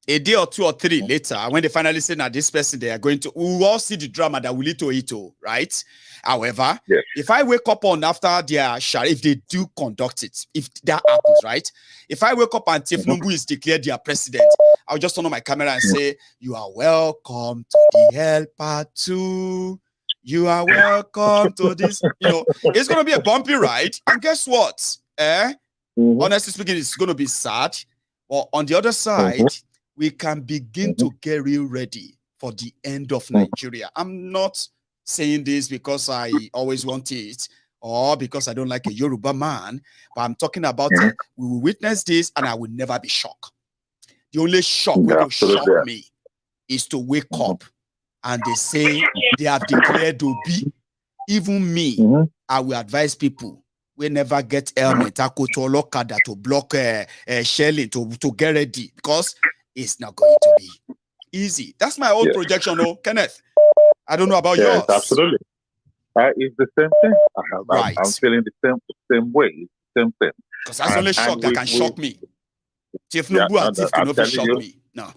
a day or 2 or 3 later, when they finally say, now this person, they are going to, we will all see the drama that will lead to it, right? However, if I wake up on after their charade, if they do conduct it, if that happens, right? If I wake up and Tinubu is declared their president, I'll just turn on my camera and say, you are welcome to the helper too. You are welcome to this. You know, it's going to be a bumpy ride. And guess what? Honestly speaking, it's going to be sad. But on the other side, we can begin to get real ready for the end of Nigeria. I'm not saying this because I always want it or because I don't like a Yoruba man, but I'm talking about we will witness this and I will never be shocked. The only shock that will shock me is to wake up and they say they have declared to be. Even me, I will advise people we never get helmet to block shelling to get ready because it's not going to be easy. That's my own projection, Kenneth. I don't know about yours. Absolutely. It's the same thing. I'm feeling the same way, same thing. Because that's the only shock that can shock me. Tinubu and Tiff cannot shock me. No.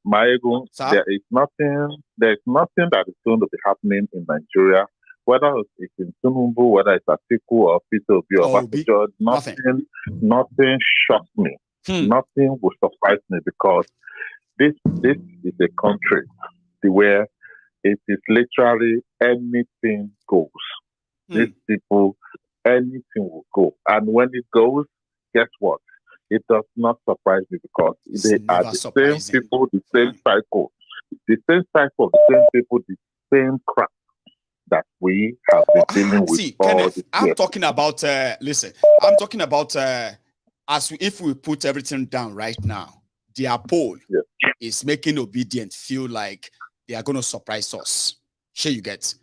Maiyegun, there is nothing that is going to be happening in Nigeria, whether it's in Tinubu, whether it's Atiku or P2B or Bakujo, nothing shocks me. Nothing will surprise me because this is a country where it is literally anything goes. These people, anything will go. And when it goes, guess what? It does not surprise me because they are the same people, the same cycle, the same people, the same crap that we have been dealing with. See, Kenneth, I'm talking about, listen, I'm talking about if we put everything down right now, their poll is making obedient feel like they are going to surprise us. Sure, you get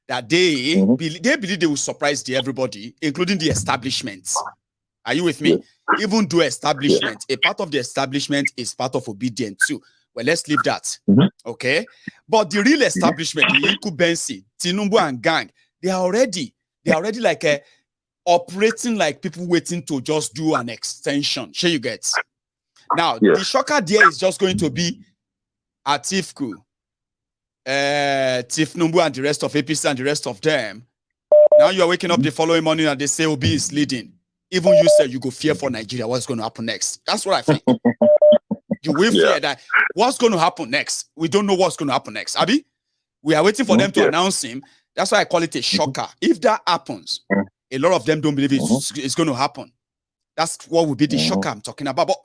that they believe they will surprise everybody, including the establishment. Are you with me? Even though establishment, a part of the establishment is part of obedient too. Well, let's leave that. Okay. But the real establishment, the incumbency, Tinubu and gang, they are already like operating like people waiting to just do an extension. Sure, you get. Now, the shocker there is just going to be Atiku, Tinubu and the rest of APC and the rest of them. Now you are waking up the following morning and they say Obi is leading. Even you said you go fear for Nigeria. What's going to happen next? That's what I think. You will fear that. What's going to happen next? We don't know what's going to happen next. Abi, we are waiting for them to announce him. That's why I call it a shocker. If that happens, a lot of them don't believe it's going to happen. That's what would be the shocker I'm talking about. But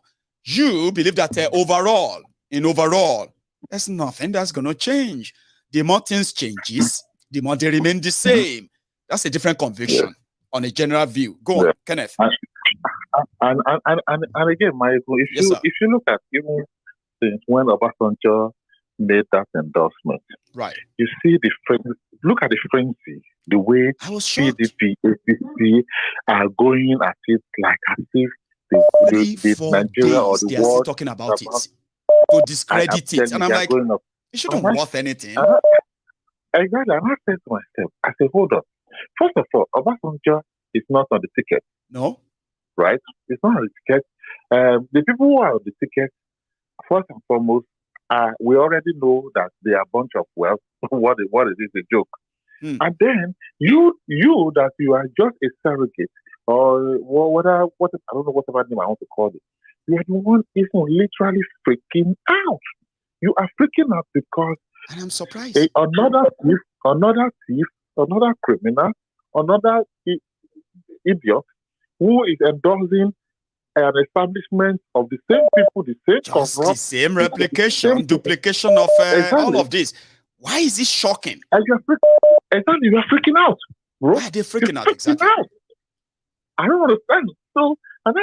you believe that overall, there's nothing that's going to change. The more things changes, the more they remain the same. That's a different conviction on a general view. Go on, Kenneth. And again, Michael, if you look at even since when Obasanjo made that endorsement, you see look at the frenzy, the way PDP, APC are going at it like as if the Nigeria or the they are world still talking about it to discredit it. And I'm like, it shouldn't worth anything. Exactly. And I said to myself, I said, hold on. First of all, Obasanjo is not on the ticket. No. Right? It's not on the ticket. The people who are on the ticket, first and foremost, we already know that they are a bunch of wealth. What is a joke? And then you that you are just a surrogate or what I don't know whatever name I want to call it. You are the one is literally freaking out. You are freaking out because and I'm surprised. Another thief, another criminal, another idiot who is endorsing an establishment of the same people, the same corrupt, the same replication, duplication of all of this. Why is this shocking? And you are freaking out, bro. Why are they freaking out exactly? Out. I don't understand. So, and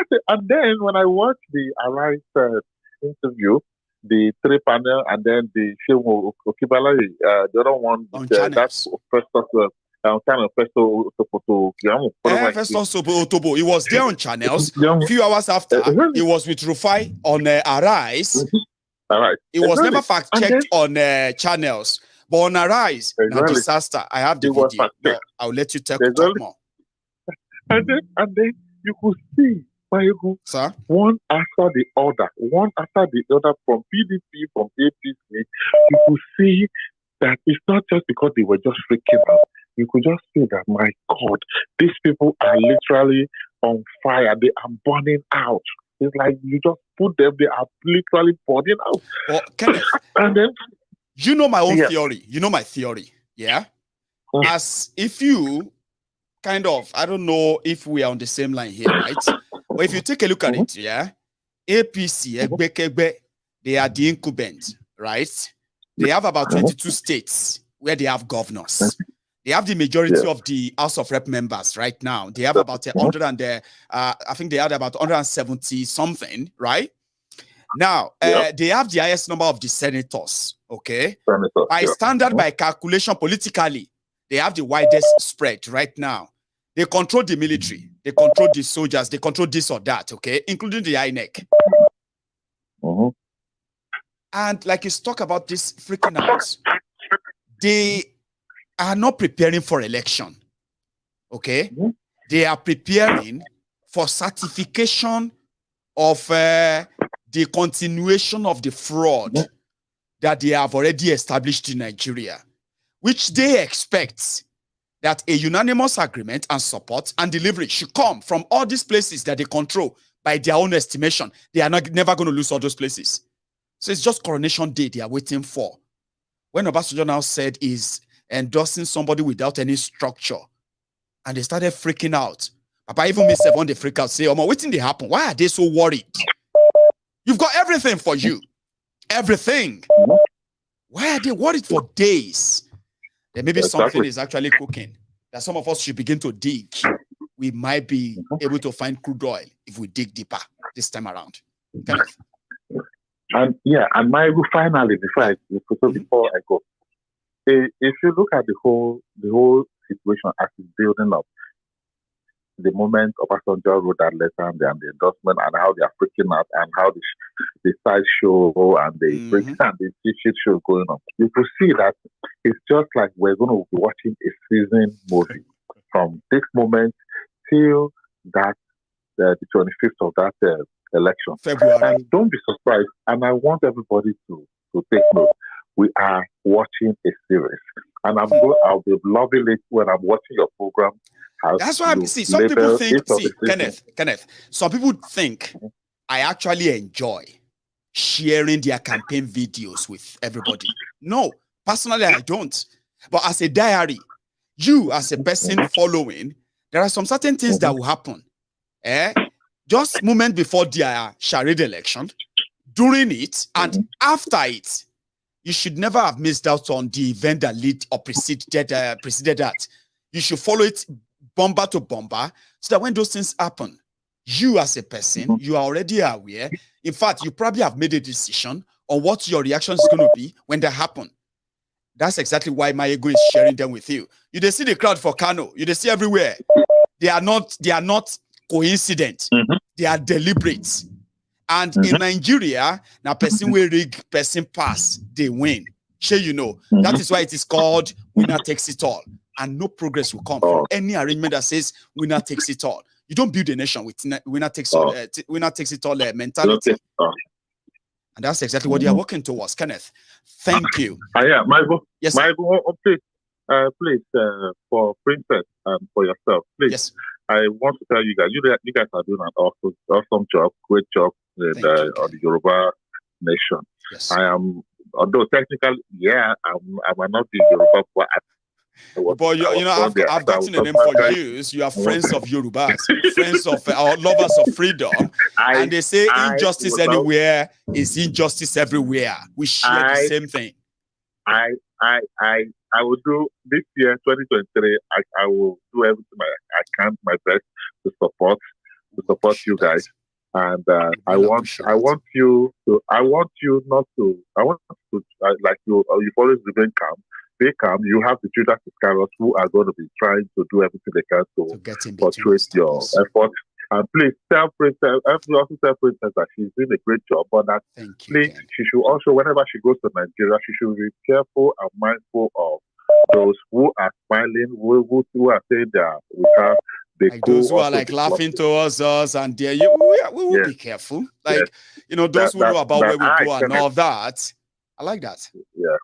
then when I watched the Arise interview, the 3 panel, and then the Shehu Okibala, the other one, that's first kind of first Otobo. It was there on channels. Few hours after, it was with Rufai on Arise. It was never fact checked on channels, but on Arise, now disaster. I have the video. But I'll let you talk more. And then you could see Maiyegun, one after the other from PDP, from APC. You could see that it's not just because they were just freaking out. You could just see that, my God, these people are literally on fire. They are burning out. It's like you just put them, they are literally burning out. Well, Kenneth, and then you know my own theory. You know my theory, yeah? As if you kind of, I don't know if we are on the same line here, right? But if you take a look at it, yeah, APC, they are the incumbent, right? They have about 22 states where they have governors. They have the majority of the House of Rep members right now. They have about 100 and I think they had about 170 something, right? Now, they have the highest number of the senators, okay? By standard, by calculation, politically, they have the widest spread right now. They control the military. They control the soldiers. They control this or that, okay? Including the INEC. And like you talk about this freaking out, they are not preparing for election, okay? They are preparing for certification of the continuation of the fraud that they have already established in Nigeria, which they expect that a unanimous agreement and support and delivery should come from all these places that they control by their own estimation. They are never going to lose all those places. So it's just coronation day they are waiting for. When Obasanjo now said is endorsing somebody without any structure, and they started freaking out. Papa even myself when they freak out, say, "Oh, waiting they happen. Why are they so worried? You've got everything for you. Everything. Why are they worried for days?" There may be something is actually cooking that some of us should begin to dig. We might be able to find crude oil if we dig deeper this time around. Kenneth. And Maiyegun, finally, before I go, if you look at the whole situation as it's building up, the moment Obasanjo wrote that letter and the endorsement and how they are freaking out and how the side show and the break and the shit show going on, you could see that it's just like we're going to be watching a season movie from this moment till that the 25th of that election. February. And don't be surprised. And I want everybody to take note. We are watching a series, and I'll be loving it when I'm watching your program. That's why some people think. Kenneth. Some people think I actually enjoy sharing their campaign videos with everybody. No, personally, I don't. But as a diary, you as a person following, there are some certain things that will happen. Just moment before the Charade election, during it, and after it. You should never have missed out on the event that lead or preceded that. You should follow it bomber to bomber so that when those things happen, you as a person, you are already aware. In fact, you probably have made a decision on what your reaction is going to be when that happen. That's exactly why Maiyegun is sharing them with you. You they see the crowd for Kano. You they see everywhere. They are not coincident. They are deliberate. And in Nigeria, now person will rig, person pass, they win. Sure, you know. That is why it is called winner takes it all. And no progress will come from any arrangement that says winner takes it all. You don't build a nation with winner takes it all mentality. And that's exactly what they are working towards. Kenneth, thank you. Maiyegun, yes, Maiyegun, please, for Princess and for yourself, please. Yes. I want to tell you guys, you guys are doing an awesome job, great job on the Yoruba nation. Yes. I am, although technically, I might not be Yoruba, but I've gotten a name for years. You are friends of Yorubas, friends of our lovers of freedom, and they say injustice anywhere is injustice everywhere. We share the same thing. I I will do this year, 2023. I will do everything I can, my best to support you guys. And I want you not to. I want to like you. You've always remain calm. Stay calm. You have the Judas Iscariot who are going to be trying to do everything they can to portray your efforts. And please tell Princess, also tell Princess that she's doing a great job. But that please, she should also, whenever she goes to Nigeria, she should be careful and mindful of those who are smiling, who are saying they are with her. Like those who are like laughing towards us, and we will be careful. Like those who know about where we go and all that. I like that. Yeah,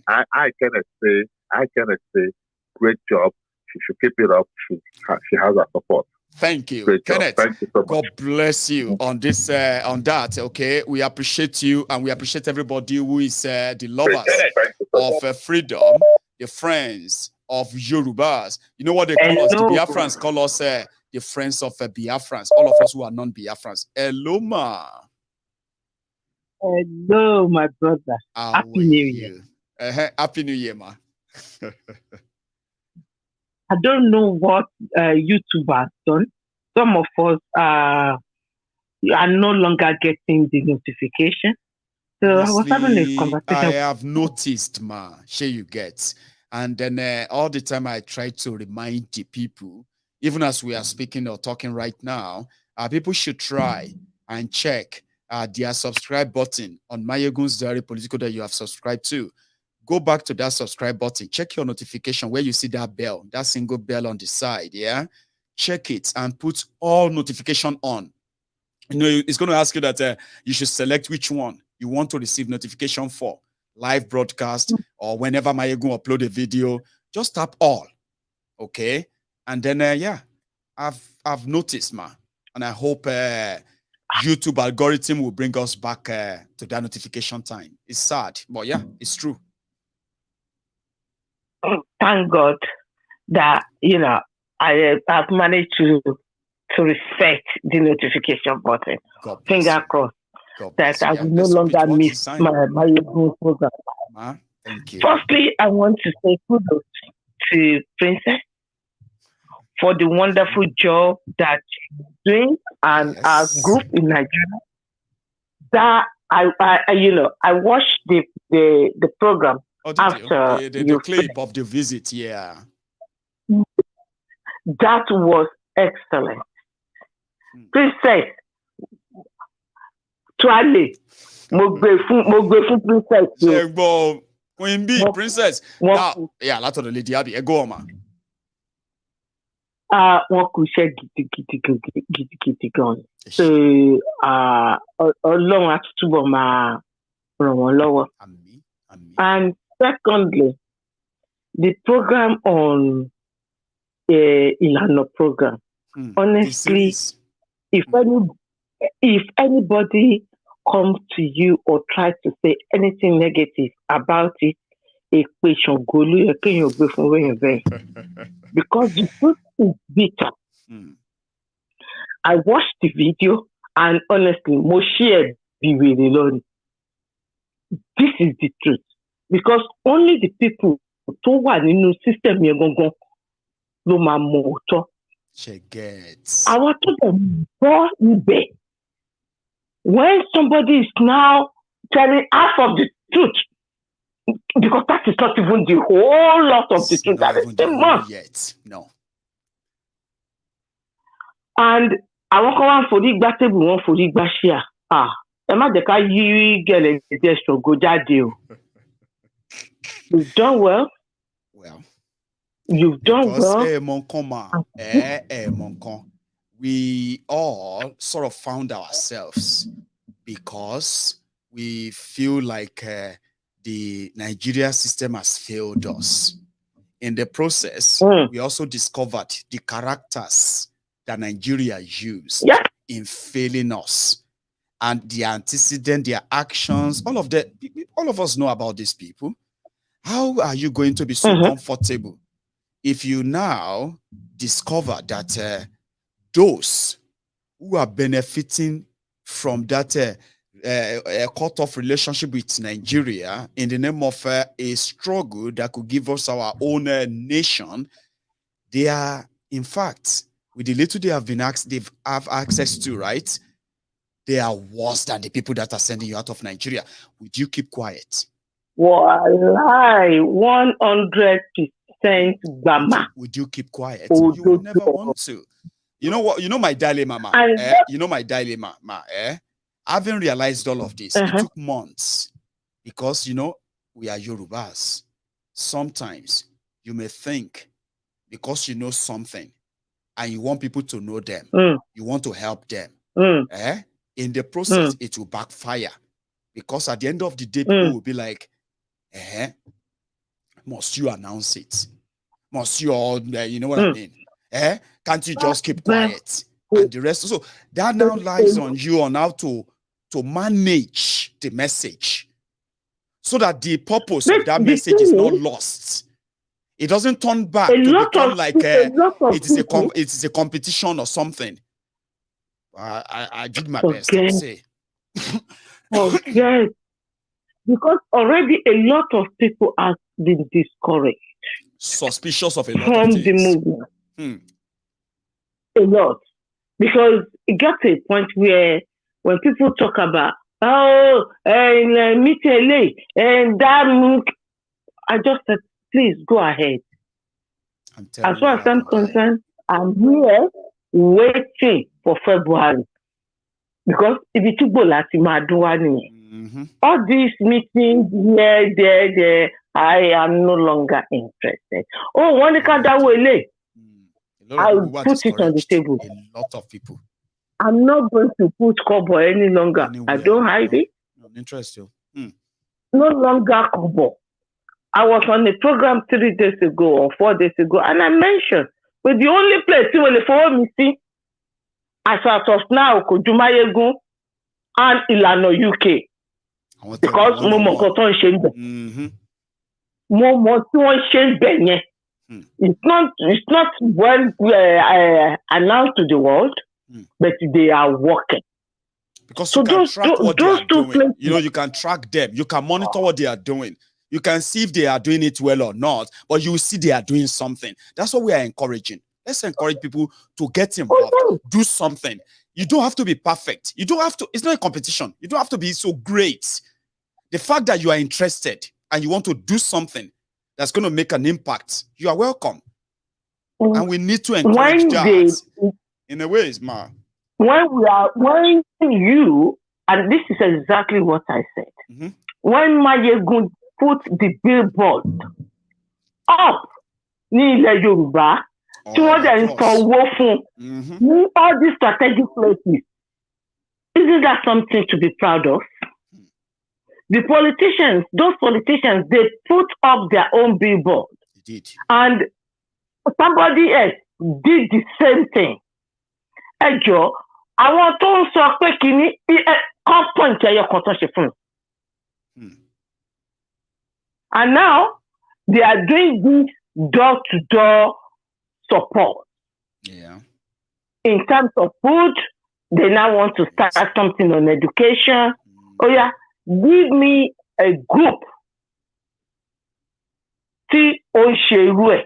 I cannot say, great job. She should keep it up. She has our support. Thank you, great Kenneth. Thank you so much. God bless you on this, on that. Okay, we appreciate you, and we appreciate everybody who is the lovers of freedom, the friends of Yorubas. You know what they call us? The Biafrans call us the friends of Biafrans. All of us who are non-Biafrans. Hello, ma. Hello, my brother. Happy New Year. Happy New Year, ma. I don't know what YouTube has done. Some of us are no longer getting the notification. So honestly, I was having a conversation. I have noticed, ma. Sure you get. And then all the time I try to remind the people, even as we are speaking or talking right now, people should try and check their subscribe button on MaiyegunsDiary Politico that you have subscribed to. Go back to that subscribe button. Check your notification where you see that bell, that single bell on the side. Yeah, check it and put all notification on. It's going to ask you that you should select which one you want to receive notification for. Live broadcast or whenever Maiyegun upload a video, just tap all, okay? And then I've noticed, ma, and I hope YouTube algorithm will bring us back to that notification time. It's sad, but yeah, it's true. Thank God that I've managed to reset the notification button. Finger crossed. That I will no longer miss my program. Thank you. Firstly, I want to say kudos to Princess for the wonderful job that she's doing and our group in Nigeria. That I watched the program after the clip of the visit. Yeah, that was excellent. Princess. Princess. Queen B, Princess. Now, yeah, that's the lady. Abi, go on, man. Wọ́n kú iṣẹ́ gidigidi gan. So, Ọlọ́run á túbọ̀ máa ràn wọ́n lọ́wọ́. And secondly, the program on Ilana program. Honestly, if anybody comes to you or tries to say anything negative about it, because the truth is bitter. I watched the video and honestly, Moshe be really lonely. This is the truth. Because only the people who are in the system Maiyegun ló máa mọ̀ òótọ́. Àwọn tó dẹ̀ bọ́ ibẹ̀. When somebody is now telling half of the truth, because that is not even the whole lot of the truth, that is the month. Yet. No. And àwọn kan wá forí gbá table wọn forí gbá ṣíà. Ẹ má jẹ́ ká yí gẹ̀lẹ́ ìdíje ṣògo jáde o. You've done well. You've done well. We all sort of found ourselves because we feel like the Nigeria system has failed us. In the process, we also discovered the characters that Nigeria used in failing us. And their antecedent, their actions, all of us know about these people. How are you going to be so comfortable if you now discover that those who are benefiting from that a cut-off relationship with Nigeria in the name of a struggle that could give us our own nation. They are, in fact, with the little they have access to, right? They are worse than the people that are sending you out of Nigeria. Would you keep quiet? Wallahi, 100% Bama. Would you keep quiet? You will never want to. You know what? You know my dilemma, ma. You know my dilemma, ma. I haven't realized all of this. It took months because, you know, we are Yorubas. Sometimes you may think because you know something and you want people to know them, you want to help them. In the process, it will backfire because at the end of the day, people will be like, must you announce it? Must you all, you know what I mean? Can't you just keep quiet? And the rest. So that now lies on you on how to manage the message so that the purpose of that message is not lost. It doesn't turn back to become like it is a competition or something. I did my best to say. Yes. Because already a lot of people have been discouraged. Suspicious of a lot from of things. The movement. A lot. Because it got to a point where when people talk about, meeting and that, I just said, please go ahead. As far as I'm concerned, I'm here waiting for February. Because if it's too all these meetings there, I am no longer interested. Oh, one can that way. I'll put it on the table. A lot of people. I'm not going to put Kobo any longer. Anywhere. I don't hide it. Interest you. No longer Kobo. I was on a program 3 days ago or 4 days ago, and I mentioned, but the only place you will follow me see, as of now, Maiyegun and Ilano UK. Because Momo Koton Shen. Momo Shen. It's not well announced to the world, but they are working. Because so you can track what they are doing. You know, you can track them. You can monitor what they are doing. You can see if they are doing it well or not, but you see they are doing something. That's what we are encouraging. Let's encourage people to get involved, do something. You don't have to be perfect. You don't have to, it's not a competition. You don't have to be so great. The fact that you are interested and you want to do something that's going to make an impact, you are welcome. And we need to encourage that in a way, ma. When you, and this is exactly what I said, when Maiyegun put the billboard up, ní ilẹ̀ Yorùbá, tí wọ́n dẹ̀ ń sanwó fún all these strategic places, isn't that something to be proud of? The politicians, those politicians, they put up their own billboard. And somebody else did the same thing. Ẹjọ́, àwọn tó ń sọ pé kìíní point ẹyọ kan tó ṣe fún. And now they are doing this door-to-door support. Yeah. In terms of food, they now want to start something on education. Oh yeah, give me a group. Tí ó ń ṣe irú ẹ̀.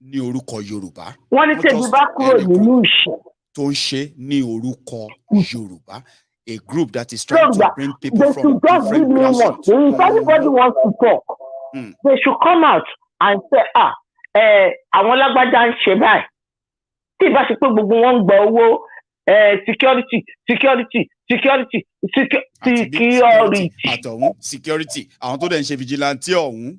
Ní orúkọ Yorùbá. Wọ́n ní tẹ́jú bá kúrò nínú ìṣẹ́. Tó ń ṣe ní orúkọ Yorùbá. A group that is trying to bring people from different grassroots. If anybody wants to talk, they should come out and say, àwọn lágbájá ń ṣe báyìí. Tí ìbá ṣe pé gbogbo wọn ń gba owó security. Àtọ̀hún security. Àwọn tó dẹ̀ ń ṣe vigilante ọ̀hún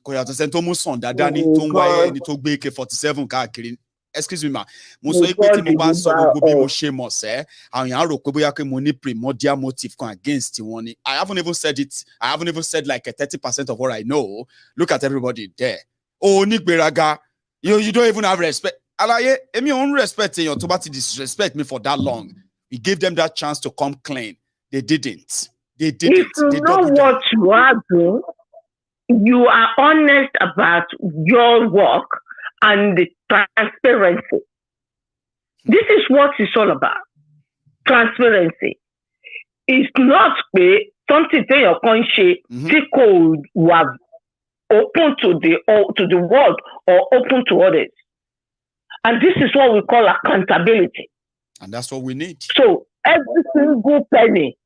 kò yàtọ̀ sẹ́ni tó mú sàn dáadáa ní tó ń wáyé ẹni tó gbé AK-47 káàkiri. Excuse me ma, mo sọ pé tí mo bá sọ gbogbo bí mo ṣe mọ̀ sẹ́, àwọn èèyàn rò pé bóyá pé mo ní primordial motive kan against wọn ni. I haven't even said it. I haven't even said like 30% of what I know. Look at everybody there. Oh, onígbéraga, you don't even have respect. Àlàyé, èmi ò ń respect èèyàn tó bá ti disrespect me for that long. We gave them that chance to come clean. They didn't. If you know what you are doing, you are honest about your work and the transparency. This is what it's all about. Transparency. It's not something that you can share. People were open to the world or open to others. And this is what we call accountability. And that's what we need. So every single penny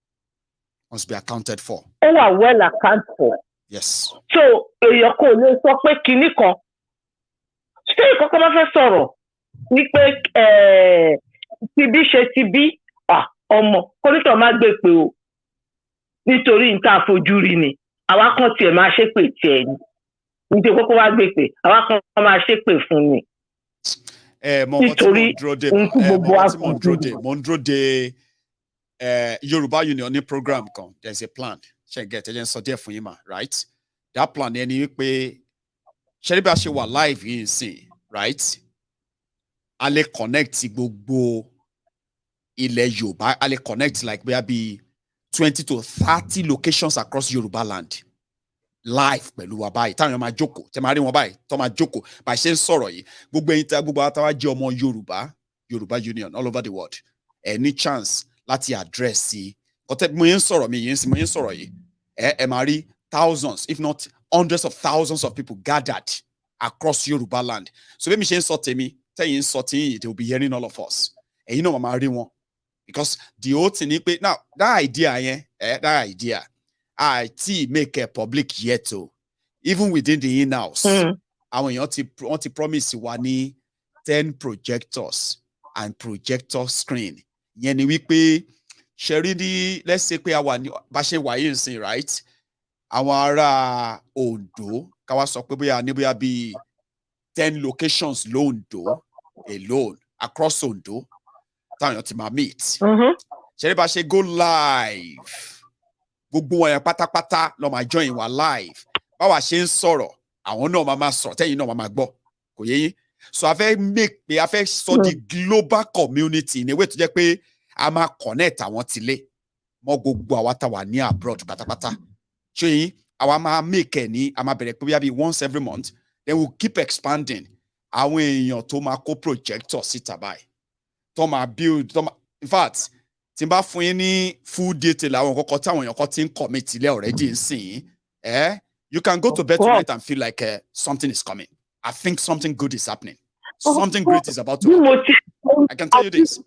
must be accounted for. Are well accounted for. Yes. So you can talk about kini kan. Ṣé ìkọ́kọ́ bá fẹ́ sọ̀rọ̀ wípé tibí ṣe tibí ọmọ kọ́nítọ̀ má gbé pé o nítorí nǹkan àfojúrí ni àwa kan tiẹ̀ máa ṣépè tiẹ̀ ni nítorí kọ́kọ́ wá gbé pé àwa kan máa ṣépè fún ni. Nítorí Mondrode Yoruba Union ní program kan, there's a plan. Ṣé get ẹjẹ ń sọ díẹ̀ fún yín mà, right? That plan ẹni wípé ṣe bí a ṣe wà live yìí sí, right? A lè connect gbogbo ilẹ̀ Yorùbá, a lè connect like bí 20 to 30 locations across Yoruba land live pẹ̀lú wa báyìí táwọn máa jókòó tẹ́ máa rí wọn báyìí tó máa jókòó bá ṣe ń sọ̀rọ̀ yìí gbogbo ẹ̀yin tá gbogbo àtàwà jẹ́ ọmọ Yorùbá Union all over the world any chance láti address sí kọ́tẹ́ mo yẹn ń sọ̀rọ̀ mi yẹn mo yẹn ń sọ̀rọ̀ yìí ẹ máa rí thousands if not hundreds of thousands of people gathered across Yoruba land so bí mi ṣe ń sọ tèmi tẹ́yìn ń sọ tiyín they will be hearing all of us ẹ̀yin náà máa rí wọn because the whole thing ni pé now that idea that idea I make a public yet o even within the in-house àwọn èèyàn wọ́n ti promise wa ní 10 projectors and projector screen yẹn ni wípé ṣẹ̀rí ní let's say pé àwa ní bá ṣe wà yìí nsìn right àwọn ará Ondo káwá sọ pé bóyá ní bóyá bíi 10 locations lóńdó alone across Ondo táwọn èèyàn ti máa meet ṣẹ̀rí bá ṣe go live gbogbo wọn yẹn pátápátá lọ máa join wa live báwa ṣe ń sọ̀rọ̀ àwọn náà máa sọ̀rọ̀ tẹ́yìn náà máa gbọ́ kò yé yín so a fẹ́ sọ di global community ní ewé tó jẹ́ pé a máa connect àwọn tilé mọ́ gbogbo àwa tá wà ní abroad pátápátá ṣé yín àwa máa make ẹ̀ ní a máa bẹ̀rẹ̀ pé bí once every month then we'll keep expanding àwọn èèyàn tó máa kó projector síta báyìí tó máa build in fact tí n bá fún yín ní full detail àwọn kọ́kọ́ táwọn èèyàn kan ti ń commit ilé already ń sìn you can go to bed tonight and feel like something is coming. I think something good is happening. Something great is about to happen. I can tell you this.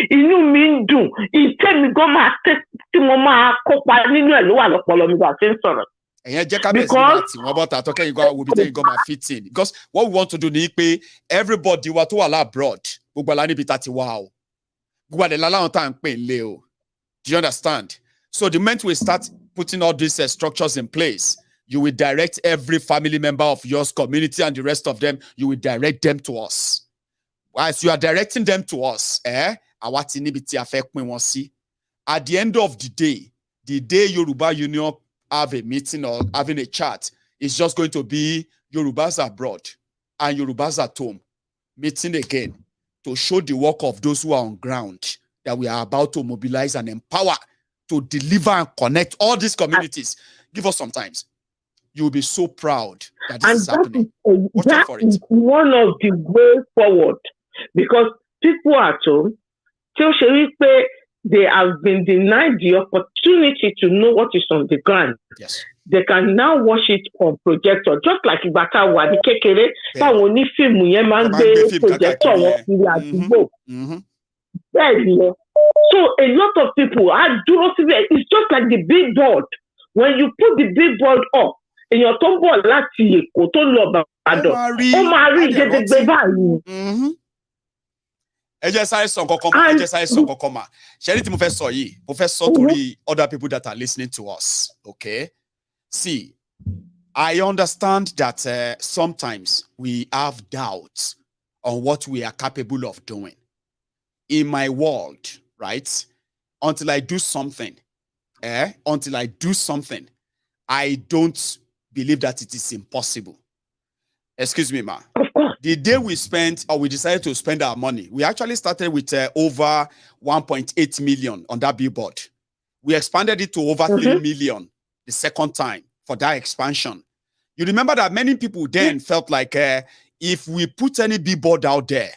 Inú mi ń dùn, ìtẹ́ mi gan máa tẹ́ tí mo máa kópa nínú ẹ̀ ló wà lọ́pọlọ mi bá ṣe ń sọ̀rọ̀. Ẹ̀yẹn jẹ́ ká bẹ̀rẹ̀ sí máa tì wọ́n bọ́ta àtọ́kẹ́ yìí gan wo bí tẹ́yìn gan máa fit in. Because what we want to do ni pé everybody wa tó wà lábroad gbogbo àlá níbi tá ti wá o. Gbogbo àdèlà láwọn tá à ń pè ń lé o. Do you understand? So the moment we start putting all these structures in place, you will direct every family member of yours, community, and the rest of them, you will direct them to us. As you are directing them to us, at the end of the day Yoruba Union have a meeting or having a chat, it's just going to be Yorubas abroad and Yorubas at home, meeting again to show the work of those who are on ground that we are about to mobilize and empower to deliver and connect all these communities. Give us some time. You will be so proud that this is happening. That is one of the ways forward because people at home, they have been denied the opportunity to know what is on the ground. Yes. They can now watch it on projector, just like Ibata Wadi Kekere, táwọn onífíìmù yẹn máa ń gbé projector wọn kiri àdúgbò. So a lot of people are doing it's just like the billboard. When you put the billboard up, èèyàn tó ń bọ̀ láti Èkó tó lọ Ìbàdàn, ó máa rí gẹ́gẹ́ báyìí. Ẹ jẹ́ sáré sọ nǹkan mà. Ṣẹ́rí tí mo fẹ́ sọ yìí, mo fẹ́ sọ torí other people that are listening to us, okay? See, I understand that sometimes we have doubts on what we are capable of doing. In my world, right? Until I do something, I don't believe that it is impossible. Excuse me, ma. The day we decided to spend our money, we actually started with over 1.8 million on that billboard. We expanded it to over 3 million the second time for that expansion. You remember that many people then felt like if we put any billboard out there,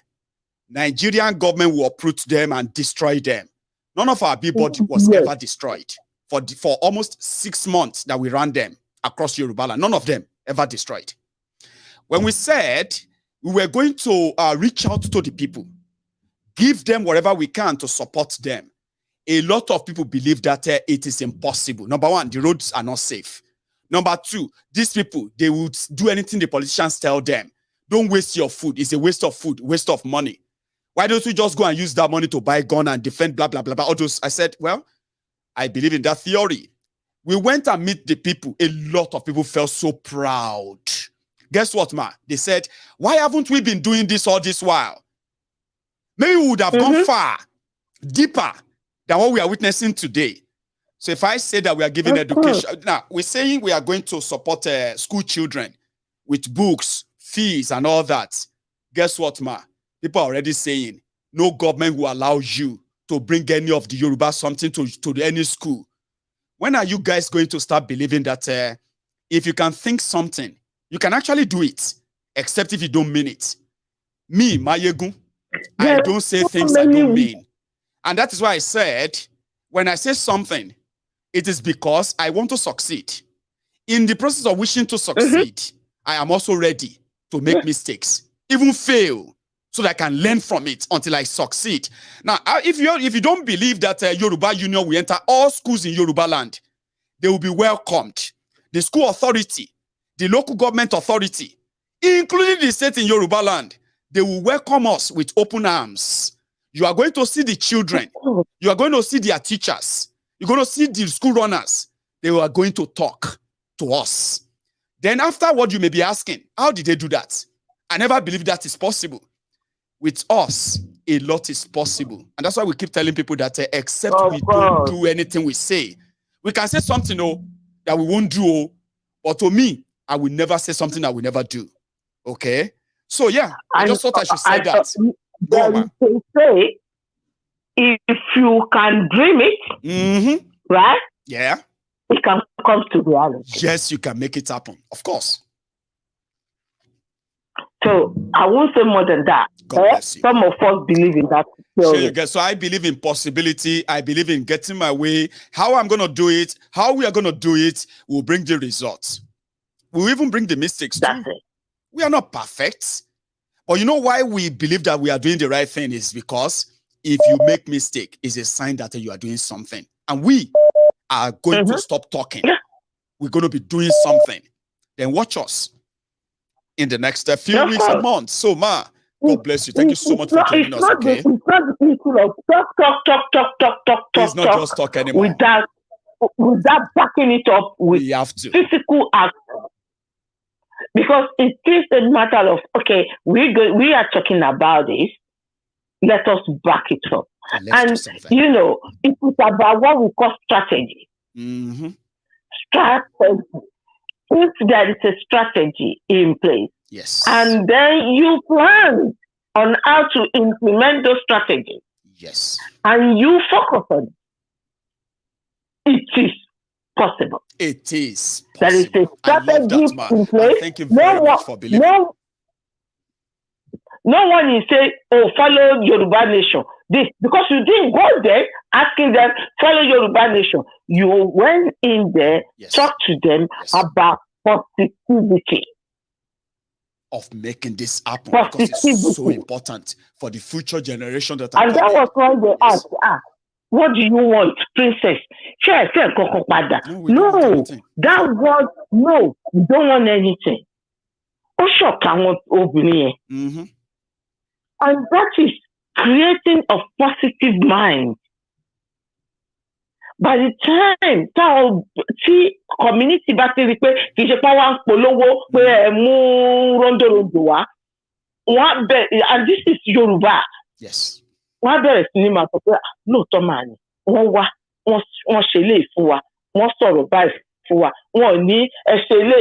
Nigerian government will uproot them and destroy them. None of our billboard was ever destroyed. For almost 6 months that we ran them across Yoruba land, none of them ever destroyed. When we said we were going to reach out to the people, give them whatever we can to support them, a lot of people believe that it is impossible. Number one, the roads are not safe. Number two, these people, they would do anything the politicians tell them. Don't waste your food. It's a waste of food, waste of money. Why don't we just go and use that money to buy gun and defend blah, blah, blah, blah. All those, I said, well, I believe in that theory. We went and meet the people. A lot of people felt so proud. Guess what, ma? They said, why haven't we been doing this all this while? Maybe we would have gone far, deeper than what we are witnessing today. So if I say that we are giving education, now we're saying we are going to support school children with books, fees, and all that. Guess what, ma? People are already saying no government will allow you to bring any of the Yoruba something to any school. When are you guys going to start believing that if you can think something, you can actually do it, except if you don't mean it? Me, Maiyegun, I don't say things I don't mean. And that is why I said, when I say something, it is because I want to succeed. In the process of wishing to succeed, I am also ready to make mistakes, even fail, so that I can learn from it until I succeed. Now, if you don't believe that Yoruba Union will enter all schools in Yoruba land, they will be welcomed. The school authority, the local government authority, including the state in Yoruba land, they will welcome us with open arms. You are going to see the children. You are going to see their teachers. You're going to see the school runners. They are going to talk to us. Then afterward, you may be asking, how did they do that? I never believed that is possible. With us, a lot is possible. And that's why we keep telling people that except we don't do anything we say. We can say something that we won't do. But to me, I will never say something I will never do. Okay? So yeah, I just thought I should say that. Go on, man. Say, if you can dream it, right? Yeah. It can come to reality. Yes, you can make it happen. Of course. So I won't say more than that. God bless you. Some of us believe in that theory. So I believe in possibility. I believe in getting my way. How I'm going to do it, how we are going to do it, will bring the results. We'll even bring the mistakes too. We are not perfect. But you know why we believe that we are doing the right thing is because if you make mistake, it's a sign that you are doing something. And we are going to stop talking. We're going to be doing something. Then watch us in the next few weeks and months. So, ma, God bless you. Thank you so much for joining us. Okay? It's not the issue of talk. It's not just talk anymore. Without backing it up with physical action. Because it is a matter of, okay, we are talking about this. Let us back it up. And, you know, it is about what we call strategy. Strategy. If there is a strategy in place, yes, and then you plan on how to implement those strategies, yes, and you focus on it, it is possible. It is possible. There is a strategy in place. Thank you very much for believing. No one is saying, oh, follow Yoruba Nation. This, because you didn't go there asking them, follow Yoruba Nation. You went in there, talked to them about positivity. Of making this happen. Because it's so important for the future generation that are coming. And that was why they asked, what do you want, princess? No, that was, no, you don't want anything. And that is creating a positive mind. By the time tí community bá ti rí pé kì í ṣe pé wá ń polówó pé ẹ mú rondorondo wá, wọ́n bẹ̀rẹ̀, and this is Yoruba. Yes. Wọ́n bẹ̀rẹ̀ sí ní máa sọ pé lóòótọ́ máa ní wọ́n wá wọ́n ṣe lè fún wa, wọ́n sọ̀rọ̀ báyìí fún wa, wọ́n ní ẹ ṣe lè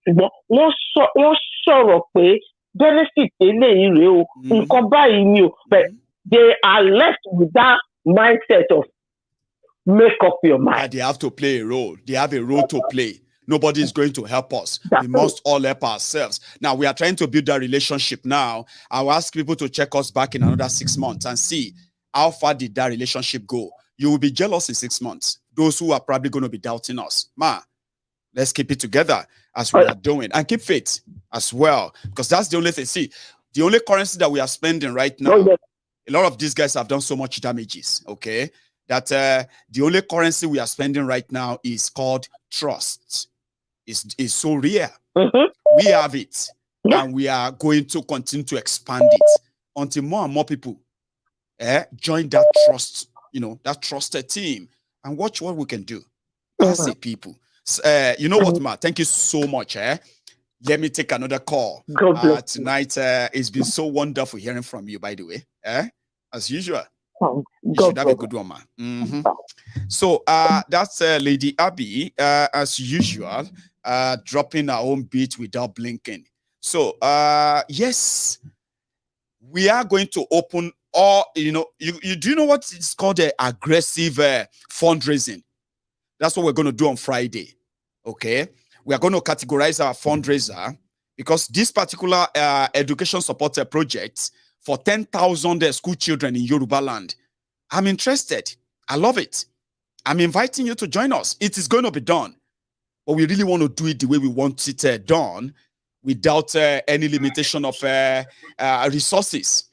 ṣùgbọ́n wọ́n sọ̀rọ̀ pé benefit eléyìí rèé o, nǹkan báyìí ni o, but they are left with that mindset of make up your mind. They have to play a role. They have a role to play. Nobody is going to help us. We must all help ourselves. Now, we are trying to build that relationship now. I will ask people to check us back in another 6 months and see, how far did that relationship go? You will be jealous in 6 months. Those who are probably going to be doubting us. Let's keep it together as we are doing, and keep faith as well, because that's the only thing. See, the only currency that we are spending right now, a lot of these guys have done so much damages, okay, that the only currency we are spending right now is called trust. It's so rare. We have it, and we are going to continue to expand it until more and more people join that trust, that trusted team, and watch what we can do as a people. You know what, Ma? Thank you so much. Let me take another call. Tonight, it's been so wonderful hearing from you, by the way. As usual. You should have a good one, Ma. So that's Lady Abby, as usual, dropping her own beat without blinking. So, yes, we are going to open all, you do you know what it's called? Aggressive fundraising. That's what we're going to do on Friday. Okay. We are going to categorize our fundraiser because this particular education support project for 10,000 school children in Yoruba land. I'm interested. I love it. I'm inviting you to join us. It is going to be done, but we really want to do it the way we want it done, without any limitation of resources.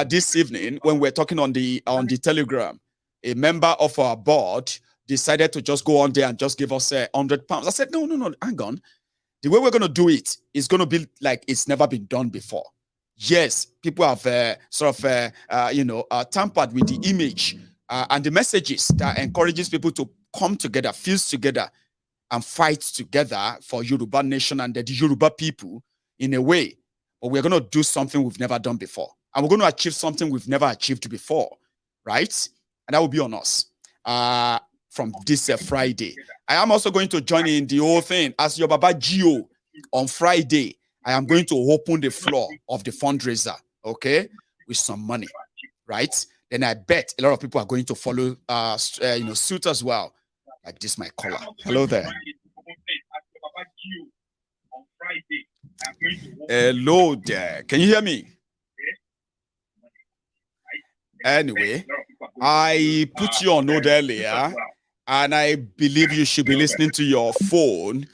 This evening, when we're talking on the Telegram, a member of our board decided to just go on there and just give us £100. I said, no, hang on. The way we're going to do it is going to be like it's never been done before. Yes, people have tampered with the image and the messages that encourages people to come together, fuse together, and fight together for Yoruba nation and the Yoruba people in a way. But we're going to do something we've never done before. And we're going to achieve something we've never achieved before, right? And that will be on us from this Friday. I am also going to join in the whole thing as your Baba Gio on Friday. I am going to open the floor of the fundraiser, okay, with some money, right? Then I bet a lot of people are going to follow suit as well. Like this, my caller. Hello there. Hello there. Can you hear me? Anyway, I put you on hold earlier, and I believe you should be listening to your phone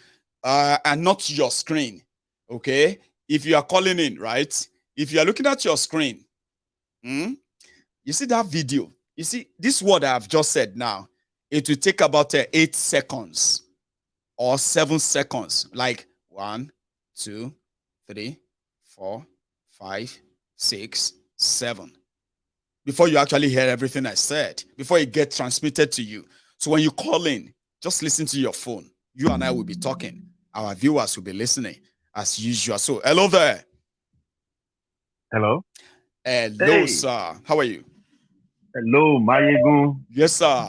and not your screen. Okay? If you are calling in, right? If you are looking at your screen, you see that video. You see this word I have just said now. It will take about 8 seconds or 7 seconds. Like 1, 2, 3, 4, 5, 6, 7. Before you actually hear everything I said, before it gets transmitted to you. So when you call in, just listen to your phone. You and I will be talking. Our viewers will be listening as usual. So hello there. Hello. Hello, hey. Sir. How are you? Hello, Maiyegun. Yes, sir.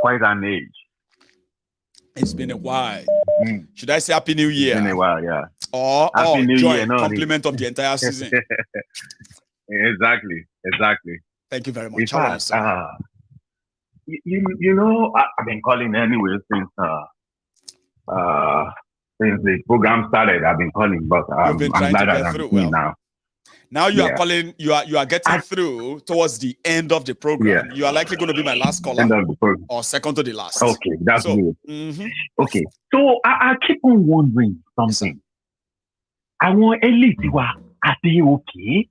Quite an age. It's been a while. Should I say Happy New Year? It's been a while, yeah. Or Happy New joy, Year, no, compliment of the entire season. Exactly. Thank you very much. In fact, you know, I've been calling anyway since the program started. I've been calling, but I'm glad that I'm here now. Now you are calling, you are getting through towards the end of the program. Yeah. You are likely going to be my last caller or second to the last. Okay, that's good. Okay, so I keep on wondering something. I want elite. Are they okay?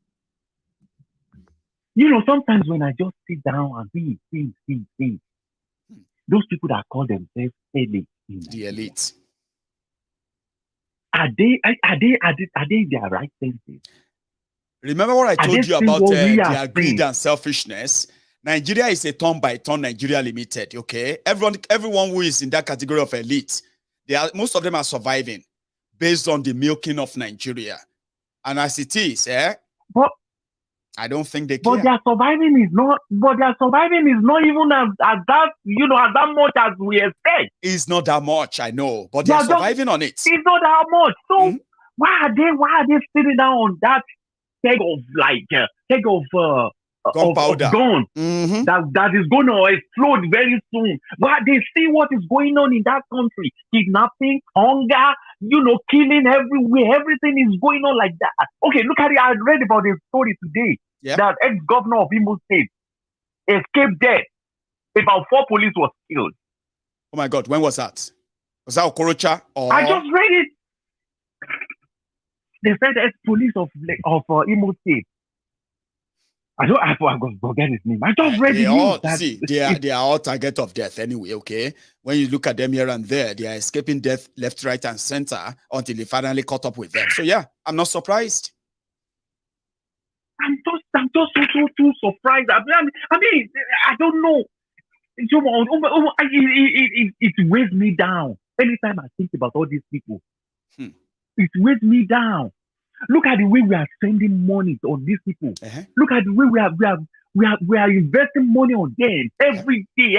You know, sometimes when I just sit down and think, those people that call themselves elite, the elite, are they in their right senses? Remember what I told you about their greed and selfishness? Nigeria is a turn-by-turn Nigeria limited, okay? Everyone who is in that category of elite, most of them are surviving based on the milking of Nigeria. And as it is, but I don't think they care. But their surviving is not even as that, as that much as we expect. It's not that much, I know, but they're surviving on it. It's not that much. So why are they sitting down on that keg of gunpowder gun that is going to explode very soon? Why they see what is going on in that country? Kidnapping, hunger, killing everywhere. Everything is going on like that. Okay, look at it. I read about a story today. that ex-governor of Imo State escaped death. About 4 police was killed. Oh my God, when was that? Was that Okorocha? Or... I just read it. They said ex-police of Imo State. I forget his name. I just read the news. They are all target of death anyway, okay? When you look at them here and there, they are escaping death left, right, and center until they finally caught up with them. So yeah, I'm not surprised. I'm just so surprised. I mean, I don't know. It weighs me down. Anytime I think about all these people, it weighs me down. Look at the way we are spending money on these people. Look at the way we are investing money on them every day.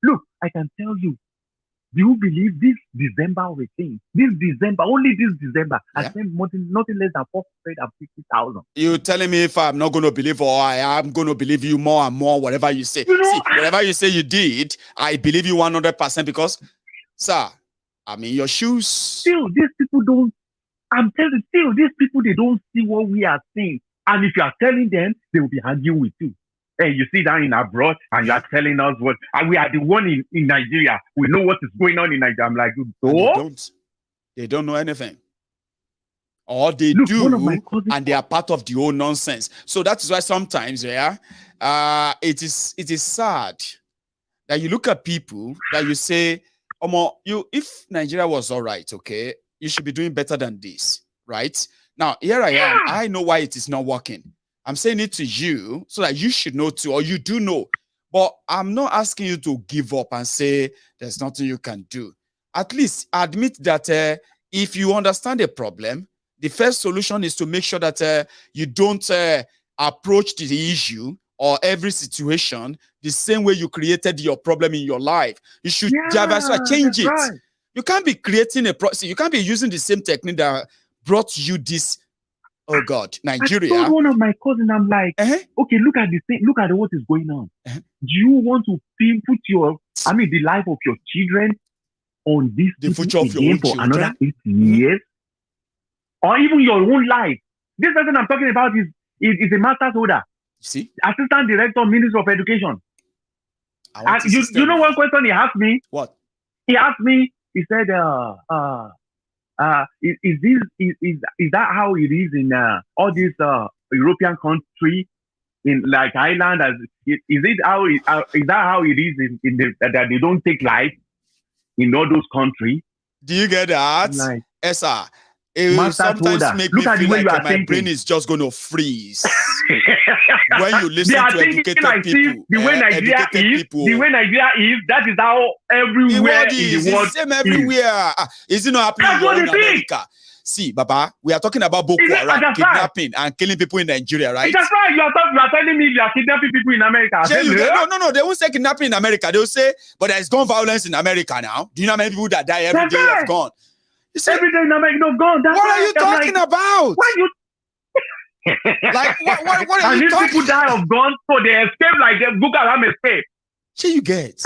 Look, I can tell you. Do you believe this December of a thing? Only this December, I spent nothing less than 450,000. You telling me if I'm not going to believe, or I am going to believe you more and more, whatever you say. Whatever you say you did, I believe you 100% because, sir, I'm in your shoes. Still, these people don't. I'm telling you, still, these people, they don't see what we are seeing. And if you are telling them, they will be arguing with you. Hey, you sit down in abroad and you are telling us what, and we are the one in Nigeria. We know what is going on in Nigeria. I'm like, they don't know anything. Or they do, and they are part of the whole nonsense. So that is why sometimes, it is sad that you look at people that you say, if Nigeria was all right, okay, you should be doing better than this, right? Now, here I am. I know why it is not working. I'm saying it to you so that you should know too, or you do know. But I'm not asking you to give up and say there's nothing you can do. At least admit that if you understand a problem, the first solution is to make sure that you don't approach the issue or every situation the same way you created your problem in your life. You should change it. Right. You can't be creating you can't be using the same technique that brought you this. Oh God, Nigeria. I told one of my cousins, I'm like, okay, look at what is going on. Do you want to put the life of your children on this the future of your own for children? Another 8 years? Or even your own life? This person I'm talking about is a master's holder. See? Assistant Director, Minister of Education. And you know one question he asked me? What? He asked me, he said, is that how it is in all these European countries in like Ireland? Is that how it is in that they don't take life in all those countries? Do you get that? Like, sir. It will sometimes make me feel like my brain is just going to freeze. When you listen to educated people, the way Nigeria is, that is how everywhere in the world is. Same everywhere. Is it not happening in America? See, Baba, we are talking about Boko Haram, kidnapping and killing people in Nigeria, right? That's right. You are telling me you are kidnapping people in America. No. They won't say kidnapping in America. They will say, but there is gun violence in America now. Do you know how many people that die every day of gun? Say, every day in America, gone. What are you talking about? Why you? what are you talking? People die of guns, so they escape like Boko Haram escape. You get.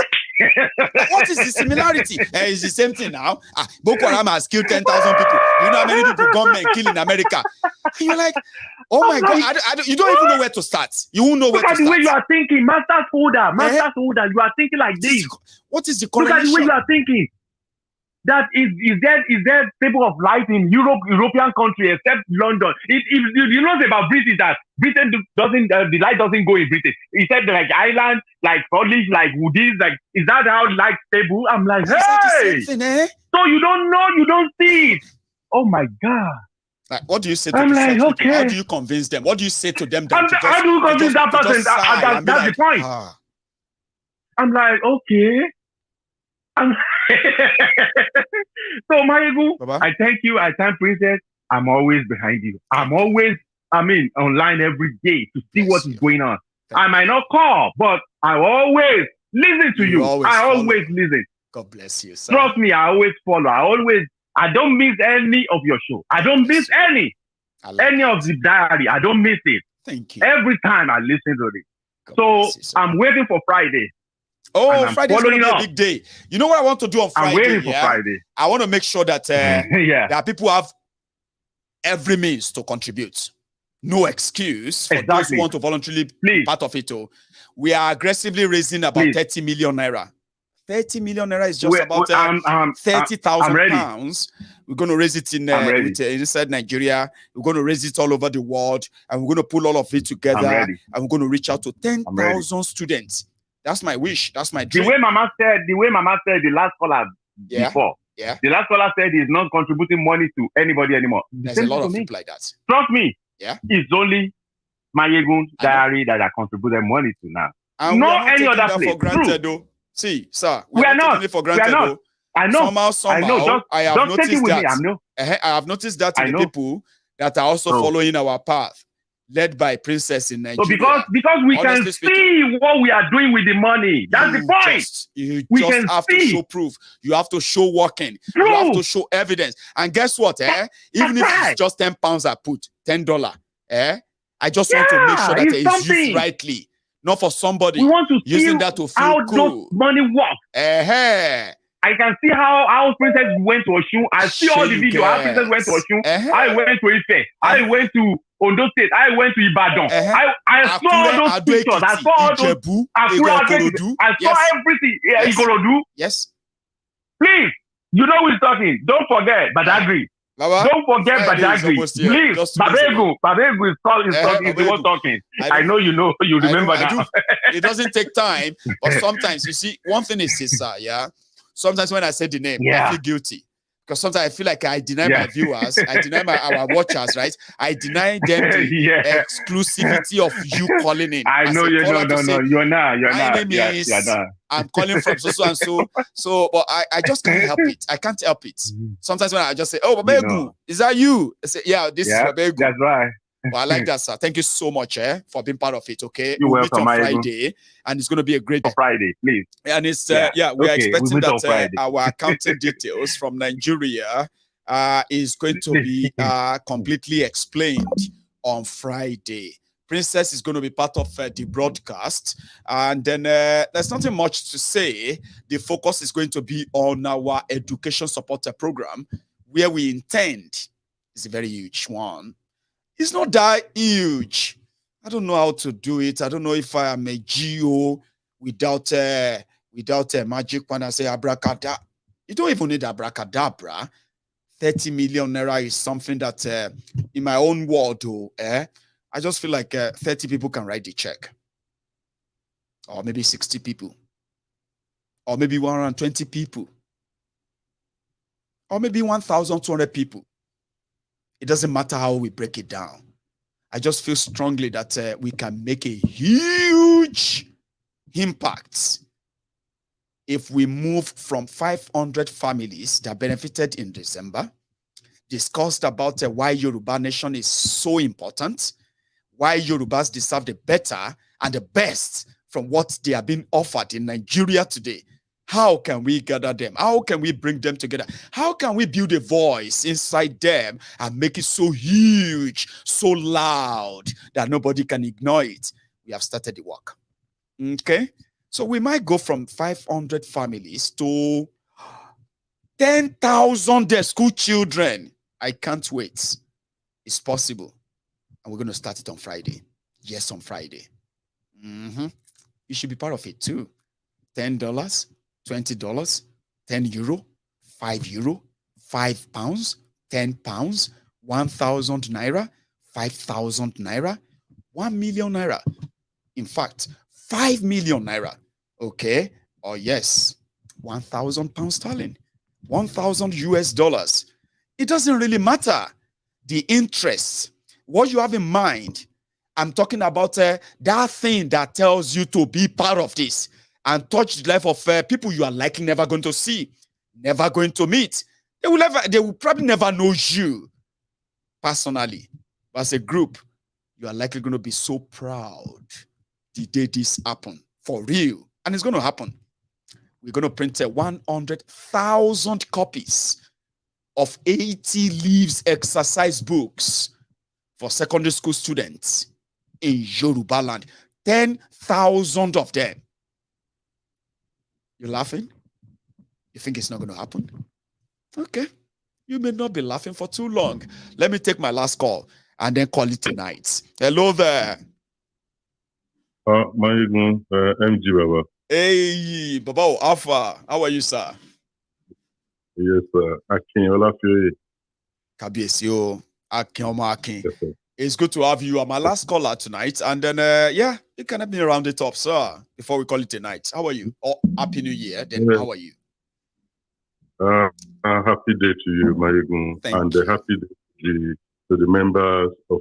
What is the similarity? It's the same thing now. Boko Haram has killed 10,000 people. You know how many people gunmen kill in America? And you're like, oh my God, you don't even know where to start. You won't know where to start. Look at the way you are thinking, master's holder. You are thinking like this. What is the correlation? Look at the way you are thinking. That is there table of light in European country except London. If you know about Britain, that Britain doesn't the light doesn't go in Britain. He said like Ireland, like Scotland, like Woodies, like is that how light stable? I'm like, hey, thing, eh? So you don't know, you don't see it. Oh my God. Like, what do you say to I'm like, people? okay. How do you convince them? What do you say to them? How do you convince that person? That's the point. I'm like, okay. So Maiyegun, I thank you. I thank Princess. I'm always behind you. I'm always, online every day to see what is going on. I might not call, but I always listen to you. I always listen. God bless you, sir. Trust me, I always follow. I don't miss any of your show. I don't miss any of the diary. I don't miss it. Thank you. Every time I listen to it. So I'm waiting for Friday. Oh, Friday's going to be a big day. You know what I want to do on Friday? I'm waiting for Friday. I want to make sure that that people have every means to contribute. no excuse for those who want to voluntarily be part of it. Oh. We are aggressively raising about 30 million naira. 30 million naira is just about 30,000 pounds. We're going to raise it inside Nigeria. We're going to raise it all over the world, and we're going to pull all of it together, and we're going to reach out to 10,000 students. That's my wish. That's my dream. The way Mama said the last caller before. Yeah. The last caller said he's not contributing money to anybody anymore. There's a lot of people like that. Trust me. Yeah. It's only MaiyegunDiary that I contributed money to now. And not any other place. For granted, though. See, sir, we are not taking it for granted. Though. I know. Somehow, I have noticed that. I have noticed that in the people that are also following our path, led by Princess in Nigeria. So because we can see what we are doing with the money. That's the point. You just have to show proof. You have to show working. You have to show evidence. And guess what? Even if it's just £10 I put, $10, I just want to make sure that it's used rightly. Not for somebody using that to feel how cool. Those money work. I can see how Princess went to Oshun. I see all the videos. How Princess went to Oshun. I went to Ife. I went to Ondo State. I went to Ibadan. I saw all those pictures. I saw all those. I saw everything. Ikorodu. Yes. Please, you know who's talking. Don't forget Badagry. Don't forget Badagry. Please, Babegu is talking. He's the one talking. I know you know. You remember now. It doesn't take time, but sometimes you see. One thing is this, sir. Sometimes when I say the name, I feel guilty. Because sometimes I feel like I deny my viewers, I deny our watchers, right? I deny them the exclusivity of you calling in. I know you no, you're not. I'm calling from so and so. So, but I just can't help it. I can't help it. Sometimes when I just say, "Oh, Maiyegun, is that you?" I say, "Yeah, this is Maiyegun." That's right. Well, I like that, sir. Thank you so much for being part of it. Okay, you're meet welcome, on Friday, and it's going to be a great Friday, please. And it's we are expecting that our accounting details from Nigeria is going to be completely explained on Friday. Princess is going to be part of the broadcast, and then there's nothing much to say. The focus is going to be on our education supporter program, where we intend, it's a very huge one. It's not that huge. I don't know how to do it. I don't know if I am a GO without a magic when I say abracadabra. You don't even need abracadabra. 30 million naira is something that in my own world, I just feel like 30 people can write the check. Or maybe 60 people. Or maybe 120 people. Or maybe 1,200 people. It doesn't matter how we break it down. I just feel strongly that we can make a huge impact if we move from 500 families that benefited in December, discussed about why Yoruba nation is so important, why Yorubas deserve the better and the best from what they are being offered in Nigeria today. How can we gather them? How can we bring them together? How can we build a voice inside them and make it so huge, so loud that nobody can ignore it? We have started the work. Okay? So we might go from 500 families to 10,000 school children. I can't wait. It's possible. And we're going to start it on Friday. Yes, on Friday. You should be part of it too. $10. $20, 10 euro, 5 euro, 5 pounds, 10 pounds, 1,000 naira, 5,000 naira, 1 million naira. In fact, 5 million naira. Okay. Oh, yes. 1,000 pounds sterling, 1,000 US dollars. It doesn't really matter the interest, what you have in mind. I'm talking about that thing that tells you to be part of this and touch the life of people you are likely never going to see, never going to meet. They will probably never know you personally. But as a group, you are likely going to be so proud the day this happened, for real. And it's going to happen. We're going to print 100,000 copies of 80 leaves exercise books for secondary school students in Yoruba land. 10,000 of them. You're laughing? You think it's not going to happen? Okay. You may not be laughing for too long. Let me take my last call. and then call it tonight. Hello there. Maiyegun, MG Baba. Hey, Baba Alpha. How are you, sir? Yes, sir. Akin Olafioye. Kabiesio, Akin Omo Akin. Yes, sir. It's good to have you. I'm my last caller tonight. And then, yeah, you can help me round it up, sir, before we call it a night. How are you? Oh, Happy New Year. Then, how are you? Happy day to you, Maiyegun. And a happy day to the members of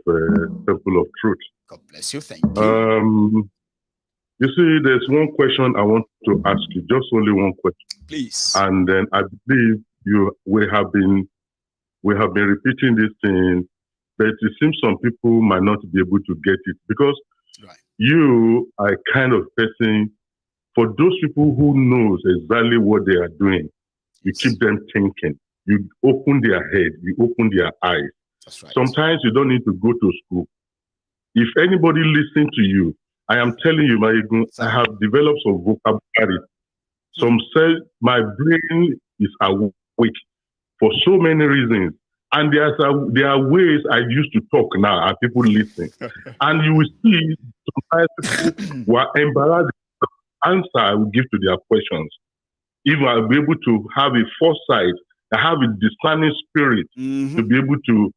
Temple of Truth. God bless you. Thank you. You see, there's one question I want to ask you. Just only one question. Please. And then I believe we have been repeating this thing, but it seems some people might not be able to get it because you are a kind of person, for those people who knows exactly what they are doing, you keep them thinking. You open their head, you open their eyes. That's right. Sometimes you don't need to go to school. If anybody listens to you, I am telling you, Maiyegun, I have developed some vocabulary. Some say my brain is awake for so many reasons. And there are ways I used to talk now and people listen. And you will see sometimes people who are embarrassed with the answer I will give to their questions. Even I'll be able to have a foresight, I have a discerning spirit to be able to,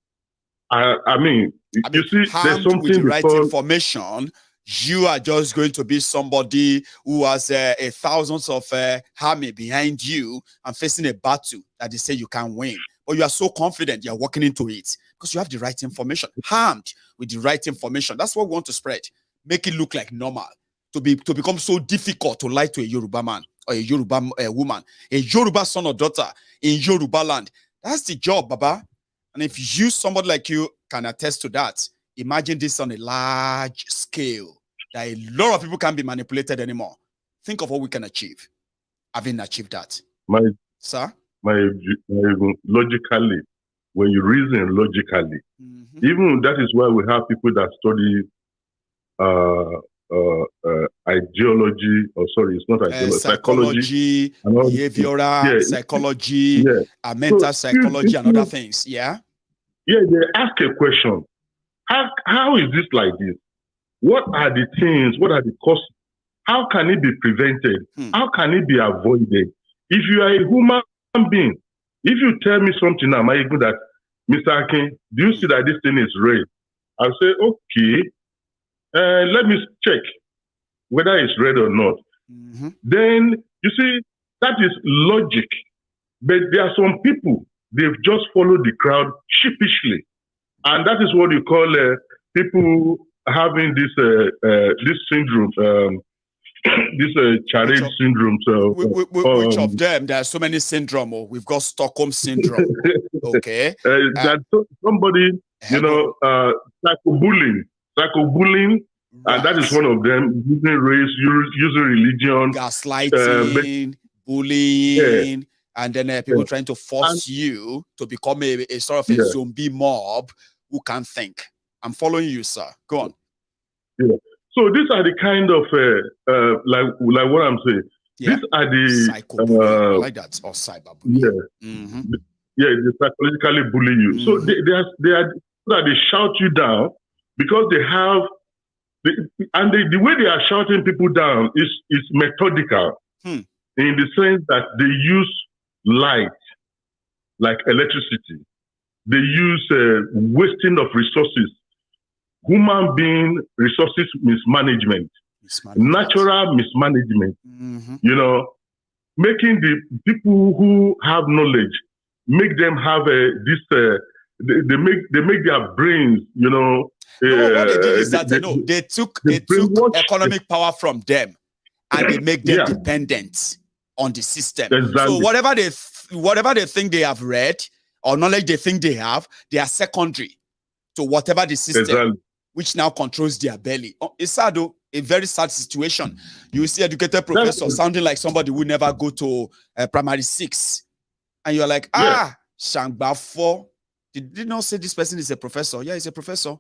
you see, there's something with the right information. You are just going to be somebody who has thousands of army behind you and facing a battle that they say you can't win. But you are so confident you're walking into it because you have the right information. Armed with the right information. That's what we want to spread. Make it look like normal. To become so difficult to lie to a Yoruba man or a Yoruba woman, a Yoruba son or daughter in Yoruba land. That's the job, Baba. And if you, somebody like you, can attest to that, imagine this on a large scale, that a lot of people can't be manipulated anymore. Think of what we can achieve, having achieved that. Sir? Logically, when you reason logically, even that is why we have people that study ideology, or sorry, it's not ideology, psychology, behavioral psychology, mental psychology, and other things. Yeah. Yeah, they ask a question. How is this like this? What are the things? What are the causes? How can it be prevented? How can it be avoided? If you are a human being, if you tell me something now, Maiyegun, that Mr. Akin, do you see that this thing is red? I'll say, okay, let me check whether it's red or not. Then, you see, that is logic. But there are some people, they've just followed the crowd sheepishly. And that is what you call people having this syndrome, this charade syndrome. So, which of them? There are so many syndrome. We've got Stockholm syndrome. Okay. That somebody, psychobullying, and that is one of them. Using race, using religion, gaslighting, bullying, and then people trying to force you to become a sort of a zombie mob who can't think. I'm following you, sir. Go on. Yeah. So these are the kind of like what I'm saying. These are the like that, or cyberbullying. They psychologically bully you. So they are that they shout you down because they have, the way they are shouting people down is methodical in the sense that they use light, like electricity. They use wasting of resources, human being resources mismanagement, natural mismanagement. Making the people who have knowledge, make them have they make their brains, what they did is that they took economic power from them and they make them dependent on the system. So whatever they think they have read or knowledge they think they are secondary to whatever the system which now controls their belly. It's sad though, a very sad situation. You see educated professor sounding like somebody who never go to primary 6. And you're like, Shangba 4. Did they not say this person is a professor? Yeah, he's a professor.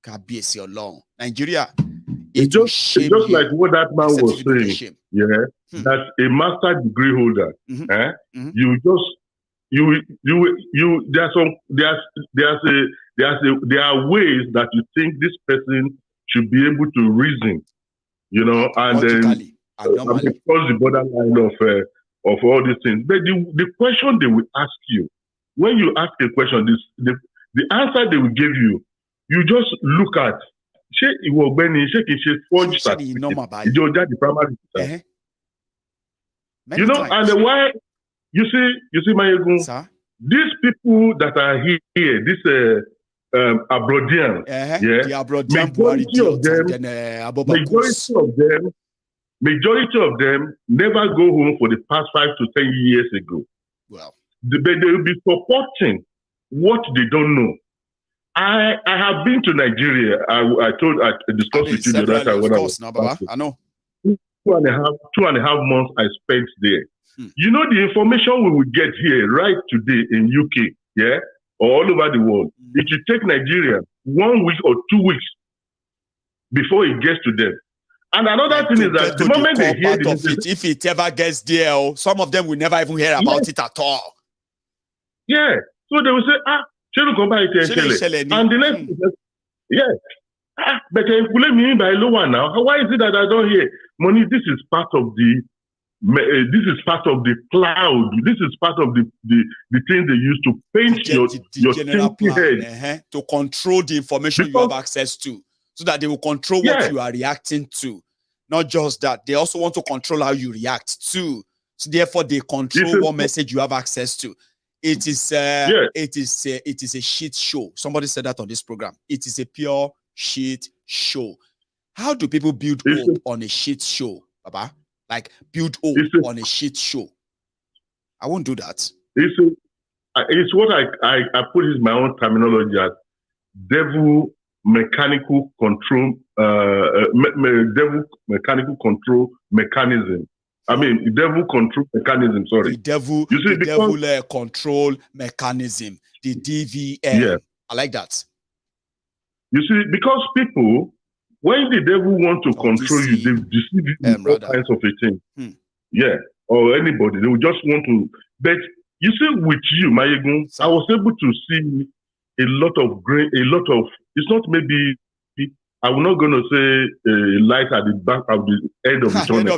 Kabiesi along. Nigeria. It's just like what that man was saying. That a master degree holder, you just there are ways that you think this person should be able to reason, and then across the borderline of all these things. But the question they will ask you, when you ask a question, the answer they will give you, you just look at forged certificate. The primary. And why you see, Maiyegun, these people that are here, this Abrodians, majority of them never go home for the past 5 to 10 years ago. Well, they will be supporting what they don't know. I have been to Nigeria. I discussed with you the other time when I was. I know. 2.5 months I spent there. The information we will get here right today in UK, or all over the world, it will take Nigeria 1 week or 2 weeks before it gets to them. And another thing is that the moment they hear if it ever gets there, some of them will never even hear about it at all. Yeah. So they will say, and the next but you put me by lower now. Why is it that I don't hear money? This is part of the cloud. This is part of the thing they use to paint your general plan, to control the information you have access to, so that they will control what you are reacting to. Not just that, they also want to control how you react to. So therefore, they control what message you have access to. It is a shit show. Somebody said that on this program. It is a pure shit show. How do people build hope on a shit show, Baba? Like build hope on a shit show. I won't do that. It's what I put in my own terminology as devil mechanical control mechanism. I mean, devil control mechanism. Sorry, the devil control mechanism. The DVM. Yeah. I like that. You see, because people, when the devil want to control you, they deceive you in all kinds of a thing. Yeah, or anybody, they will just want to. But you see, with you, Maiyegun, I was able to see a lot of. It's not maybe. I'm not going to say light at the back of the end of the tunnel. No,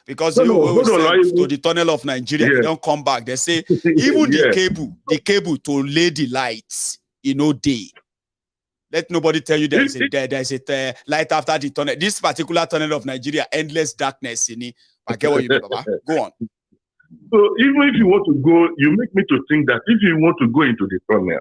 because to the tunnel of Nigeria, they don't come back. They say even the cable to lay the lights, day. Let nobody tell you there is a light after the tunnel. This particular tunnel of Nigeria, endless darkness. I get what you mean, Baba. Go on. So even if you want to go, you make me to think that if you want to go into the tunnel,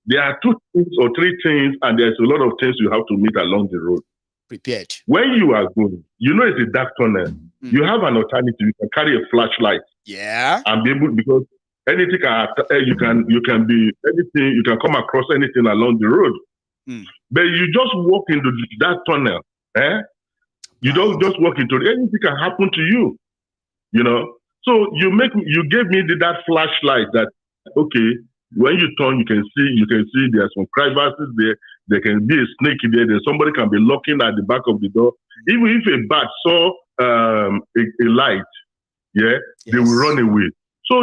there are 2 things or 3 things, and there's a lot of things you have to meet along the road. Prepared. When you are going, it's a dark tunnel. You have an alternative. You can carry a flashlight. Yeah. And be able, because anything you can be anything. You can come across anything along the road. But you just walk into that tunnel. You don't just walk into it. Anything can happen to you. So you gave me that flashlight that when you turn, you can see there are some crevices there. There can be a snake there. Somebody can be looking at the back of the door. Even if a bat saw a light, they will run away. So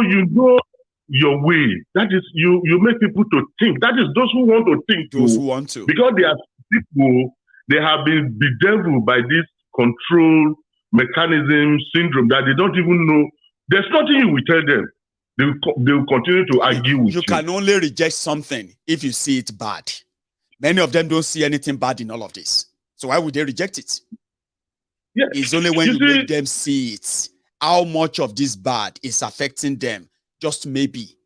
your way. That is you make people to think. That is those who want to think. Those who want to. Because they are people, they have been bedeviled by this control mechanism syndrome that they don't even know. There's nothing you will tell them. They will continue to argue with you. You can only reject something if you see it bad. Many of them don't see anything bad in all of this. So why would they reject it? Yeah. It's only when you make them see it, how much of this bad is affecting them. Just maybe,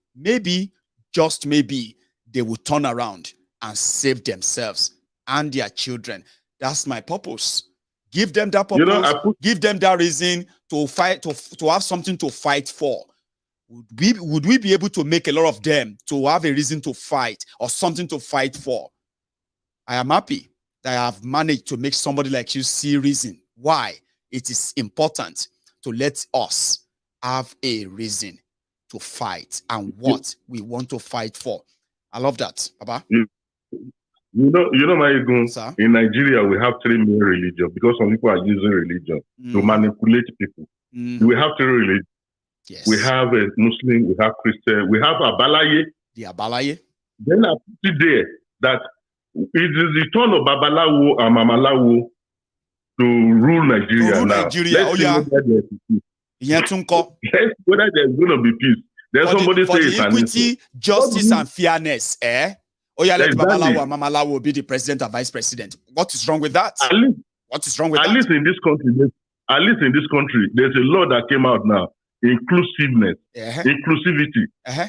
just maybe, they will turn around and save themselves and their children. That's my purpose. Give them that purpose. Give them that reason to fight, to have something to fight for. Would we be able to make a lot of them to have a reason to fight or something to fight for? I am happy that I have managed to make somebody like you see reason why it is important to let us have a reason to fight and what we want to fight for. I love that, Baba. Maiyegun, in Nigeria, we have 3 main religions because some people are using religion to manipulate people. We have 3 religions. Yes. We have a Muslim, we have Christian, we have Abalaye. The Abalaye. Then I put it there that it is the turn of Babalawo and Mamalawo to rule Nigeria to rule now. Nigeria. Let's see whether there's peace. Let's see whether there's going to be peace. Then somebody for says the equity, justice, and fairness, let Exactly. Babalawo and Mamalawo be the president and vice president. What is wrong with that? What is wrong with that? At least in this country, there's a law that came out now. Inclusiveness, inclusivity.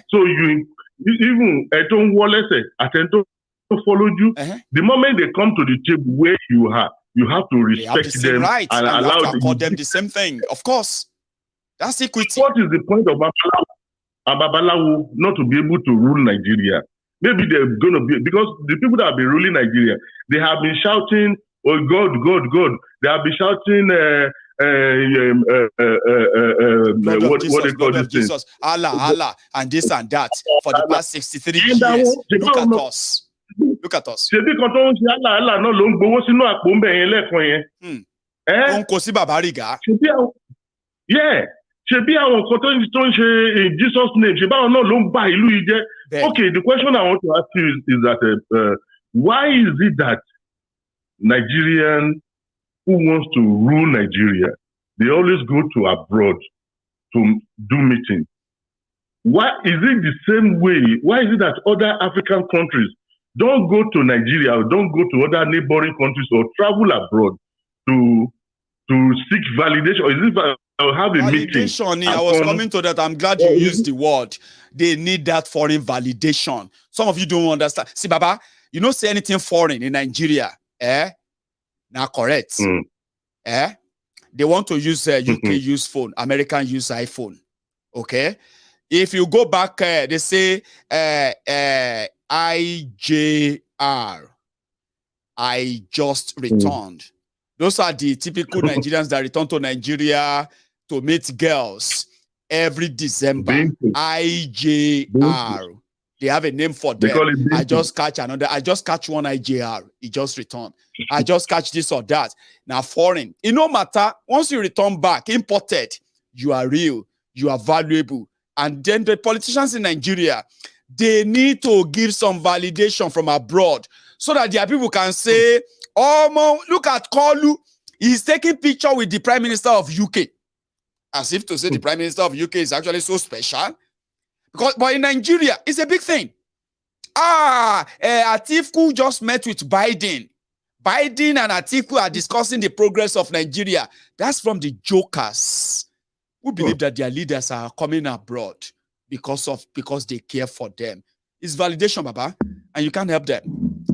So you even don't follow you. The moment they come to the table where you have to respect them rights, and you allow have to accord them the same thing. Of course, that's equity. What is the point of Babalawo not to be able to rule Nigeria? Maybe they're going to be, because the people that have been ruling Nigeria, they have been shouting, "Oh God, God, God!" They have been shouting, what they call this Jesus, Allah, Allah, and this and that for the past 63 years. Look at us. Look at us. Yeah. In Jesus' name. Okay, the question I want to ask you is that why is it that Nigerian who wants to rule Nigeria, they always go to abroad to do meetings? Why is it the same way? Why is it that other African countries don't go to Nigeria or don't go to other neighboring countries or travel abroad to seek validation? Or is it have a validation? Meeting? I was coming to that. I'm glad you used the word. They need that foreign validation. Some of you don't understand. See, Baba, you don't say anything foreign in Nigeria. Now correct. They want to use UK use phone, American use iPhone. Okay. If you go back, they say IJR. I just returned. Those are the typical Nigerians that return to Nigeria to meet girls every December. IJR. They have a name for them. I just catch one IJR. He just returned. I just catch this or that. Now foreign. It no matter. Once you return back, imported, you are real. You are valuable. And then the politicians in Nigeria, they need to give some validation from abroad so that their people can say, "Oh, look at Kolu. He's taking picture with the Prime Minister of UK." As if to say the Prime Minister of UK is actually so special. But in Nigeria, it's a big thing. Atiku just met with Biden. Biden and Atiku are discussing the progress of Nigeria. That's from the jokers who believe that their leaders are coming abroad because they care for them. It's validation, Baba, and you can't help them.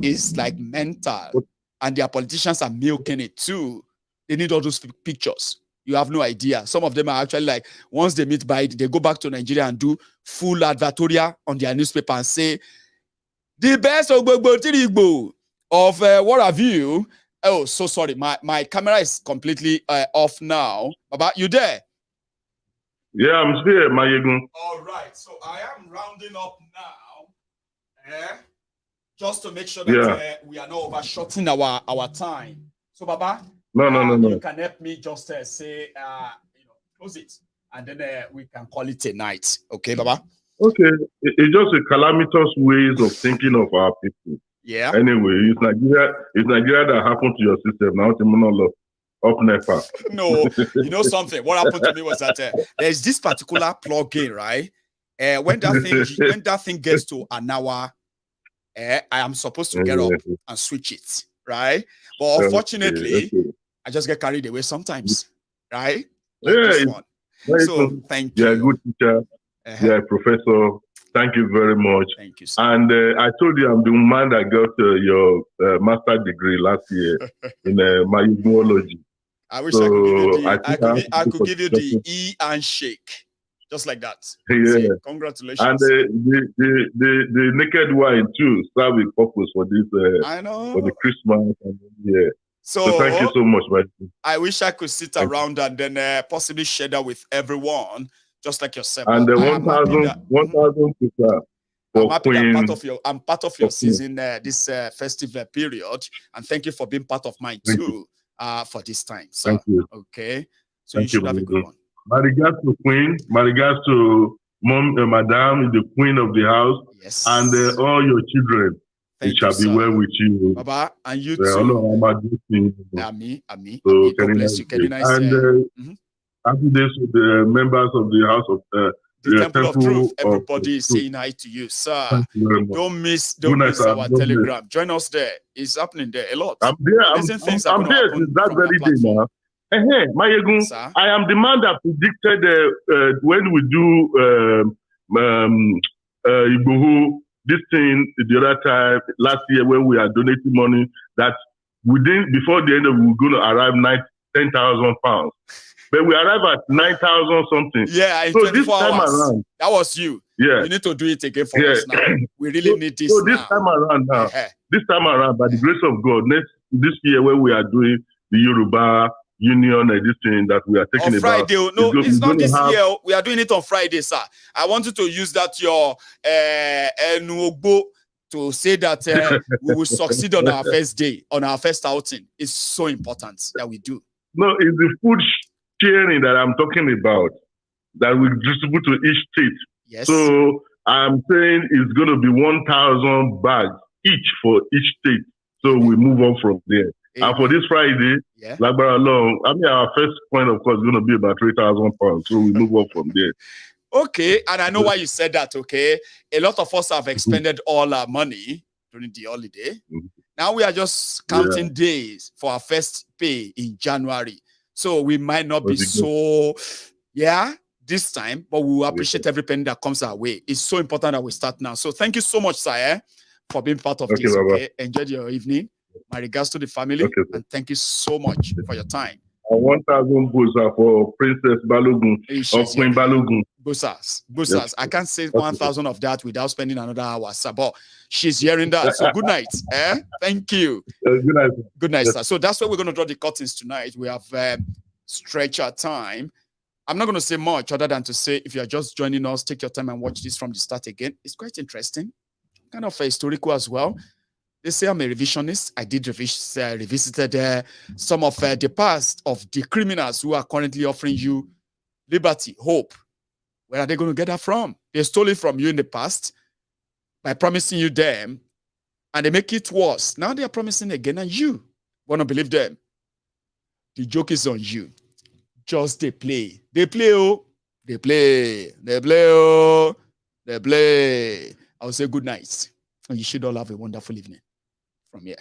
It's like mental, and their politicians are milking it too. They need all those pictures. You have no idea. Some of them are actually like, once they meet Biden, they go back to Nigeria and do full advertorial on their newspaper and say, "The best of what have you?" Oh, so sorry. My camera is completely off now. Baba, you there? Yeah, I'm still Maiyegun. All right. So I am rounding up now. Just to make sure that we are not overshooting our time. So, Baba, no. You can help me just say, close it, and then we can call it a night. Okay, Baba? Okay. It's just a calamitous ways of thinking of our people. Yeah. Anyway, it's Nigeria that happened to your system. Now, up NEPA. No, you know something. What happened to me was that there's this particular plugin, right? When that thing gets to an hour, I am supposed to get up and switch it, right? But unfortunately, I just get carried away sometimes, right? So thank you. You're a good teacher. You're a professor. Thank you very much. Thank you. And I told you I'm the man that got your master's degree last year in Maiyegunology. I wish I could give you the handshake, just like that. Yeah. Say, congratulations. And the naked wine too serve a purpose for this. I know. For the Christmas and So thank you so much, man. I wish I could sit around and then possibly share that with everyone, just like yourself. And the 1,000 people. I'm happy that I'm part of your season this festive period, and thank you for being part of mine too for this time. So, thank you. Okay, so you should have a good one. My regards to Queen. My regards to Mom, Madam, the Queen of the house, and all your children. It shall be well with you, Baba, and you too. Ami. So, God bless you. And happy days to the members of the house of the Temple of Truth. Everybody is saying hi to you, sir. Don't miss our Telegram. Join us there. It's happening there a lot. I'm there. I'm there since that very day now. Maiyegun, I am the man that predicted when we do Igboho, this thing the other time last year when we are donating money, that before the end of we're going to arrive 10,000 pounds. But we arrive at 9,000 something. Yeah, in so 24 this time hours. around, that was you. Yeah, you need to do it again for us now. We really need this. So this time around now, this time around, by the grace of God, this year when we are doing the Yoruba Union and this thing that we are taking on Friday, about. No, it's not this year. We are doing it on Friday, sir. I want you to use that your Nuogbo to say that we will succeed on our first day, on our first outing. It's so important that we do. No, it's the food sharing that I'm talking about that we distribute to each state. Yes. So I'm saying it's going to be 1,000 bags each for each state. So we move on from there. Amen. And for this Friday, our first point, of course, is going to be about 3,000 pounds. So we move on from there. Okay, and I know why you said that, okay? A lot of us have expended all our money during the holiday. Now we are just counting days for our first pay in January. So we might not be this time, but we will appreciate every penny that comes our way. It's so important that we start now. So thank you so much, sir, for being part of this. Okay, enjoy your evening. My regards to the family, and thank you so much for your time. 1,000 busa for Princess Balogun or Queen Balogun. Busas. Yes. I can't say 1,000 of that without spending another hour, sir. But she's hearing that. So good night. Thank you. Good night. Good night, sir. So that's where we're going to draw the curtains tonight. We have stretched our time. I'm not going to say much other than to say, if you're just joining us, take your time and watch this from the start again. It's quite interesting, kind of historical as well. They say I'm a revisionist. I did revisited some of the past of the criminals who are currently offering you liberty, hope. Where are they going to get that from? They stole it from you in the past by promising you them, and they make it worse. Now they are promising again, and you want to believe them. The joke is on you. Just they play. They play, oh. They play. They play, oh. They play. I'll say good night. And you should all have a wonderful evening from here.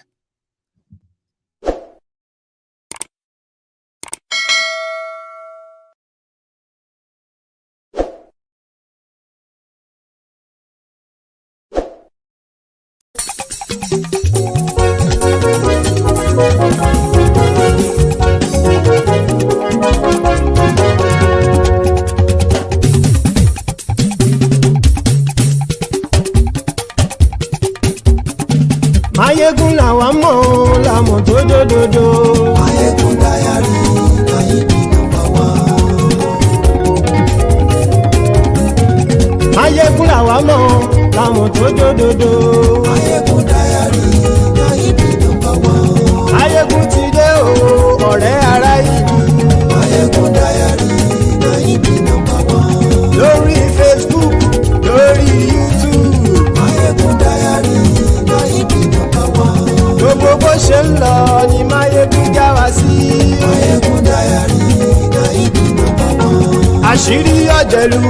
Maiyegun làwa mọ̀ làmọ̀ tó dòdòdò. Maiyegun Diary, Maiyegun #1. Maiyegun làwa mọ̀ làmọ̀ tó dòdòdò. Maiyegun Diary, Maiyegun #1. Maiyegun ti dé o, ọ̀rẹ́ ará ìlú. Maiyegun Diary, Maiyegun #1. Lórí Facebook, lórí YouTube. Maiyegun Diary, Maiyegun #1. Gbogbo bó ṣe ń lọ ni Maiyegun já wa sí. Maiyegun Diary, Maiyegun #1. Àṣírí ọ̀jẹ̀lú